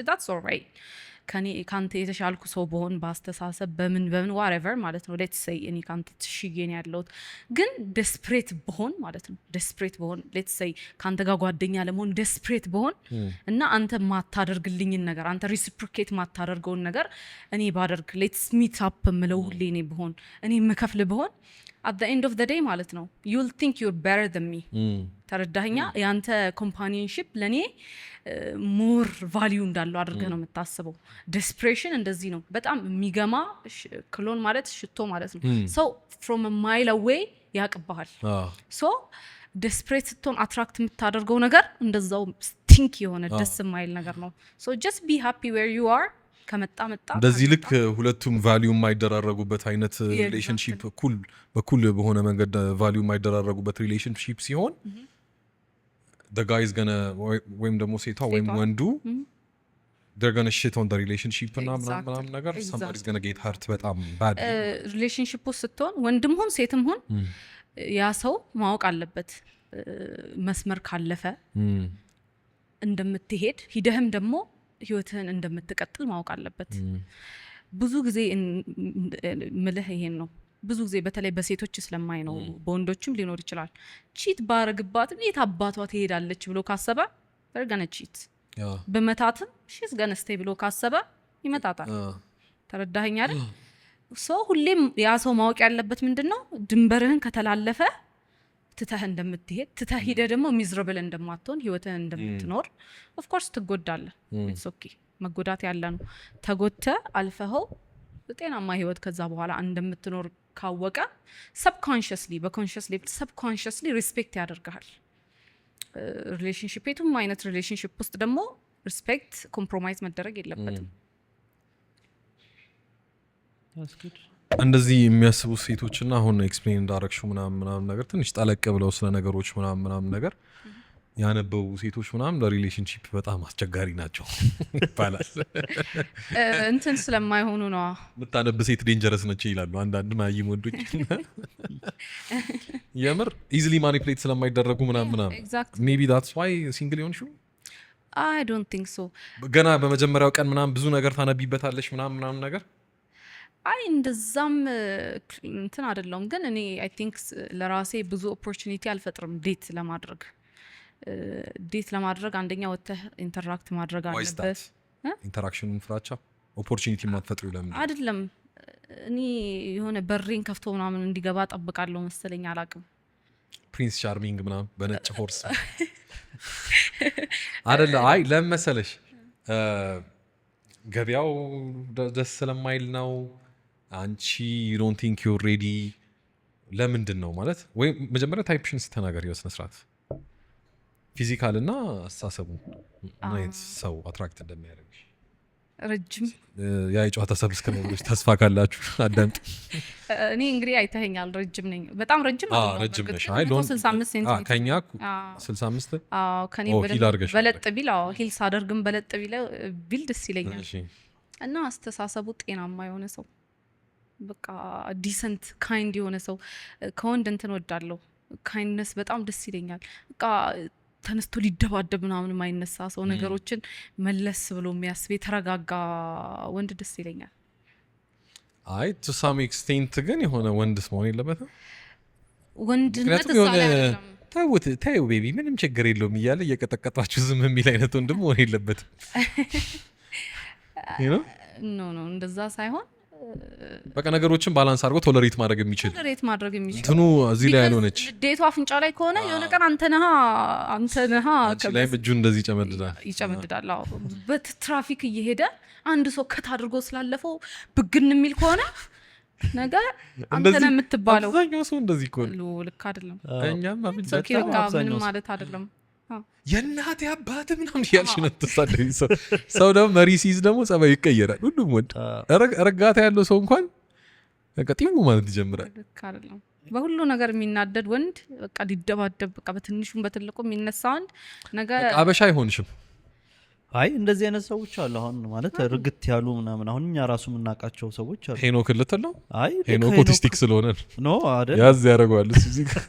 that's all right ካንተ የተሻልኩ ሰው በሆን በአስተሳሰብ በምን whatever ማለት ነው let's say እኔ ካንተ ትሽዬን ያለሁት ግን desperate በሆን ማለት ነው desperate በሆን let's say ካንተ ጋር ጓደኛ ለመሆን desperate በሆን እና አንተ ማታደርግልኝን ነገር አንተ reciprocate ማታደርገውን ነገር እኔ ባደርግ let's meet up ምለው ሁሌ እኔ በሆን እኔ መከፍል በሆን at the end of the day ማለት ነው you'll think you're better than me ተረዳኸኛ ያንተ companionship ለኔ more value እንዳለው አድርገህ ነው የምታስበው desperation እንደዚህ ነው በጣም የሚገማ ክሎን ማለት ሽቶ ማለት ነው so from a mile away ያቅባሃል so desperate ስትሆን attract የምታደርገው ነገር እንደዛው stink የሆነ ደስ የማይል ነገር ነው so just be happy where you are ከመጣ እንደዚህ ልክ ሁለቱም ቫልዩ የማይደራረጉበት አይነት ሪሌሽንሺፕ በኩል በሆነ መንገድ ቫልዩ የማይደራረጉበት ሪሌሽንሺፕ ሲሆን the guy is gonna ወይም ደግሞ ሴቷ ወይም ወንዱ they're gonna shit on the relationship እና ምናምን ነገር somebody's gonna get hurt በጣም bad ሪሌሽንሺፕ ውስጥ ስትሆን ወንድም ሆን ሴትም ሆን ያ ሰው ማወቅ አለበት መስመር ካለፈ እንደምትሄድ ሂደህም ደግሞ ህይወትህን እንደምትቀጥል ማወቅ አለበት ብዙ ጊዜ ምልህ ይሄን ነው ብዙ ጊዜ በተለይ በሴቶች ስለማይ ነው በወንዶችም ሊኖር ይችላል ቺት ባረግባትም የት አባቷ ትሄዳለች ብሎ ካሰበ they're gonna cheat በመታትም she's gonna stay ብሎ ካሰበ ይመጣታል ተረዳኸኝ አይደል ሰው ሁሌም ያ ሰው ማወቅ ያለበት ምንድነው ድንበርህን ከተላለፈ ትተህ እንደምትሄድ ትተህ ሄደ ደግሞ ሚዝረብል እንደማትሆን ህይወትህን እንደምትኖር of course ትጎዳለህ it's okay መጎዳት ያለ ነው ተጎተ አልፈኸው ጤናማ ህይወት ከዛ በኋላ እንደምትኖር ካወቀ subconsciously በconscious level subconsciously respect ያደርጋል ሪሌሽንሺፕ የቱም አይነት ሪሌሽንሺፕ ውስጥ ደግሞ respect compromise መደረግ የለበትም that's good እንደዚህ የሚያስቡ ሴቶችና አሁን ኤክስፕሌን እንዳረግሽው ምናምን ነገር ትንሽ ጠለቅ ብለው ስለ ነገሮች ምናምን ነገር ያነበቡ ሴቶች ምናምን ለሪሌሽንሺፕ በጣም አስቸጋሪ ናቸው ይባላል እንትን ስለማይሆኑ ነው የምታነብ ሴት ዴንጀረስ ነች ይላሉ አንዳንድ ማይም ወንዶች የምር ኢዚሊ ማኒፕሌት ስለማይደረጉ ምናምን ሜቢ that's why ሲንግል ሆንሽው I don't think so ገና በመጀመሪያው ቀን ምናምን ብዙ ነገር ታነቢበታለሽ ምናምን ነገር አይ እንደዛም እንትን አይደለም ግን እኔ I think ለራሴ ብዙ ኦፖርቹኒቲ አልፈጥርም ዴት ለማድረግ አንደኛ ወጥተህ ኢንተራክት ማድረግ አለበት ኢንተራክሽኑን ፍራቻ ኦፖርቹኒቲ ማትፈጥሩ ለምን አይደለም እኔ የሆነ በሬን ከፍቶ ምናምን እንዲገባ ጠብቃለሁ መሰለኝ አላቅም ፕሪንስ ቻርሚንግ ምናምን በነጭ ሆርስ አይደለ አይ ለመሰለሽ ገበያው ደስ ስለማይል ነው አንቺ you don't think you're ready ለምንድን ነው ማለት ወይ መጀመሪያ ታይፕሽን ስተናገር ይወስነ ስርዓት ፊዚካል እና አስተሳሰቡ ማለት ሰው አትራክት እንደሚያደርግሽ ረጅም ያ የጨዋታ ሰብስክራይበሮች ተስፋ ካላችሁ አዳምጡ እኔ እንግዲህ አይተኸኛል ረጅም ነኝ በጣም ረጅም አይደለም ረጅም ነሽ አይ 65 ሴንቲሜትር ከኛ 65 ከኔ በለጥ ቢል ሂልስ አደርግም በለጥ ቢል ደስ ይለኛል እና አስተሳሰቡ ጤናማ የሆነ ሰው በቃ ዲሰንት ካይንድ የሆነ ሰው ከወንድ እንትን ወዳለው ካይንድነስ በጣም ደስ ይለኛል በቃ ተነስቶ ሊደባደብ ምናምን የማይነሳ ሰው ነገሮችን መለስ ብሎ የሚያስብ የተረጋጋ ወንድ ደስ ይለኛል አይ to some extent ግን የሆነ ወንድስ መሆን የለበትም ወንድነት ሳለ አይደለም ታዩ ቤቢ ምንም ችግር የለውም እያለ እየቀጠቀጣችሁ ዝም የሚል አይነት ወንድም መሆን የለበትም ኖ እንደዛ ሳይሆን በቃ ነገሮችን ባላንስ አድርጎ ቶለሬት ማድረግ የሚችል እንትኑ እዚህ ላይ ያልሆነች ዴቱ አፍንጫ ላይ ከሆነ የሆነ ቀን አንተ ነሃ ላይ እጁ እንደዚህ ይጨመድዳል በትራፊክ እየሄደ አንድ ሰው ከት አድርጎ ስላለፈው ብግን የሚል ከሆነ ነገ አንተ ነህ የምትባለው አብዛኛው ሰው እንደዚህ ከሆነ ልክ አይደለም እኛም ምንም ማለት አይደለም የእናቴ አባት ምናምን ያልሽ ነው ተሳደቢ ሰው ደግሞ መሪ ሲይዝ ደግሞ ጸባዩ ይቀየራል ሁሉም ወንድ ረጋታ ያለው ሰው እንኳን በቃ ጢሙ ማለት ይጀምራል ልክ አይደለም በሁሉ ነገር የሚናደድ ወንድ በቃ ሊደባደብ በቃ በትንሹም በትልቁም የሚነሳ ወንድ ነገር አበሻ አይሆንሽም አይ እንደዚህ አይነት ሰዎች አሉ አሁን ማለት ርግት ያሉ ምናምን አሁን እኛ ራሱ የምናውቃቸው ሰዎች አሉ ሄኖክ ልትል ነው አይ ሄኖክ ኦቲስቲክ ስለሆነ ኖ አይደል ያዝ ያደርገዋል እሱ እዚህ ጋር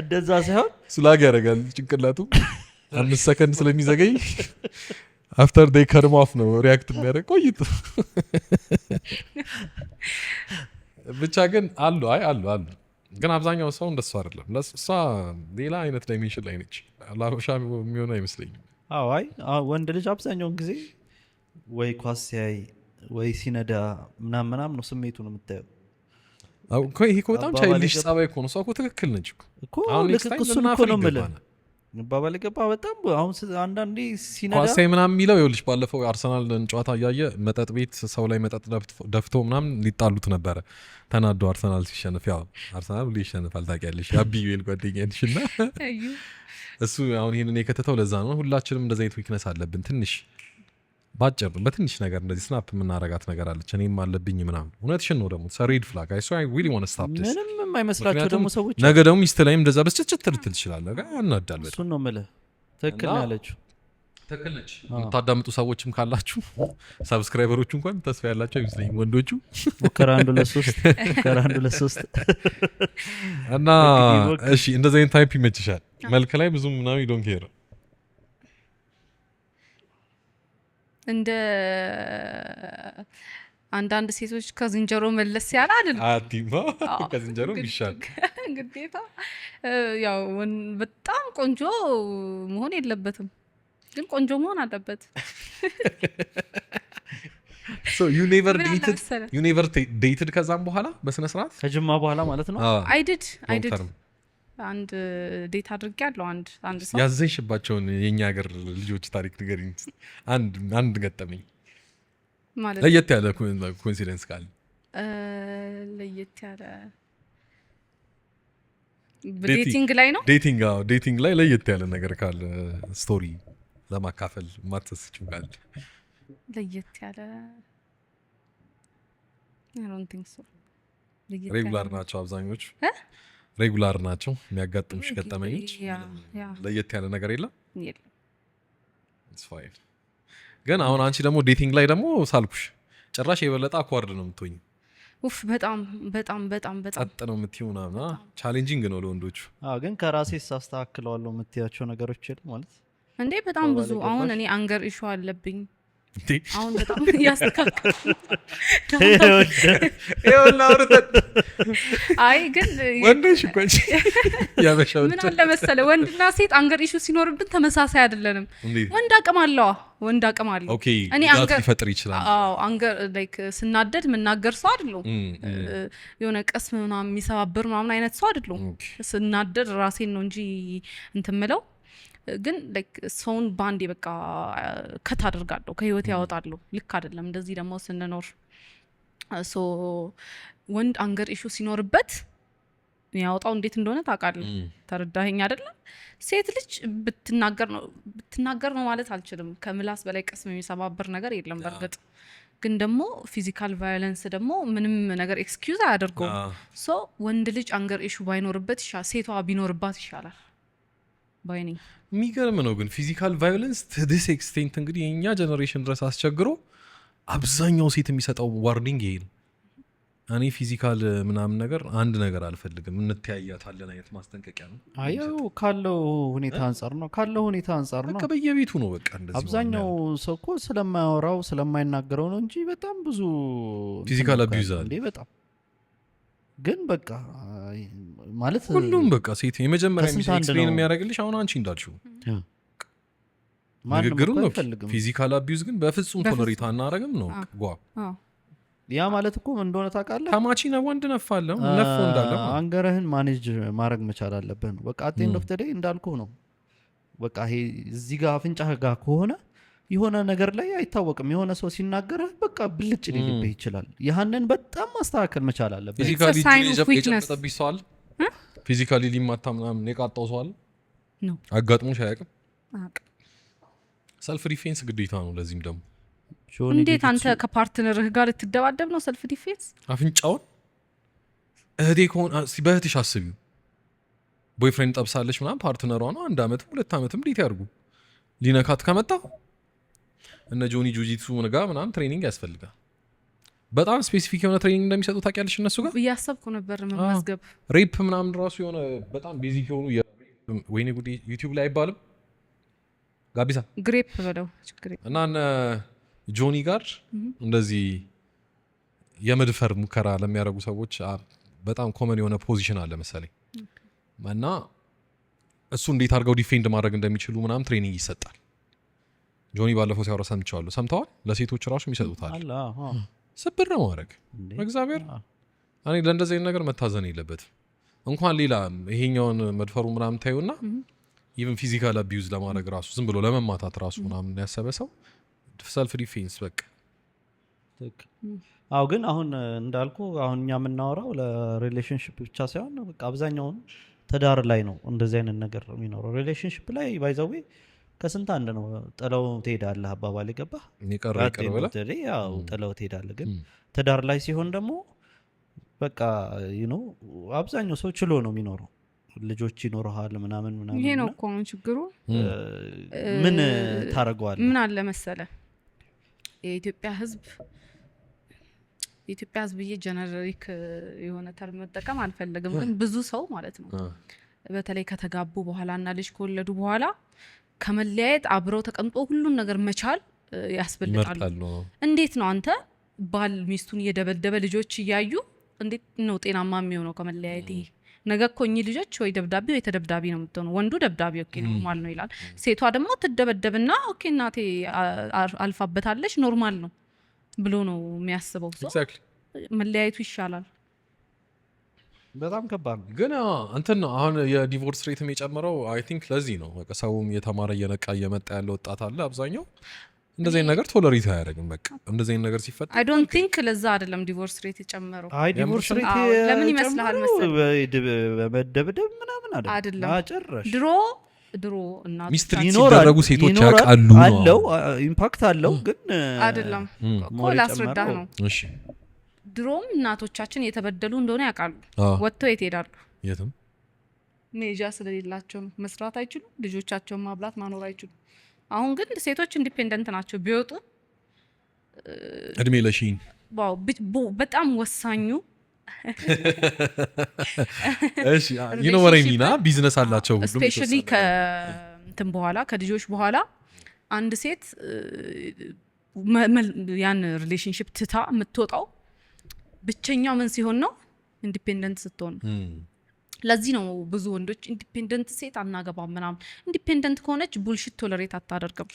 እንደዛ ሳይሆን ስላግ ያደርጋል ጭንቅላቱ 5 ሰከንድ ስለሚዘገይ አፍተር ዴይ ከርም ኦፍ ነው ሪያክት የሚያደርግ ቆይቶ ብቻ ግን አሉ ግን አብዛኛው ሰው እንደሱ አይደለም እሷ ሌላ አይነት ዳይሜንሽን ላይ ነች ላሻ የሚሆን አይመስለኝም አይ ወንድ ልጅ አብዛኛውን ጊዜ ወይ ኳስ ሲያይ ወይ ሲነዳ ምናምን ነው ስሜቱን የምታየው ይሄ እኮ በጣም ቻይልዲሽ ጸባይ እኮ ነው እሷ እኮ ትክክል ነች እኮ ልክ እሱን እኮ ነው የምልህ ባባል ገባ በጣም አሁን አንዳንዴ ሲነዳ ኳስ ምናምን የሚለው ይኸውልሽ ባለፈው አርሰናልን ጨዋታ እያየ መጠጥ ቤት ሰው ላይ መጠጥ ደፍቶ ምናምን ሊጣሉት ነበረ ተናዶ አርሰናል ሲሸነፍ ያው አርሰናል ሁሌ ይሸነፋል ታውቂያለሽ ያቢዩል ጓደኛዬሽ እና እሱ አሁን ይሄንን የከተተው ለዛ ነው ሁላችንም እንደዚህ አይነት ዊክነስ አለብን ትንሽ ባጭር በትንሽ ነገር እንደዚህ ስናፕ የምናረጋት ነገር አለች እኔም አለብኝ ምናምን እውነትሽን ነው ደግሞ ሬድ ፍላግ አይ ሪሊ ዋንት ስታፕ ዲስ ምንም የማይመስላቸው ደግሞ ሰዎች ነገ ደግሞ ሚስት ላይም እንደዛ በስጭት ልትል ትችላለህ ያናዳል በጣም እሱን ነው የምልህ ትክክል ነው ያለችው ትክክል ነች የምታዳምጡ ሰዎችም ካላችሁ ሰብስክራይበሮቹ እንኳን ተስፋ ያላቸው አይመስለኝም ወንዶቹ ሙከራ 1 2 3 እና እሺ እንደዚህ አይነት ታይፕ ይመችሻል መልክ ላይ ብዙም ምናምን ዶንት ኬር እንደ አንዳንድ ሴቶች ከዝንጀሮ መለስ ያለ አይደል አዲማ ከዝንጀሮ ይሻል ግዴታ ያው በጣም ቆንጆ መሆን የለበትም ግን ቆንጆ መሆን አለበት so you never dated ከዛም በኋላ በስነ ስርዓት ከጅማ በኋላ ማለት ነው I did አንድ ዴት አድርጌ ያለው አንድ ሰው ያዘሽባቸውን የኛ ሀገር ልጆች ታሪክ ንገሪኝ አንድ ገጠመኝ ማለት ለየት ያለ ኮኢንሲደንስ ካለ ለየት ያለ ዴቲንግ ላይ ነው ዴቲንግ ላይ ለየት ያለ ነገር ካለ ስቶሪ ለማካፈል ማተስጭው ካለ ለየት ያለ I don't think so ሬጉላር ናቸው አብዛኞቹ ሬጉላር ናቸው የሚያጋጥሙሽ ገጠመኞች ለየት ያለ ነገር የለም it's fine ግን አሁን አንቺ ደግሞ ዴቲንግ ላይ ደግሞ ሳልኩሽ ጭራሽ የበለጠ አኳርድ ነው የምትሆኝ በጣም ጸጥ ነው የምትይው ምናምን ቻሌንጂንግ ነው ለወንዶቹ ግን ከራሴ ሳስተካክለዋለሁ የምትያቸው ነገሮች የሉ ማለት እንዴ በጣም ብዙ አሁን እኔ አንገር ኢሹ አለብኝ አሁን በጣም ያስተካክል አይ ግን ወንዶች እኮ ያበሻው ምን አለ መሰለ ወንድና ሴት አንገር ኢሹ ሲኖርብን ተመሳሳይ አይደለም ወንድ አቅም አለው ኦኬ እኔ አንገር ይፈጥር ይችላል አንገር ላይክ ስናደድ መናገር ሰው አይደለም የሆነ ቀስም ምናምን የሚሰባብር ምናምን አይነት ሰው አይደለም ስናደድ ራሴን ነው እንጂ እንትምለው ግን ላይክ ሰውን ባንድ በቃ ከት አደርጋለሁ ከህይወት ያወጣለሁ ልክ አይደለም እንደዚህ ደግሞ ስንኖር ሶ ወንድ አንገር ኢሹ ሲኖርበት ያወጣው እንዴት እንደሆነ ታውቃለህ ተረዳኸኝ አይደለም ሴት ልጅ ብትናገር ነው ማለት አልችልም ከምላስ በላይ ቀስም የሚሰባብር ነገር የለም በርግጥ ግን ደግሞ ፊዚካል ቫዮለንስ ደግሞ ምንም ነገር ኤክስኪዩዝ አያደርገውም ሶ ወንድ ልጅ አንገር ኢሹ ባይኖርበት ሴቷ ቢኖርባት ይሻላል ባይኔ የሚገርም ነው ግን ፊዚካል ቫዮለንስ to this extent እንግዲህ የኛ ጀነሬሽን ድረስ አስቸግሮ አብዛኛው ሴት የሚሰጠው ዋርኒንግ ይሄ ነው እኔ ፊዚካል ምናምን ነገር አንድ ነገር አልፈልግም እንተያያታለን አይነት ማስጠንቀቂያ ነው አየው ካለው ሁኔታ አንፃር ነው በቃ በየቤቱ ነው በቃ እንደዚህ አብዛኛው ሰው እኮ ስለማያወራው ስለማይናገረው ነው እንጂ በጣም ብዙ ፊዚካል አቢዩዝ አለ እንዴ በጣም ግን በቃ ማለት ሁሉም በቃ ሴት የመጀመሪያ ኤክስፕሌን የሚያደርግልሽ አሁን አንቺ እንዳልሽው ንግግሩ ነው ፊዚካል አቢዩዝ ግን በፍጹም ቶለሬት አናረግም ነው ጓ ያ ማለት እኮ ምን እንደሆነ ታውቃለህ ታማቺ ነው ወንድ ነፋለ ነፍ እንዳለ አንገርህን ማኔጅ ማድረግ መቻል አለብህ ነው በቃ አጤን ዶክተር እንዳልኩህ ነው በቃ ይሄ እዚህ ጋር አፍንጫህ ጋር ከሆነ የሆነ ነገር ላይ አይታወቅም የሆነ ሰው ሲናገርህ በቃ ብልጭ ሊልብህ ይችላል ያንን በጣም ማስተካከል መቻል አለብህ ፊዚካሊ ሊማታ ምናምን የቃጣው ሰው አለ አጋጥሞሽ አያውቅም ሰልፍ ዲፌንስ ግዴታ ነው ለዚህም ደግሞ እንዴት አንተ ከፓርትነርህ ጋር ልትደባደብ ነው ሰልፍ ዲፌንስ አፍንጫውን እህቴ ከሆነ በእህትሽ አስቢው ቦይፍሬንድ ጠብሳለች ምናምን ፓርትነሯ ነው 1 አመት 2 አመትም ዴት ያርጉ ሊነካት ከመጣ እነ ጆኒ ጁጂትሱ ምንጋ ምናምን ትሬኒንግ ያስፈልጋል። በጣም ስፔሲፊክ የሆነ ትሬኒንግ እንደሚሰጡ ታውቂያለሽ እነሱ ጋር እያሰብኩ ነበር መመዝገብ። ሬፕ ምናምን ራሱ የሆነ በጣም ቤዚክ የሆኑ ወይኔ ጉዴ ዩቲዩብ ላይ አይባልም ጋቢሳ ግሬፕ በለው ችግር እና እነ ጆኒ ጋር እንደዚህ የመድፈር ሙከራ ለሚያደርጉ ሰዎች በጣም ኮመን የሆነ ፖዚሽን አለ መሰለኝ እና እሱ እንዴት አድርገው ዲፌንድ ማድረግ እንደሚችሉ ምናምን ትሬኒንግ ይሰጣል። ጆኒ ባለፈው ሲያወራ ሰምቻለሁ። ሰምተዋል? ለሴቶች ራሱ ይሰጡታል። ስብር ነው ማድረግ እግዚአብሔር። እኔ ለእንደዚህ አይነት ነገር መታዘን የለበትም። እንኳን ሌላ ይሄኛውን መድፈሩ ምናምን ታዩና ኢቭን ፊዚካል አቢዩዝ ለማድረግ ራሱ ዝም ብሎ ለመማታት ራሱ ምናምን ያሰበ ሰው ሰልፍ ዲፌንስ በቃ። አዎ ግን አሁን እንዳልኩ አሁን እኛ የምናወራው ለሪሌሽንሽፕ ብቻ ሳይሆን በቃ አብዛኛውን ትዳር ላይ ነው እንደዚህ አይነት ነገር የሚኖረው። ሪሌሽንሽፕ ላይ ባይዘዌ ከስንት አንድ ነው ጥለው ትሄዳለህ አባባል የገባህ ያው ጥለው ትሄዳለህ። ግን ትዳር ላይ ሲሆን ደግሞ በቃ አብዛኛው ሰው ችሎ ነው የሚኖረው። ልጆች ይኖረሃል ምናምን ምናምን። ይሄ ነው እኮ አሁን ችግሩ። ምን ታደርገዋለህ? ምን አለ መሰለህ የኢትዮጵያ ሕዝብ ብዬ ጀነሪክ የሆነ ተርም መጠቀም አልፈለግም፣ ግን ብዙ ሰው ማለት ነው በተለይ ከተጋቡ በኋላ እና ልጅ ከወለዱ በኋላ ከመለያየት አብረው ተቀምጦ ሁሉን ነገር መቻል ያስፈልጋሉ። እንዴት ነው አንተ ባል ሚስቱን እየደበደበ ልጆች እያዩ እንዴት ነው ጤናማ የሚሆነው ከመለያየት? ይሄ ነገ እኮ እኚህ ልጆች ወይ ደብዳቤ ወይ ተደብዳቢ ነው የምትሆነው። ወንዱ ደብዳቤ ኦኬ ኖርማል ነው ይላል፣ ሴቷ ደግሞ ትደበደብና ኦኬ እናቴ አልፋበታለች ኖርማል ነው ብሎ ነው የሚያስበው ሰው። መለያየቱ ይሻላል። በጣም ከባድ ነው ግን እንትን ነው አሁን የዲቮርስ ሬትም የጨመረው አይ ቲንክ ለዚህ ነው። በቃ ሰውም እየተማረ እየነቃ እየመጣ ያለ ወጣት አለ አብዛኛው እንደዚህ አይነት ነገር ቶለሬት አያደርግም። በቃ እንደዚህ አይነት ነገር ሲፈጠር አይ ዶንት ቲንክ ለዛ አይደለም ዲቮርስ ሬት የጨመረው። አይ ዲቮርስ ሬት ለምን ይመስልሃል መሰለህ በመደብደብ ምናምን አይደለም። ጭራሽ ድሮ እናቶች ሚስትሪት ሲደረጉ ሴቶች ያውቃሉ አለው ኢምፓክት አለው ግን አይደለም እኮ ላስረዳህ ነው። እሺ ድሮም እናቶቻችን የተበደሉ እንደሆነ ያውቃሉ። ወጥተው የት ሄዳሉ? የትም ሜጃ ስለሌላቸው መስራት አይችሉም፣ ልጆቻቸውን ማብላት ማኖር አይችሉም። አሁን ግን ሴቶች ኢንዲፔንደንት ናቸው። ቢወጡ እድሜ ለሺን በጣም ወሳኙ እሺ ወረሚና ቢዝነስ አላቸው ሁሉም ስፔሻሊ ከእንትን በኋላ ከልጆች በኋላ አንድ ሴት ያን ሪሌሽንሺፕ ትታ የምትወጣው ብቸኛው ምን ሲሆን ነው? ኢንዲፔንደንት ስትሆን። ለዚህ ነው ብዙ ወንዶች ኢንዲፔንደንት ሴት አናገባም ምናምን። ኢንዲፔንደንት ከሆነች ቡልሽት ቶለሬት አታደርግም።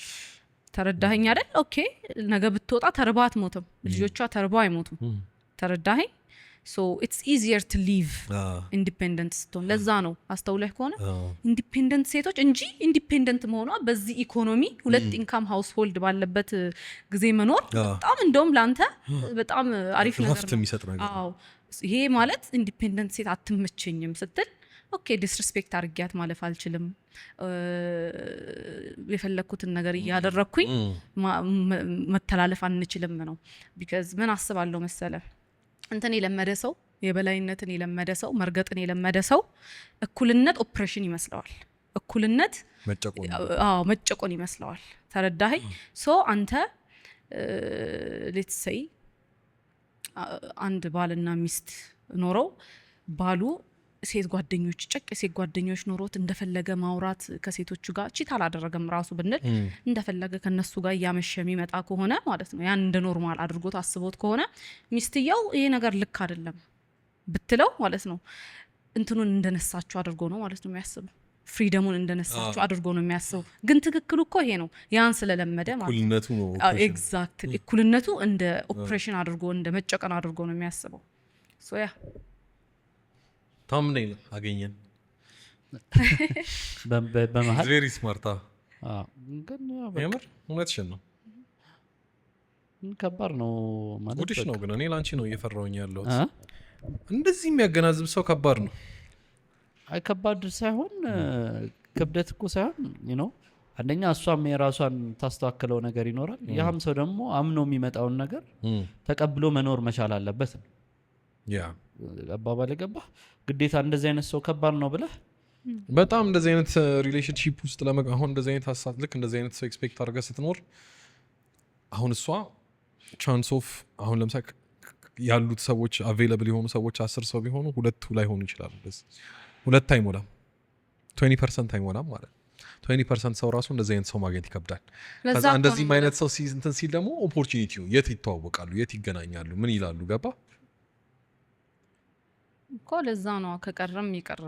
ተረዳኸኝ አይደል? ኦኬ ነገ ብትወጣ ተርባ አትሞትም፣ ልጆቿ ተርባ አይሞቱም። ተረዳኸኝ? ሶ ኢትስ ኢዚየር ቱ ሊቭ ኢንዲፔንደንት ስትሆን። ለዛ ነው አስተውለህ ከሆነ ኢንዲፔንደንት ሴቶች እንጂ ኢንዲፔንደንት መሆኗ በዚህ ኢኮኖሚ ሁለት ኢንካም ሃውስሆልድ ባለበት ጊዜ መኖር በጣም እንደውም ለአንተ በጣም አሪፍ ነገር ነው። አዎ ይሄ ማለት ኢንዲፔንደንት ሴት አትመቸኝም ስትል ኦኬ ዲስሪስፔክት አድርጊያት ማለፍ አልችልም፣ የፈለኩትን ነገር እያደረኩኝ መተላለፍ አንችልም ነው። ቢካዝ ምን አስባለሁ መሰለ እንትን የለመደ ሰው የበላይነትን የለመደ ሰው መርገጥን የለመደ ሰው እኩልነት ኦፕሬሽን ይመስለዋል። እኩልነት መጨቆን ይመስለዋል። ተረዳኸኝ? ሶ አንተ ሌትስ ሴይ አንድ ባልና ሚስት ኖረው ባሉ ሴት ጓደኞች ሴት ጓደኞች ኖሮት እንደፈለገ ማውራት ከሴቶቹ ጋር ቺት አላደረገም ራሱ ብንል እንደፈለገ ከነሱ ጋር እያመሸ የሚመጣ ከሆነ ማለት ነው ያን እንደ ኖርማል አድርጎት አስቦት ከሆነ ሚስትየው ይሄ ነገር ልክ አይደለም ብትለው ማለት ነው እንትኑን እንደነሳችሁ አድርጎ ነው ማለት ነው የሚያስበው። ፍሪደሙን እንደነሳችሁ አድርጎ ነው የሚያስበው። ግን ትክክሉ እኮ ይሄ ነው። ያን ስለለመደ ማለት እኩልነቱ ነው ኤግዛክትሊ እኩልነቱ እንደ ኦፕሬሽን አድርጎ እንደ መጨቀን አድርጎ ነው የሚያስበው። ሶ ያ ታምኔል አገኘን በመሃል ቬሪ ስማርታ ግን የምር እውነትሽን ነው። ከባድ ነው ማለት ጉድሽ ነው። ግን እኔ ላንቺ ነው እየፈራሁኝ ያለሁት። እንደዚህ የሚያገናዝብ ሰው ከባድ ነው። አይ ከባድ ሳይሆን ክብደት እኮ ሳይሆን አንደኛ እሷም የራሷን ታስተካክለው ነገር ይኖራል። ያም ሰው ደግሞ አምኖ የሚመጣውን ነገር ተቀብሎ መኖር መቻል አለበት ነው። ያ አባባል ገባህ? ግዴታ እንደዚህ አይነት ሰው ከባድ ነው ብለህ በጣም እንደዚህ አይነት ሪሌሽንሺፕ ውስጥ አሁን እንደዚህ አይነት ሀሳብ ልክ እንደዚህ አይነት ሰው ኤክስፔክት አድርገህ ስትኖር አሁን እሷ ቻንስ ኦፍ አሁን ለምሳሌ ያሉት ሰዎች አቬይለብል የሆኑ ሰዎች 10 ሰው ቢሆኑ 2 ላይ ሆኑ ይችላሉ። ሁለት አይሞላም 20% አይሞላም ማለት 20% ሰው ራሱ እንደዚህ አይነት ሰው ማግኘት ይከብዳል። ከዛ እንደዚህ አይነት ሰው እንትን ሲል ደግሞ ኦፖርቹኒቲው የት ይተዋወቃሉ፣ የት ይገናኛሉ፣ ምን ይላሉ ገባ እኮ ለዛ ነው ከቀረም ይቀር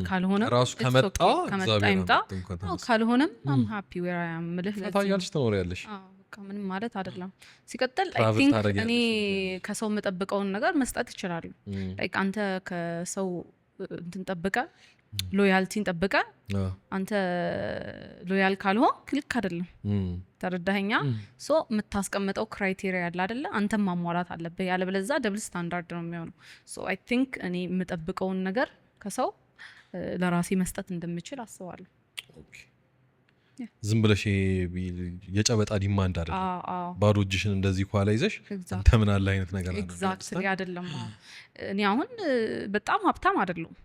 ካልሆነ ራሱ ከመጣ ይምጣ ካልሆነም አም ሃፒ ዌር አይ አም ምልህ ታያለሽ ትኖሪያለሽ። ምንም ማለት አይደለም። ሲቀጥል አይ ቲንክ እኔ ከሰው የምጠብቀውን ነገር መስጠት ይችላሉ። ላይክ አንተ ከሰው እንትን ጠብቀ ሎያልቲን ጠብቀ አንተ ሎያል ካልሆን ልክ አይደለም። ተረዳኸኛ? ሶ የምታስቀምጠው ክራይቴሪያ ያለ አይደለ አንተ ማሟላት አለብህ። ያለበለዚያ ደብል ስታንዳርድ ነው የሚሆነው። ሶ አይ ቲንክ እኔ የምጠብቀውን ነገር ከሰው ለራሴ መስጠት እንደምችል አስባለሁ። ዝም ብለሽ የጨበጣ ዲማንድ አይደለም። ባዶ እጅሽን እንደዚህ ኳላ ይዘሽ አንተ ምን አለ አይነት ነገር አይደለም። ኤግዛክትሊ አይደለም። እኔ አሁን በጣም ሀብታም አይደለሁም።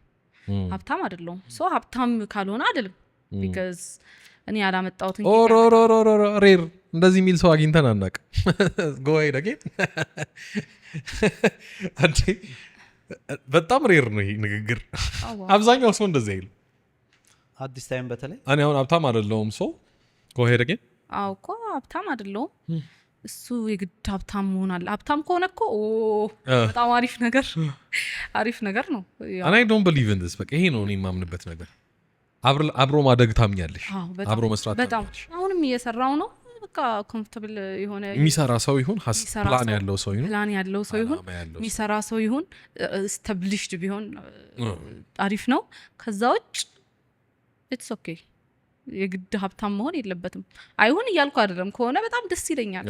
ሶ ሀብታም ካልሆነ አይደለም ቢካዝ እኔ ያላመጣሁት ሬር እንደዚህ የሚል ሰው አግኝተን አናውቅም። ጎይ ደጌ በጣም ሬር ነው ይሄ ንግግር። አብዛኛው ሰው እንደዚህ አይልም። አዲስ ታይም በተለይ እኔ አሁን ሀብታም አይደለሁም። ሰው ጎሄድ ግን አዎ እኮ ሀብታም አይደለሁም። እሱ የግድ ሀብታም መሆን አለ። ሀብታም ከሆነ እኮ በጣም አሪፍ ነገር ነው። and I don't believe in this በቃ ይሄ ነው እኔ የማምንበት ነገር። አብሮ ማደግ ታምኛለሽ፣ አብሮ መስራት ታምኛለሽ። አሁንም እየሰራው ነው። በቃ ኮምፎርታብል የሆነ የሚሰራ ሰው ይሁን ፕላን ያለው ሰው ይሁን የሚሰራ ሰው ይሁን ስታብሊሽድ ቢሆን አሪፍ ነው። ከዛ ውጭ ኢትስ ኦኬ። የግድ ሀብታም መሆን የለበትም። አይሁን እያልኩ አይደለም። ከሆነ በጣም ደስ ይለኛል።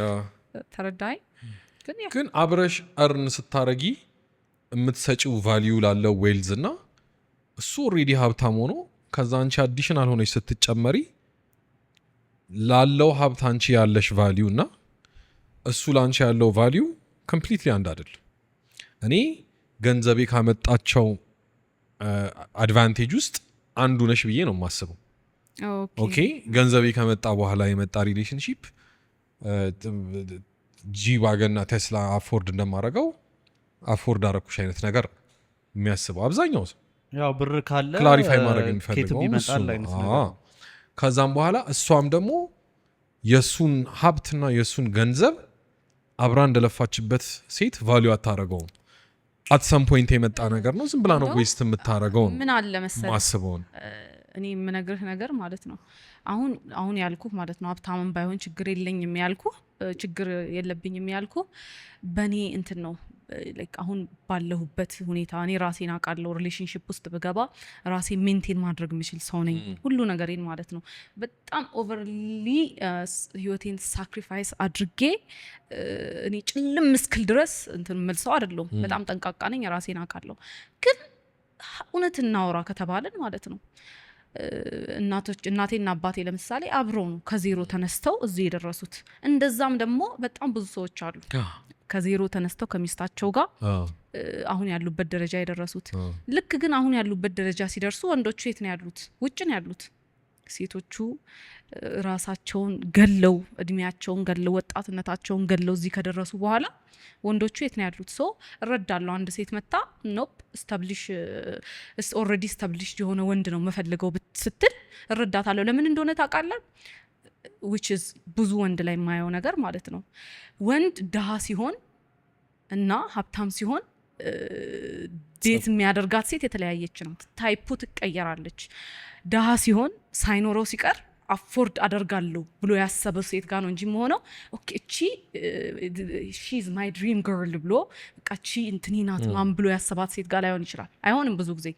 ተረዳይ። ግን አብረሽ እርን ስታረጊ የምትሰጪው ቫልዩ ላለው ዌልዝ እና እሱ ኦልሬዲ ሀብታም ሆኖ ከዛ አንቺ አዲሽናል ሆነሽ ስትጨመሪ ላለው ሀብት አንቺ ያለሽ ቫልዩ እና እሱ ላንቺ ያለው ቫልዩ ኮምፕሊትሊ አንድ አይደል። እኔ ገንዘቤ ካመጣቸው አድቫንቴጅ ውስጥ አንዱ ነሽ ብዬ ነው የማስበው። ኦኬ ገንዘቤ ከመጣ በኋላ የመጣ ሪሌሽንሺፕ ጂዋገንና ቴስላ አፎርድ እንደማረገው አፎርድ አረኩሽ አይነት ነገር የሚያስበው አብዛኛው ሰው ያው ብር ካለ ክላሪፋይ ማድረግ የሚፈልገው ከዛም በኋላ እሷም ደግሞ የሱን ሀብትና የሱን ገንዘብ አብራ እንደለፋችበት ሴት ቫልዩ አታረገውም። at some point የመጣ ነገር ነው። ዝም ብላ ነው ዌስት የምታረገው። ምን አለ መሰለህ ማስበውን እኔ የምነግርህ ነገር ማለት ነው። አሁን ያልኩህ ማለት ነው ሀብታምን ባይሆን ችግር የለኝም ያልኩህ ችግር የለብኝም ያልኩህ በእኔ እንትን ነው። ላይክ አሁን ባለሁበት ሁኔታ እኔ ራሴን አውቃለሁ። ሪሌሽንሺፕ ውስጥ ብገባ ራሴን ሜንቴን ማድረግ የምችል ሰው ነኝ። ሁሉ ነገሬን ማለት ነው በጣም ኦቨርሊ ህይወቴን ሳክሪፋይስ አድርጌ እኔ ጭልም እስክል ድረስ እንትን ምል ሰው አይደለሁም። በጣም ጠንቃቃ ነኝ። ራሴን አውቃለሁ። ግን እውነት እናወራ ከተባለን ማለት ነው እናቴና አባቴ ለምሳሌ አብረው ነው ከዜሮ ተነስተው እዚህ የደረሱት። እንደዛም ደግሞ በጣም ብዙ ሰዎች አሉ ከዜሮ ተነስተው ከሚስታቸው ጋር አሁን ያሉበት ደረጃ የደረሱት። ልክ ግን አሁን ያሉበት ደረጃ ሲደርሱ ወንዶቹ የት ነው ያሉት? ውጭ ነው ያሉት። ሴቶቹ ራሳቸውን ገለው እድሜያቸውን ገለው ወጣትነታቸውን ገለው እዚህ ከደረሱ በኋላ ወንዶቹ የት ነው ያሉት? ሶ እረዳለሁ። አንድ ሴት መጣ ኖፕ ኦልሬዲ ስታብሊሽድ የሆነ ወንድ ነው መፈልገው ስትል እረዳታለሁ። ለምን እንደሆነ ታውቃለህ? which is ብዙ ወንድ ላይ የማየው ነገር ማለት ነው። ወንድ ድሃ ሲሆን እና ሀብታም ሲሆን ዴት የሚያደርጋት ሴት የተለያየች ነው። ታይፑ ትቀየራለች። ድሃ ሲሆን ሳይኖረው ሲቀር አፎርድ አደርጋለሁ ብሎ ያሰበው ሴት ጋር ነው እንጂ መሆነው ኦኬ እቺ ሺ ኢዝ ማይ ድሪም ገርል ብሎ በቃ እቺ እንትኔ ናት ማን ብሎ ያሰባት ሴት ጋር ላይሆን ይችላል። አይሆንም። ብዙ ጊዜ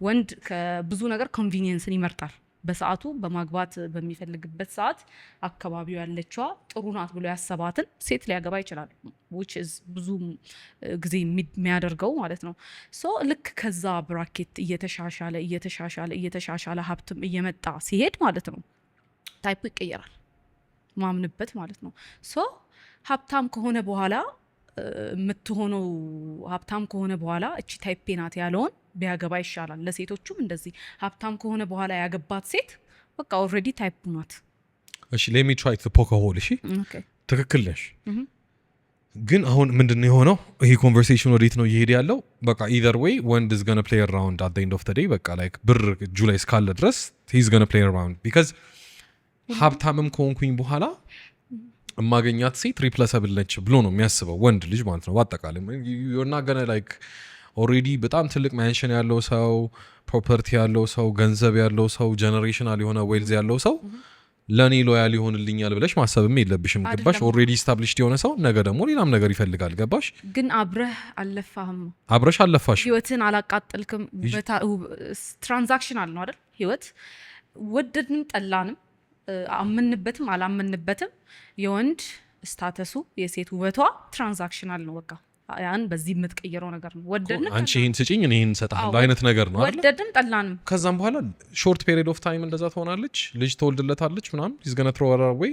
ወንድ ከብዙ ነገር ኮንቪኒየንስን ይመርጣል። በሰዓቱ በማግባት በሚፈልግበት ሰዓት አካባቢው ያለችዋ ጥሩ ናት ብሎ ያሰባትን ሴት ሊያገባ ይችላል። which is ብዙ ጊዜ የሚያደርገው ማለት ነው። ሶ ልክ ከዛ ብራኬት እየተሻሻለ ሀብትም እየመጣ ሲሄድ ማለት ነው ታይፑ ይቀየራል። ማምንበት ማለት ነው። ሶ ሀብታም ከሆነ በኋላ የምትሆነው ሀብታም ከሆነ በኋላ እቺ ታይፔ ናት ያለውን ቢያገባ ይሻላል። ለሴቶቹም እንደዚህ ሀብታም ከሆነ በኋላ ያገባት ሴት በቃ ኦልሬዲ ታይፕ ናት። እሺ ሌት ሚ ትራይ ቱ ፖክ አ ሆል። እሺ ትክክል ነሽ። ግን አሁን ምንድነው የሆነው ይሄ ኮንቨርሴሽን ወዴት ነው እየሄደ ያለው? በቃ ኢዘር ዌይ ወንድ is gonna play around at the end of the day በቃ ላይክ ብር እጁ ላይ እስካለ ድረስ he's gonna play around because ሀብታምም ከሆንኩኝ በኋላ የማገኛት ሴት ሪፕለሰብል ነች ብሎ ነው የሚያስበው ወንድ ልጅ ማለት ነው። በአጠቃላይ you're not gonna like ኦልሬዲ በጣም ትልቅ ማንሽን ያለው ሰው፣ ፕሮፐርቲ ያለው ሰው፣ ገንዘብ ያለው ሰው፣ ጀነሬሽናል የሆነ ዌልዝ ያለው ሰው ለኔ ሎያል ይሆንልኛል ብለሽ ማሰብም የለብሽም። ገባሽ? ኦልሬዲ ስታብሊሽድ የሆነ ሰው ነገ ደግሞ ሌላም ነገር ይፈልጋል። ገባሽ? ግን አብረህ አልለፋህም፣ አብረሽ አልለፋሽ፣ ህይወትን አላቃጠልክም። ትራንዛክሽናል ነው አይደል ህይወት። ወደድንም ጠላንም አመንበትም አላመንበትም የወንድ ስታተሱ የሴት ውበቷ ትራንዛክሽናል ነው። በቃ ያን በዚህ የምትቀይረው ነገር ነው። ወደድንም አንቺ ይሄን ስጪኝ እኔ ይሄን ሰጣለሁ አይነት ነገር ነው አይደል? ወደድንም ጠላንም ከዛም በኋላ ሾርት ፔሪድ ኦፍ ታይም እንደዛ ትሆናለች፣ ልጅ ተወልድለታለች ምናምን he's gonna throw her away።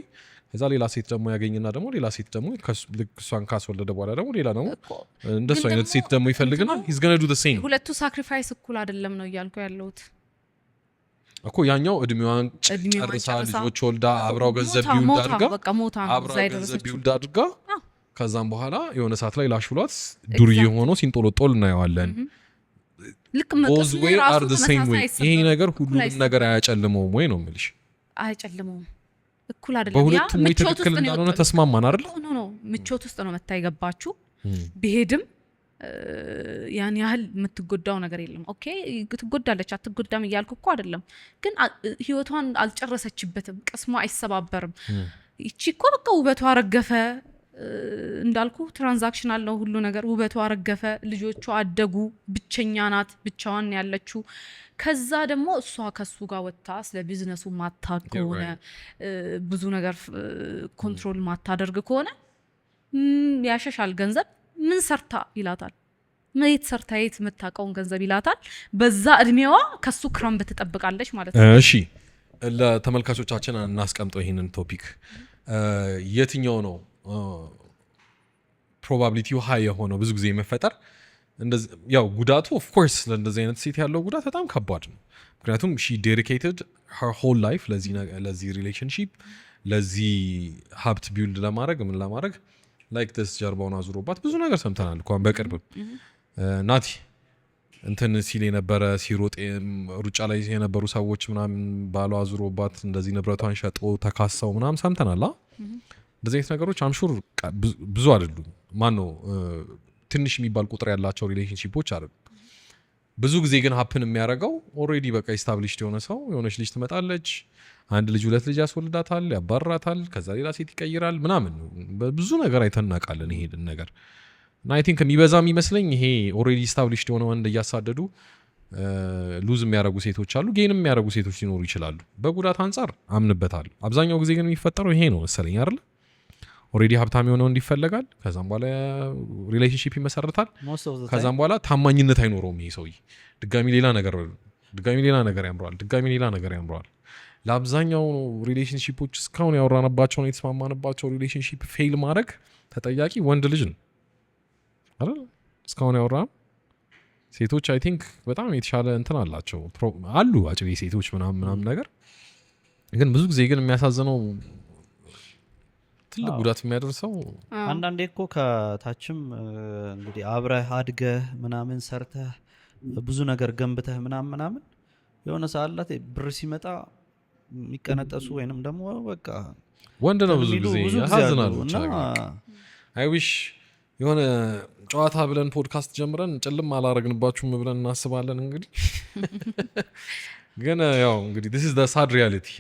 ከዛ ሌላ ሴት ደግሞ ያገኝና ደግሞ ሌላ ሴት ደግሞ እሷን ካስወለደ በኋላ ደግሞ ሌላ ደግሞ እንደሱ አይነት ሴት ደግሞ ይፈልግና he's gonna do the same። ሁለቱ ሳክሪፋይስ እኩል አይደለም ነው እያልኩ ያለሁት እኮ። ያኛው እድሜዋን ጨርሳ ልጆች ወልዳ አብራው ገንዘብ ቢውልድ አድርጋ አብራው ገንዘብ ቢውልድ አድርጋ ከዛም በኋላ የሆነ ሰዓት ላይ ላሽ ብሏት ዱርዬ ሆኖ ሲንጦሎጦል እናየዋለን። ልክ መጥቶ ይሄ ነገር ሁሉንም ነገር አያጨልመውም ወይ ነው የምልሽ? አያጨልመውም፣ እኩል አይደለም። በሁለቱም ወይ ትክክል እንዳልሆነ ተስማማን አይደል? ኖ ምቾት ውስጥ ነው መታየገባችሁ። ቢሄድም ያን ያህል የምትጎዳው ነገር የለም። ኦኬ ትጎዳለች አትጎዳም እያልኩ እኮ አይደለም፣ ግን ህይወቷን አልጨረሰችበትም፣ ቅስሟ አይሰባበርም። ይቺ እኮ በቃ ውበቷ ረገፈ እንዳልኩ ትራንዛክሽናል ነው ሁሉ ነገር። ውበቷ ረገፈ፣ ልጆቿ አደጉ፣ ብቸኛ ናት፣ ብቻዋን ያለችው። ከዛ ደግሞ እሷ ከሱ ጋር ወጥታ ስለ ቢዝነሱ ማታውቅ ከሆነ ብዙ ነገር ኮንትሮል ማታደርግ ከሆነ ያሸሻል። ገንዘብ ምን ሰርታ ይላታል፣ የት ሰርታ የት የምታውቀውን ገንዘብ ይላታል። በዛ እድሜዋ ከሱ ክረምብ ትጠብቃለች ማለት ነው። እሺ ለተመልካቾቻችን እናስቀምጠው ይሄንን ቶፒክ። የትኛው ነው ፕሮባቢሊቲው ሃይ የሆነው ብዙ ጊዜ መፈጠር? ያው ጉዳቱ ኦፍ ኮርስ ለእንደዚህ አይነት ሴት ያለው ጉዳት በጣም ከባድ ነው። ምክንያቱም ሺ ዴዲኬትድ ሄር ሆል ላይፍ ለዚህ ሪሌሽንሺፕ፣ ለዚህ ሀብት ቢውልድ ለማድረግ ምን ለማድረግ ላይክ ስ ጀርባውን አዙሮባት ብዙ ነገር ሰምተናል እንኳን በቅርብ ናቲ እንትን ሲል የነበረ ሲሮጥ ሩጫ ላይ የነበሩ ሰዎች ምናምን ባሏ አዙሮባት እንደዚህ ንብረቷን ሸጦ ተካሰው ምናምን ሰምተናል። እንደዚህ አይነት ነገሮች አምሹር ብዙ አይደሉም። ማነው ትንሽ የሚባል ቁጥር ያላቸው ሪሌሽንሺፖች አይደሉም። ብዙ ጊዜ ግን ሀፕን የሚያደርገው ኦልሬዲ በቃ ኢስታብሊሽድ የሆነ ሰው የሆነች ልጅ ትመጣለች፣ አንድ ልጅ ሁለት ልጅ ያስወልዳታል፣ ያባራታል፣ ከዛ ሌላ ሴት ይቀይራል ምናምን። ብዙ ነገር አይተን እናውቃለን ይሄን ነገር እና አይ ቲንክ የሚበዛ የሚመስለኝ ይሄ ኦልሬዲ ኢስታብሊሽድ የሆነ ወንድ እያሳደዱ ሉዝ የሚያደርጉ ሴቶች አሉ፣ ጌን የሚያደርጉ ሴቶች ሊኖሩ ይችላሉ። በጉዳት አንጻር አምንበታል። አብዛኛው ጊዜ ግን የሚፈጠረው ይሄ ነው መሰለኝ አይደል? ኦልሬዲ ሀብታም የሆነ ወንድ ይፈለጋል፣ ከዛም በኋላ ሪሌሽንሺፕ ይመሰርታል፣ ከዛም በኋላ ታማኝነት አይኖረውም ይሄ ሰውዬ። ድጋሚ ሌላ ነገር ያምረዋል። ለአብዛኛው ሪሌሽንሺፖች እስካሁን ያወራንባቸውን የተስማማንባቸው ሪሌሽንሺፕ ፌል ማድረግ ተጠያቂ ወንድ ልጅ ነው አይደል? እስካሁን ያወራን ሴቶች አይ ቲንክ በጣም የተሻለ እንትን አላቸው አሉ አጭቤ ሴቶች ምናምን ነገር። ግን ብዙ ጊዜ ግን የሚያሳዝነው ትልቅ ጉዳት የሚያደርሰው አንዳንዴ እኮ ከታችም እንግዲህ አብረህ አድገህ ምናምን ሰርተህ ብዙ ነገር ገንብተህ ምናምን የሆነ ሰዓት ላይ ብር ሲመጣ የሚቀነጠሱ ወይንም ደግሞ በቃ ወንድ ነው ብዙ ጊዜ ያሳዝናሉ። አይ ዊሽ የሆነ ጨዋታ ብለን ፖድካስት ጀምረን ጭልም አላረግንባችሁም ብለን እናስባለን። እንግዲህ ግን ያው እንግዲህ this is the sad reality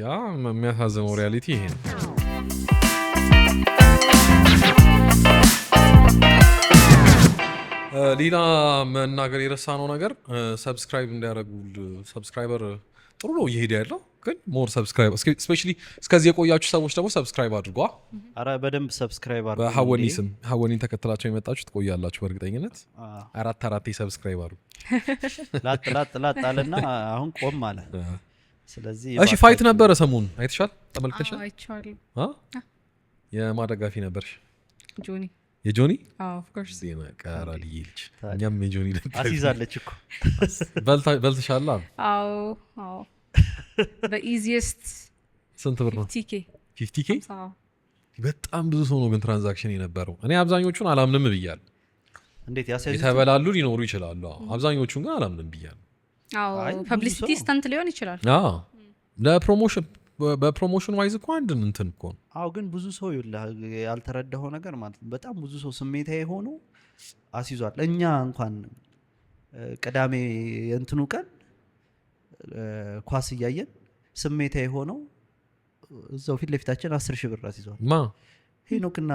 የሚያሳዝነው ሪያሊቲ ይሄ ነው። ሌላ መናገር የረሳነው ነገር ሰብስክራይብ እንዲያደርጉ ሰብስክራይበር ጥሩ ነው እየሄደ ያለው ግን ሞር ሰብስክራይብ ስፔሻሊ እስከዚህ የቆያችሁ ሰዎች ደግሞ ሰብስክራይብ አድርጓ። አረ በደንብ ሰብስክራይብ አድርጉ። በሐወኒ ስም ሐወኒን ተከትላችሁ የመጣችሁ ትቆያላችሁ በእርግጠኝነት። አራት ሰብስክራይብ አድርጉ። ላጥ አለና አሁን ቆም አለ። ስለዚህ እሺ ፋይት ነበረ ሰሞኑን አይተሻል? ተመልክተሻል? አይቻለሁ። የማደጋፊ ነበርሽ? የጆኒ ኦፍ ኮርስ ዜና ቀራ ልጅ እኛም የጆኒ አስይዛለች እኮ በልተሻላ አዎ በኢዚየስት ስንት ብር ነው 50k በጣም ብዙ ሰው ነው ግን ትራንዛክሽን የነበረው እኔ አብዛኞቹን አላምንም ብያለሁ እንዴት ያሳይዙ የተበላሉ ሊኖሩ ይችላሉ አብዛኞቹን ግን አላምንም ብያለሁ አይ፣ ብዙ ፐብሊሲቲ ሰው- ስተንት ሊሆን ይችላል ለፕሮሞሽን በፕሮሞሽን ዋይዝ እኮ አንድ እንትን እኮ ነው አዎ ግን ብዙ ሰው ያልተረዳው ነገር ማለት ነው በጣም ብዙ ሰው ስሜታዊ ሆኖ አስይዟል እኛ እንኳን ቅዳሜ የእንትኑ ቀን ኳስ እያየን ስሜታዊ ሆነው እዛው ፊት ለፊታችን 10,000 ብር አስይዟል ማ ሄኖክና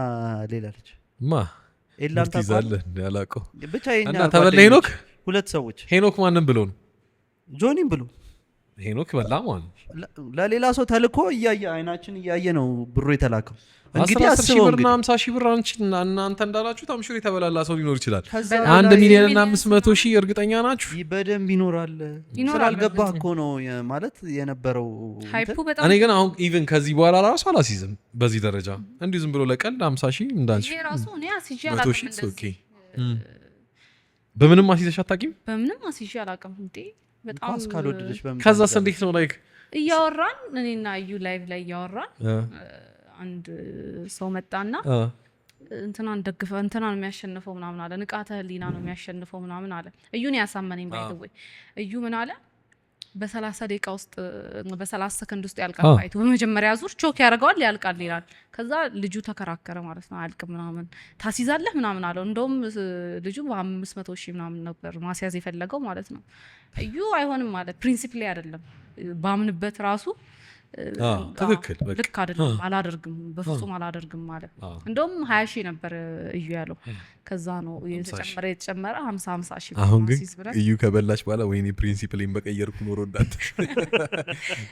ሌላ ልጅ ማ ኤላንታ ትይዛለህ ያላቀው ብቻ የኛ እና ተበላ ሄኖክ ሁለት ሰዎች ሄኖክ ማንም ብሎ ነው ጆኒም ብሎ ሄኖክ በላ ማለት ለሌላ ሰው ተልኮ እያየ አይናችን እያየ ነው ብሩ የተላከው እንግዲህ 10,000 አስበው ብርና እንግዲህ 50,000 ብር እናንተ እንዳላችሁት አምሹር የተበላላ ሰው ሊኖር ይችላል ከዛ 1 በላይ ሚሊዮን እና 500,000 እርግጠኛ ናችሁ በደንብ ይኖራል ስላልገባህ እኮ ነው ማለት የነበረው ሃይፑ እንትን። በጣም እኔ ግን አሁን ኢቭን ከዚህ በኋላ ራሱ አላሲዝም በዚህ ደረጃ እንዲሁ ዝም ብሎ ለቀልድ 50,000 እንዳንቺ ይሄ ራሱ እኔ አስይዤ 100,000 አላውቅም ኦኬ እንደዚህ በምንም አሲዘሽ አታውቂም በምንም አስይዤ አላውቅም እንዴ በጣም ኳስ ካልወደደች በምን ከዛስ ታደርጋለች? እንዴት ነው ላይክ እያወራን እኔና እዩ ላይቭ ላይ እያወራን አንድ ሰው መጣና እንትናን ደግፈ እንትናን የሚያሸንፈው ምናምን አለ ንቃተ ህሊና ነው የሚያሸንፈው ምናምን አለ እዩን ያሳመነኝ ባይተወይ እዩ ምን አለ በ30 ደቂቃ ውስጥ በ30 ሰከንድ ውስጥ ያልቃል ፋይቱ በመጀመሪያ ዙር ቾክ ያደርገዋል ያልቃል ይላል ከዛ ልጁ ተከራከረ ማለት ነው አያልቅም ምናምን ታሲዛለህ ምናምን አለው እንደውም ልጁ በ500,000 ምናምን ነበር ማስያዝ የፈለገው ማለት ነው እዩ አይሆንም ማለት ፕሪንሲፕሊ አይደለም ባምንበት ራሱ ትክክል በቃ ልክ አይደለም አላደርግም በፍጹም አላደርግም ማለት እንደውም 20,000 ነበር እዩ ያለው ከዛ ነው የተጨመረ 50,000 አሁን ግን እዩ ከበላሽ በኋላ ወይኔ ፕሪንሲፕሌን በቀየርኩ ኖሮ እንዳት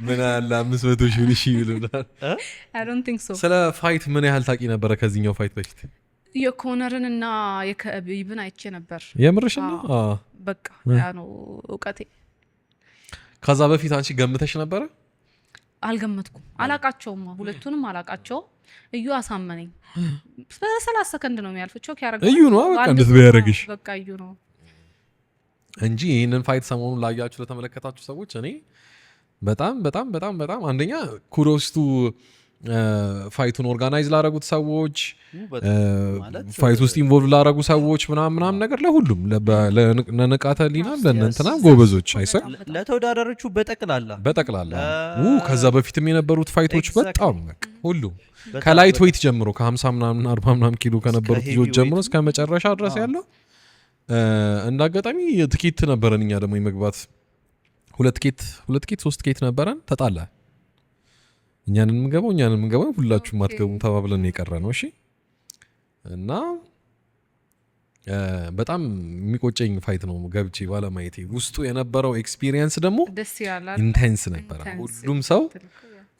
ምን አለ 500,000 ሺህ ይሉናል I don't think so ስለ ፋይት ምን ያህል ታውቂ ነበረ ከዚህኛው ፋይት በፊት የኮነርን እና የከቢብን አይቼ ነበር የምርሽ ነው በቃ ያ ነው እውቀቴ ከዛ በፊት አንቺ ገምተሽ ነበረ አልገመትኩም አላቃቸውም ሁለቱንም አላቃቸውም እዩ አሳመነኝ በ30 ሰከንድ ነው የሚያልፈው ቾክ ያደርጋል እዩ ነው በቃ እንደዚህ ያደርግሽ በቃ እዩ ነው እንጂ ይህንን ፋይት ሰሞኑን ላያችሁ ለተመለከታችሁ ሰዎች እኔ በጣም በጣም በጣም በጣም አንደኛ ኩዶስቱ ፋይቱን ኦርጋናይዝ ላረጉት ሰዎች ፋይት ውስጥ ኢንቮልቭ ላረጉ ሰዎች ምናምን ነገር ለሁሉም ለንቃተ ህሊና ለእንትና ጎበዞች አይሰር ለተወዳዳሪዎቹ በጠቅላላ ከዛ በፊትም የነበሩት ፋይቶች በጣም ሁሉም ከላይት ዌይት ጀምሮ ከ50 ምናምን 40 ምናምን ኪሎ ከነበሩት ልጆች ጀምሮ እስከ መጨረሻ ድረስ ያለው እንዳጋጣሚ ትኬት ነበረን እኛ ደግሞ የመግባት ሁለት ኬት 3 ኬት ነበረን ተጣላ እኛንን የምንገባው ሁላችሁም አትገቡም ተባብለን የቀረ ነው እሺ እና በጣም የሚቆጨኝ ፋይት ነው ገብቼ ባለማየቴ ውስጡ የነበረው ኤክስፒሪየንስ ደግሞ ደስ ይላል ኢንቴንስ ነበር ሁሉም ሰው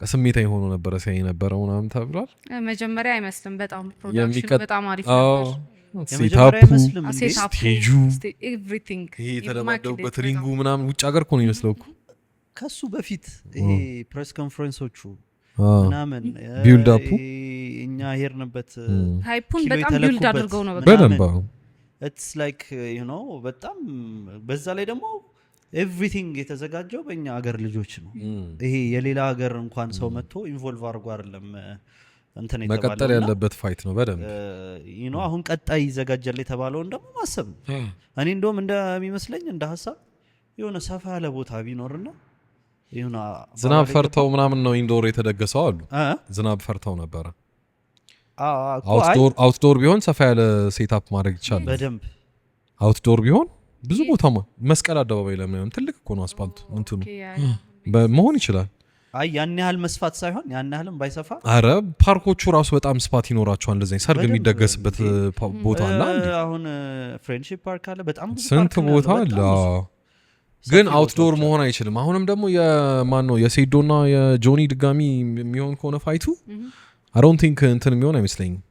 ከስሜታዊ ሆኖ ነበረ ሲያይ ነበረው ምናምን ተብሏል መጀመሪያ አይመስልም በጣም ፕሮዳክሽኑ በጣም አሪፍ ነበር የመጀመሪያ አይመስልም ስቴጁ ኤቭሪቲንግ ይሄ የተደባደቡበት ሪንጉ ምናምን ውጭ ሀገር እኮ ነው ይመስለው ከሱ በፊት ይሄ ፕሬስ ኮንፈረንሶቹ ምናምን ቢልድ አፑ እኛ ሄርንበት ሃይፑን በጣም ቢልድ አድርገው ነው በደንብ ኢትስ ላይክ ዩ ኖ በጣም በዛ ላይ ደግሞ ኤቭሪቲንግ የተዘጋጀው በእኛ ሀገር ልጆች ነው ይሄ የሌላ ሀገር እንኳን ሰው መጥቶ ኢንቮልቭ አድርጎ አይደለም እንትን የተባለው መቀጠል ያለበት ፋይት ነው በደንብ ዩ ኖ አሁን ቀጣይ ይዘጋጃል የተባለውን ደግሞ ማሰብ ነው እኔ እንደውም እንደሚመስለኝ እንደ ሀሳብ የሆነ ሰፋ ያለ ቦታ ቢኖርና ዝናብ ፈርተው ምናምን ነው ኢንዶር የተደገሰው አሉ ዝናብ ፈርተው ነበረ አውትዶር ቢሆን ሰፋ ያለ ሴታፕ ማድረግ ይቻላል በደንብ አውትዶር ቢሆን ብዙ ቦታ መስቀል አደባባይ ለምን ትልቅ እኮ ነው አስፓልቱ እንትኑ መሆን ይችላል አይ ያን ያህል መስፋት ሳይሆን ያን ያህልም ባይሰፋ አረ ፓርኮቹ ራሱ በጣም ስፓት ይኖራቸዋል እንደዚህ ሰርግ የሚደገስበት ቦታ አለ አሁን ፍሬንድሺፕ ፓርክ አለ በጣም ብዙ ስንት ቦታ አለ ግን አውትዶር መሆን አይችልም አሁንም ደግሞ የማን ነው የሴዶና የጆኒ ድጋሚ የሚሆን ከሆነ ፋይቱ I don't think እንትን የሚሆን አይመስለኝም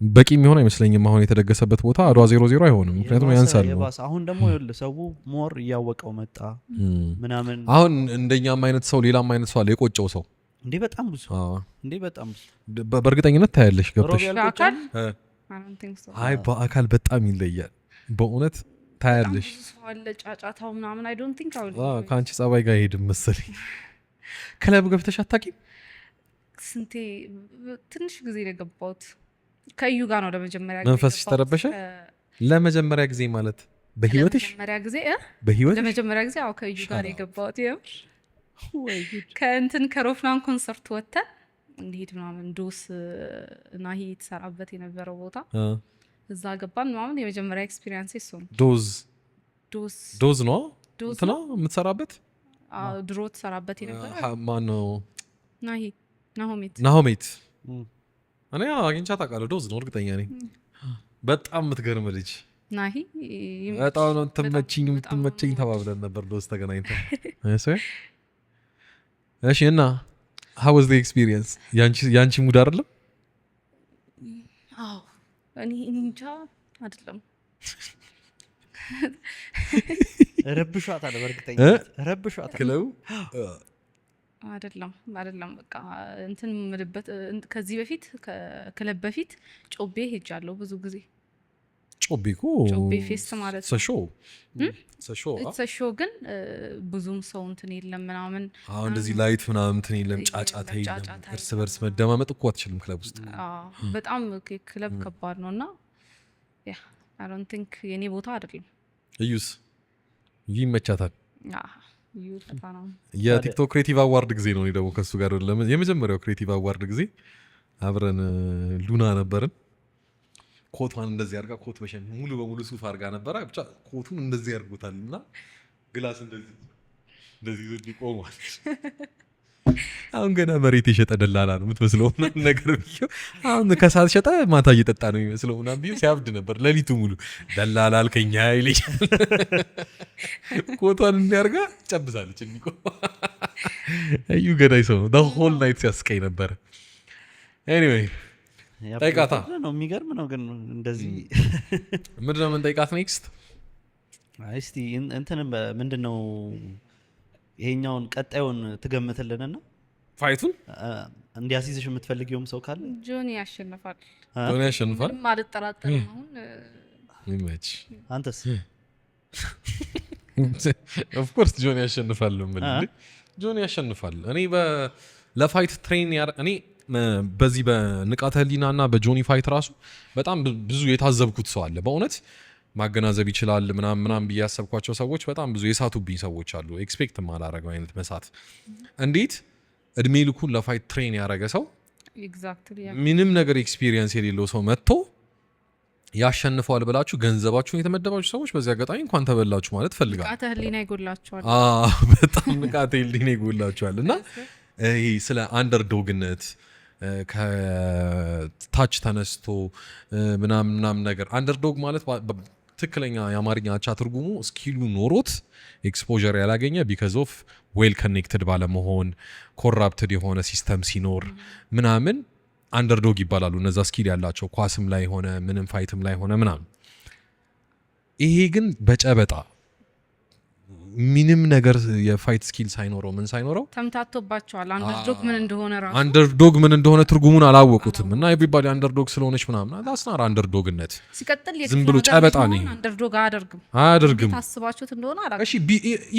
በቂ የሚሆን አይመስለኝም አሁን የተደገሰበት ቦታ አድዋ 00 አይሆንም ምክንያቱም ያንሳል አሁን ደግሞ ሰው ሞር እያወቀው መጣ ምናምን አሁን እንደኛም አይነት ሰው ሌላም አይነት ሰው አለ የቆጨው ሰው እንዴ በጣም ብዙ እንዴ በጣም ብዙ በእርግጠኝነት ታያለሽ ገብተሽ I don't think so አይ በአካል በጣም ይለያል በእውነት ታያለሽ ብዙ ሰው አለ ጫጫታው ምናምን I don't think I will ከአንቺ ጸባይ ጋር ሄድም መሰለኝ ክለብ ገብተሽ አታውቂም ስንቴ ትንሽ ጊዜ ነው የገባሁት ከዩ ጋር ነው ለመጀመሪያ ጊዜ መንፈስሽ ተረበሸ ለመጀመሪያ ጊዜ ማለት በህይወትሽ ለመጀመሪያ ጊዜ አዎ ከዩ ጋር የገባሁት ከእንትን ከሮፍናን ኮንሰርት ወጥተን እንሂድ ምናምን ዶስ ናሂ የተሰራበት የነበረው ቦታ እዛ ገባን ምናምን የመጀመሪያ ኤክስፒሪየንስ እሱ ነው ዶዝ ነው የምትሰራበት ድሮ ትሰራበት የነበረው ማነው ናሆሜት እኔ አግኝቻት አውቃለሁ ዶዝ ነው እርግጠኛ ነኝ በጣም የምትገርም ልጅ ናሂ በጣም ነው የምትመቸኝ ተባብለን ነበር ዶዝ ተገናኝተን እሺ እና how was the experience ያንቺ ሙድ አይደለም አዎ እኔ እንጃ አይደለም ረብሻታል በእርግጠኝነት ረብሻታል ክለው አይደለም በቃ እንትን ምልበት ከዚህ በፊት ከክለብ በፊት ጮቤ ሄጃለሁ ብዙ ጊዜ ጮቤ ፌስት ማለት ነው ሰሾ ግን ብዙም ሰው እንትን የለም ምናምን እንደዚህ ላይት ምናምን እንትን የለም ጫጫታ የለም እርስ በርስ መደማመጥ እኮ አትችልም ክለብ ውስጥ በጣም ክለብ ከባድ ነውና I don't think የኔ ቦታ አይደለም እዩስ ይመቻታል የቲክቶክ ክሬቲቭ አዋርድ ጊዜ ነው ደግሞ ከሱ ጋር የመጀመሪያው ክሬቲቭ አዋርድ ጊዜ አብረን ሉና ነበርን ኮቷን እንደዚህ አድርጋ ኮት በሸን ሙሉ በሙሉ ሱፍ አድርጋ ነበረ ብቻ ኮቱን እንደዚህ ያርጉታልና ግላስ እንደዚህ ይዞ ቆሟል አሁን ገና መሬት የሸጠ ደላላ ነው የምትመስለው ነገር ቢዩ አሁን ከሰዓት ሸጠ ማታ እየጠጣ ነው የሚመስለው ምናምን ቢዩ ሲያብድ ነበር ሌሊቱ ሙሉ ደላላ አልከኛ ይልሽ ኮቷን እንዲያርጋ ጨብሳለች እንዲቆ እዩ ገዳይ ሰው ነው the whole night ሲያስቀይ ነበር anyway ጠይቃታ ነው የሚገርም ነው ግን እንደዚህ ምንድን ነው ምን ጠይቃት ኔክስት እስቲ እንትን ምንድነው ይሄኛውን ቀጣዩን ትገምትልንና ፋይቱን እንዲያሲዝሽ የምትፈልጊውም ሰው ካለ ጆኒ ያሸንፋል ምንም አልጠራጠርም አሁን ይመች አንተስ of course ጆኒ ያሸንፋል ጆኒ ያሸንፋል እኔ ለፋይት ትሬን እኔ በዚህ በንቃተ ህሊናና በጆኒ ፋይት ራሱ በጣም ብዙ የታዘብኩት ሰው አለ በእውነት ማገናዘብ ይችላል ምናምን ብያሰብኳቸው ሰዎች በጣም ብዙ የሳቱብኝ ሰዎች አሉ ኤክስፔክት ማላረገው አይነት መሳት እንዴት እድሜ ልኩን ለፋይት ትሬን ያደረገ ሰው ምንም ነገር ኤክስፒሪየንስ የሌለው ሰው መጥቶ ያሸንፈዋል ብላችሁ ገንዘባችሁን የተመደባችሁ ሰዎች በዚህ አጋጣሚ እንኳን ተበላችሁ ማለት ፈልጋለሁ ንቃተ ህሊና ይጎላችኋል በጣም ንቃተ ህሊና ይጎላችኋል እና ይሄ ስለ አንደርዶግነት ከታች ተነስቶ ምናምን ነገር አንደርዶግ ማለት ትክክለኛ የአማርኛ አቻ ትርጉሙ ስኪሉ ኖሮት ኤክስፖዠር ያላገኘ ቢካዝ ኦፍ ዌል ኮኔክትድ ባለመሆን ኮራፕትድ የሆነ ሲስተም ሲኖር ምናምን አንደርዶግ ይባላሉ እነዛ ስኪል ያላቸው ኳስም ላይ ሆነ ምንም ፋይትም ላይ ሆነ ምናምን ይሄ ግን በጨበጣ ምንም ነገር የፋይት ስኪል ሳይኖረው ምን ሳይኖረው ተምታቶባቸዋል አንደርዶግ ምን እንደሆነ ራሱ አንደርዶግ ምን እንደሆነ ትርጉሙን አላወቁትም እና ኤቭሪባዲ አንደርዶግ ስለሆነች ምናምን አስናር አንደርዶግነት ሲቀጥል ዝም ብሎ ጨበጣ ነው አንደርዶግ አያደርግም ታስባችሁት እንደሆነ አላውቅም እሺ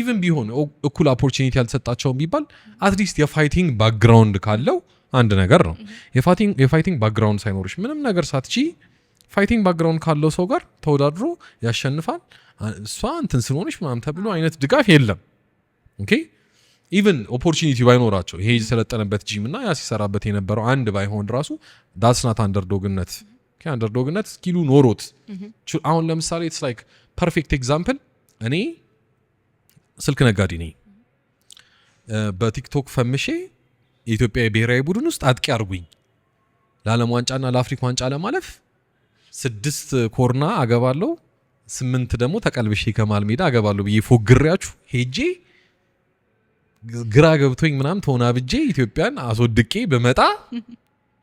ኢቭን ቢሆን እኩል ኦፖርቹኒቲ ያልተሰጣቸው ቢባል አትሊስት የፋይቲንግ ባክግራውንድ ካለው አንድ ነገር ነው የፋይቲንግ ባክግራውንድ ሳይኖርሽ ምንም ነገር ሳትቺ ፋይቲንግ ባክግራውንድ ካለው ሰው ጋር ተወዳድሮ ያሸንፋል እሷ እንትን ስለሆነች ምናምን ተብሎ አይነት ድጋፍ የለም ኦኬ ኢቭን ኦፖርቹኒቲ ባይኖራቸው ይሄ የሰለጠነበት ጂም እና ያ ሲሰራበት የነበረው አንድ ባይሆን ራሱ ዳትስ ናት አንደርዶግነት አንደርዶግነት ስኪሉ ኖሮት አሁን ለምሳሌ ኢትስ ላይክ ፐርፌክት ኤግዛምፕል እኔ ስልክ ነጋዴ ነኝ በቲክቶክ ፈምሼ የኢትዮጵያ ብሔራዊ ቡድን ውስጥ አጥቂ አርጉኝ ለዓለም ዋንጫና ለአፍሪካ ዋንጫ ለማለፍ 6 ኮርና አገባለሁ 8 ደግሞ ተቀልብሼ ከማል ሜዳ አገባለሁ ብዬ ፎግሬያችሁ ሄጄ ግራ ገብቶኝ ምናምን ተወናብጄ ኢትዮጵያን አስወድቄ በመጣ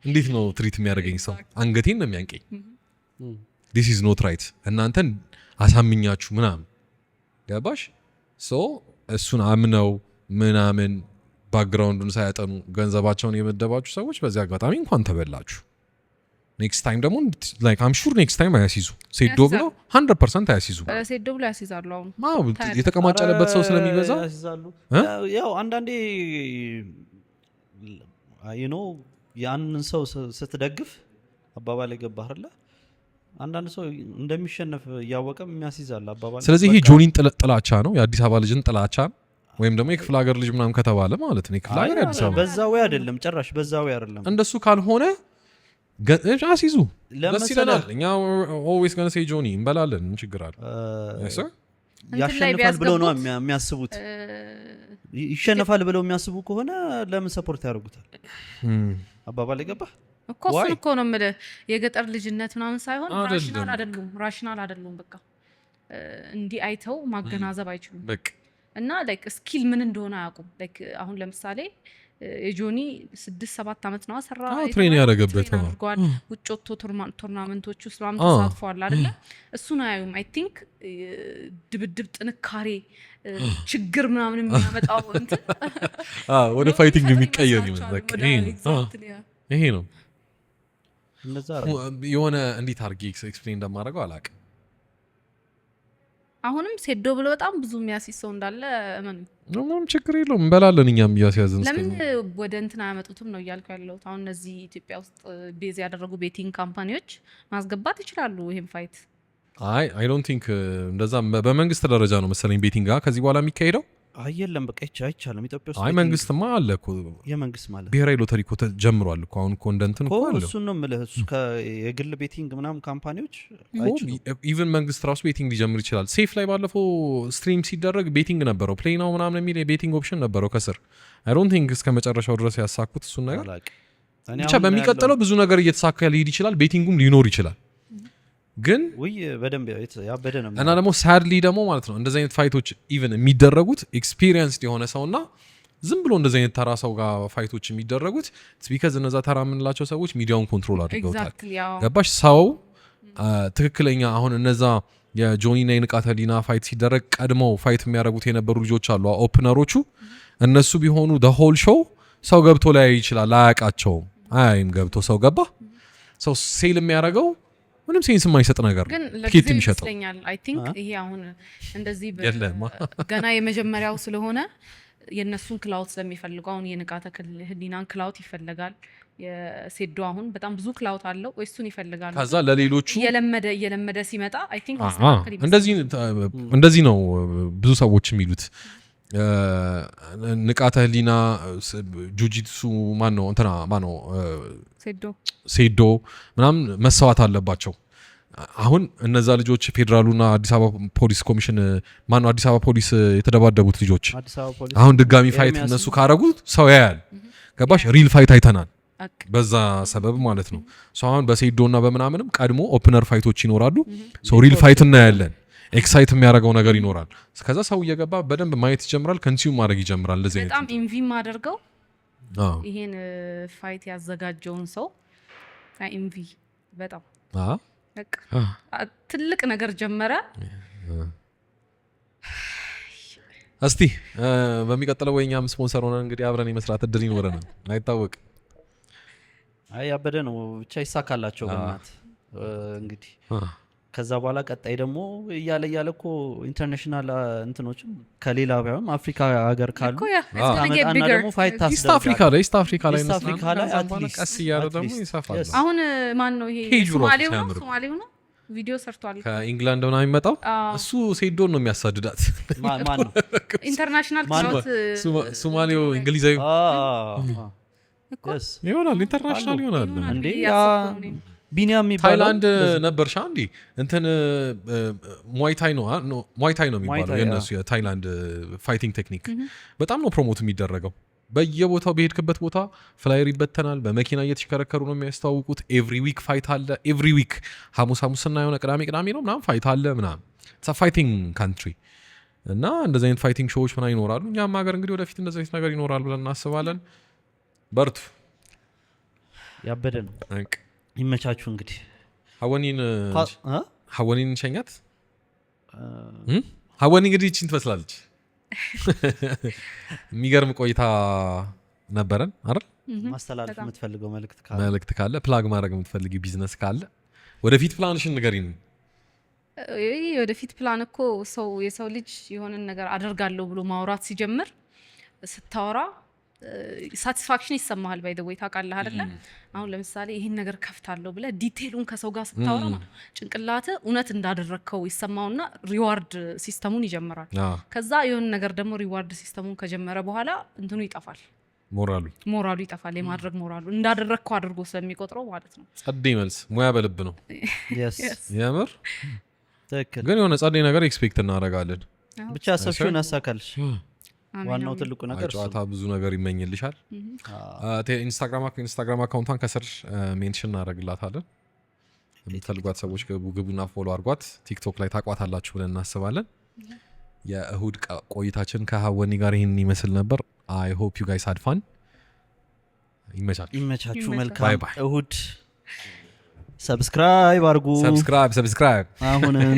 እንዴት ነው ትሪት የሚያደርገኝ ሰው አንገቴን ነው የሚያንቀኝ this is not right እናንተን አሳምኛችሁ ምናምን ገባሽ ሶ እሱን አምነው ምናምን ባክግራውንዱን ሳያጠኑ ገንዘባቸውን የመደባችሁ ሰዎች በዚህ አጋጣሚ እንኳን ተበላችሁ ኔክስት ታይም ደግሞ ላይክ አም ሹር ኔክስት ታይም አያሲዙ ሴዶ ብለው 100% አያሲዙ ሴዶ ብሎ ያስይዛሉ። አሁን የተቀማጨለበት ሰው ስለሚበዛ ያስይዛሉ። ያው አንዳንዴ ያንን ሰው ስትደግፍ አባባል የገባህ አይደለ? አንዳንድ ሰው እንደሚሸነፍ እያወቀም የሚያስይዛል አባባል። ስለዚህ ይሄ ጆኒን ጥላቻ ነው፣ የአዲስ አበባ ልጅን ጥላቻ ነው፣ ወይም ደግሞ የክፍለ ሀገር ልጅ ምናምን ከተባለ ማለት ነው። የክፍለ ሀገር የአዲስ አበባ በዛ ወይ አይደለም፣ ጭራሽ በዛ ወይ አይደለም። እንደሱ ካልሆነ አስይዙ ደስ ይለናል። እኛ ኦልዌይስ ገና ሴ ጆኒ እንበላለን። ምን ችግር አለ? ያሸንፋል ብለው ነው የሚያስቡት። ይሸነፋል ብለው የሚያስቡ ከሆነ ለምን ሰፖርት ያደርጉታል? አባባል የገባህ እኮ እሱን እኮ ነው የምልህ። የገጠር ልጅነት ምናምን ሳይሆን ራሽናል አይደሉም። በቃ እንዲህ አይተው ማገናዘብ አይችሉም። እና ላይክ ስኪል ምን እንደሆነ አያውቁም። ላይክ አሁን ለምሳሌ የጆኒ 6-7 ዓመት ነው ሰራ ትሬን ያደረገበት ነው። ውጭ ወጥቶ ቶርናመንቶች ውስጥ ምናምን ተሳትፏል አይደለ? እሱን አያዩም። አይ ቲንክ ድብድብ፣ ጥንካሬ፣ ችግር ምናምን የሚያመጣው እንትን ወደ ፋይቲንግ የሚቀየር ይሄ ነው። የሆነ እንዴት አድርጌ ኤክስፕሌን እንደማደርገው አላውቅም። አሁንም ሴዶ ብሎ በጣም ብዙ የሚያሲዝ ሰው እንዳለ ምንም ችግር የለውም፣ እንበላለን እኛም እያስያዝን። ለምን ወደ እንትን አያመጡትም ነው እያልኩ ያለሁት። አሁን እነዚህ ኢትዮጵያ ውስጥ ቤዝ ያደረጉ ቤቲንግ ካምፓኒዎች ማስገባት ይችላሉ ይሄን ፋይት። አይ ዶንት ቲንክ እንደዛ በመንግስት ደረጃ ነው መሰለኝ ቤቲንግ ከዚህ በኋላ የሚካሄደው። የለም በቃ አይቻልም ኢትዮጵያ ውስጥ። መንግስትማ አለ እኮ የመንግስት ማለት ብሔራዊ ሎተሪ እኮ ጀምሯል እኮ አሁን እኮ እንደንትን እኮ አለ። እሱን ነው የምልህ። እሱ የግል ቤቲንግ ምናምን ካምፓኒዎች ኢቨን መንግስት ራሱ ቤቲንግ ሊጀምር ይችላል። ሴፍ ላይ ባለፈው ስትሪም ሲደረግ ቤቲንግ ነበረው፣ ፕሌይ ናው ምናምን የሚል የቤቲንግ ኦፕሽን ነበረው ከስር። አይ ዶንት ቲንክ እስከ መጨረሻው ድረስ ያሳኩት እሱን ነገር። ብቻ በሚቀጥለው ብዙ ነገር እየተሳካ ሊሄድ ይችላል፣ ቤቲንጉም ሊኖር ይችላል። ግን በደንብ ያበደ ነው። እና ደግሞ ሳድሊ ደግሞ ማለት ነው እንደዚህ አይነት ፋይቶች ኢቨን የሚደረጉት ኤክስፒሪየንስድ የሆነ ሰውና ዝም ብሎ እንደዚህ አይነት ተራ ሰው ጋር ፋይቶች የሚደረጉት ቢካዝ እነዛ ተራ የምንላቸው ሰዎች ሚዲያውን ኮንትሮል አድርገውታል። ገባሽ? ሰው ትክክለኛ አሁን እነዛ የጆኒና የንቃተ ህሊና ፋይት ሲደረግ ቀድመው ፋይት የሚያደርጉት የነበሩ ልጆች አሉ፣ ኦፕነሮቹ። እነሱ ቢሆኑ ደ ሆል ሾው ሰው ገብቶ ላይ ይችላል፣ አያውቃቸውም። አያይም ገብቶ ሰው ገባ ሰው ሴል የሚያደርገው ምንም ሴንስ የማይሰጥ ነገር ግን ቲኬት የሚሸጠው አይ ቲንክ ይሄ አሁን እንደዚህ ገና የመጀመሪያው ስለሆነ የነሱን ክላውድ ስለሚፈልጉ አሁን የንቃተ ህሊናን ክላውድ ይፈልጋል። የሴዶ አሁን በጣም ብዙ ክላውድ አለው፣ እሱን ይፈልጋሉ። ከዛ ለሌሎቹ እየለመደ ሲመጣ አይ ቲንክ እንደዚህ ነው ብዙ ሰዎች የሚሉት። ንቃተ ህሊና ጁጂትሱ ማነው እንትና ማነው ሴዶ ምናምን መሰዋት አለባቸው። አሁን እነዛ ልጆች ፌዴራሉና አዲስ አበባ ፖሊስ ኮሚሽን ማነው አዲስ አበባ ፖሊስ የተደባደቡት ልጆች አሁን ድጋሚ ፋይት እነሱ ካረጉት ሰው ያያል። ገባሽ? ሪል ፋይት አይተናል በዛ ሰበብ ማለት ነው። አሁን በሴዶና በምናምንም ቀድሞ ኦፕነር ፋይቶች ይኖራሉ። ሪል ፋይት እናያለን። ኤክሳይት የሚያደርገው ነገር ይኖራል። ከዛ ሰው እየገባ በደንብ ማየት ይጀምራል፣ ኮንሱም ማድረግ ይጀምራል። እንደዚህ በጣም ኢንቪ ማደርገው ይሄን ፋይት ያዘጋጀውን ሰው ኢንቪ በጣም ትልቅ ነገር ጀመረ። እስቲ በሚቀጥለው ወይኛም ስፖንሰር ሆነን እንግዲህ አብረን የመስራት እድል ይኖረናል፣ አይታወቅ። ያበደ ነው ብቻ ይሳካላቸው በእናት እንግዲህ። ከዛ በኋላ ቀጣይ ደግሞ እያለ እኮ ኢንተርናሽናል እንትኖችም ከሌላ ባይሆን አፍሪካ ሀገር ካሉ ታመጣና ደግሞ ፋይት ኢስት አፍሪካ ላይ አትሊስት ቀስ እያለ ደግሞ ይሰፋል። አሁን ማን ነው ይሄ? ሶማሌው ነው ቪዲዮ ሰርቷል ከኢንግላንድ ምናምን የሚመጣው እሱ ሴዶን ነው የሚያሳድዳት። ማን ነው? ኢንተርናሽናል ክላውት ሶማሌው እንግሊዛዊ ይሆናል፣ ኢንተርናሽናል ይሆናል እንዴ? ቢኒያም የሚባለው ታይላንድ ነበርሻ እንዴ? እንትን ሙዋይታይ ነው የሚባለው የነሱ የታይላንድ ፋይቲንግ ቴክኒክ በጣም ነው ፕሮሞት የሚደረገው። በየቦታው በሄድክበት ቦታ ፍላየር ይበተናል። በመኪና እየተሽከረከሩ ነው የሚያስተዋውቁት። ኤቭሪ ዊክ ፋይት አለ። ኤቭሪ ዊክ ሐሙስና የሆነ ቅዳሜ ነው ምናምን ፋይት አለ ምናምን። ኢትስ አ ፋይቲንግ ካንትሪ እና እንደዚህ አይነት ፋይቲንግ ሾዎች ምናምን ይኖራሉ። እኛም ሀገር እንግዲህ ወደፊት እንደዚህ አይነት ነገር ይኖራል ብለን እናስባለን። በርቱ። ያበደ ነው። ይመቻችሁ። እንግዲህ ሀወኒን ሸኛት። ሀወኒ እንግዲህ ይህችን ትመስላለች። የሚገርም ቆይታ ነበረን አይደል? ማስተላለፍ በጣም። የምትፈልገው መልእክት መልእክት ካለ ፕላግ ማድረግ የምትፈልጊ ቢዝነስ ካለ ወደፊት ፕላንሽን ንገሪን። ይህ ወደፊት ፕላን እኮ የሰው ልጅ የሆነን ነገር አደርጋለሁ ብሎ ማውራት ሲጀምር ስታወራ ሳቲስፋክሽን ይሰማሃል። ባይ ዘ ወይ ታውቃለህ አይደለ? አሁን ለምሳሌ ይህን ነገር ከፍታለሁ ብለህ ዲቴይሉን ከሰው ጋር ስታወራ ጭንቅላት እውነት እንዳደረግከው ይሰማውና ሪዋርድ ሲስተሙን ይጀምራል። ከዛ የሆነ ነገር ደግሞ ሪዋርድ ሲስተሙን ከጀመረ በኋላ እንትኑ ይጠፋል፣ ሞራሉ ይጠፋል። የማድረግ ሞራሉ እንዳደረግከው አድርጎ ስለሚቆጥረው ማለት ነው። ጸዴ መልስ። ሙያ በልብ ነው የምር። ትክክል። ግን የሆነ ጸዴ ነገር ኤክስፔክት እናደርጋለን። ብቻ ሰፊውን ያሳካልሽ። ዋናው ትልቁ ነገር ጨዋታ ብዙ ነገር ይመኝልሻል። ኢንስታግራም አካውንቷን ከስር ሜንሽን እናደርግላታለን። የምትፈልጓት ሰዎች ግቡና ፎሎ አድርጓት። ቲክቶክ ላይ ታቋታላችሁ ብለን እናስባለን። የእሁድ ቆይታችን ከሀወኒ ጋር ይህን ይመስል ነበር። አይ ሆፕ ዩ ጋይስ ሃድ ፋን። ይመቻችሁ። መልካም እሁድ። ሰብስክራይብ አድርጉ። ሰብስክራይብ አሁንም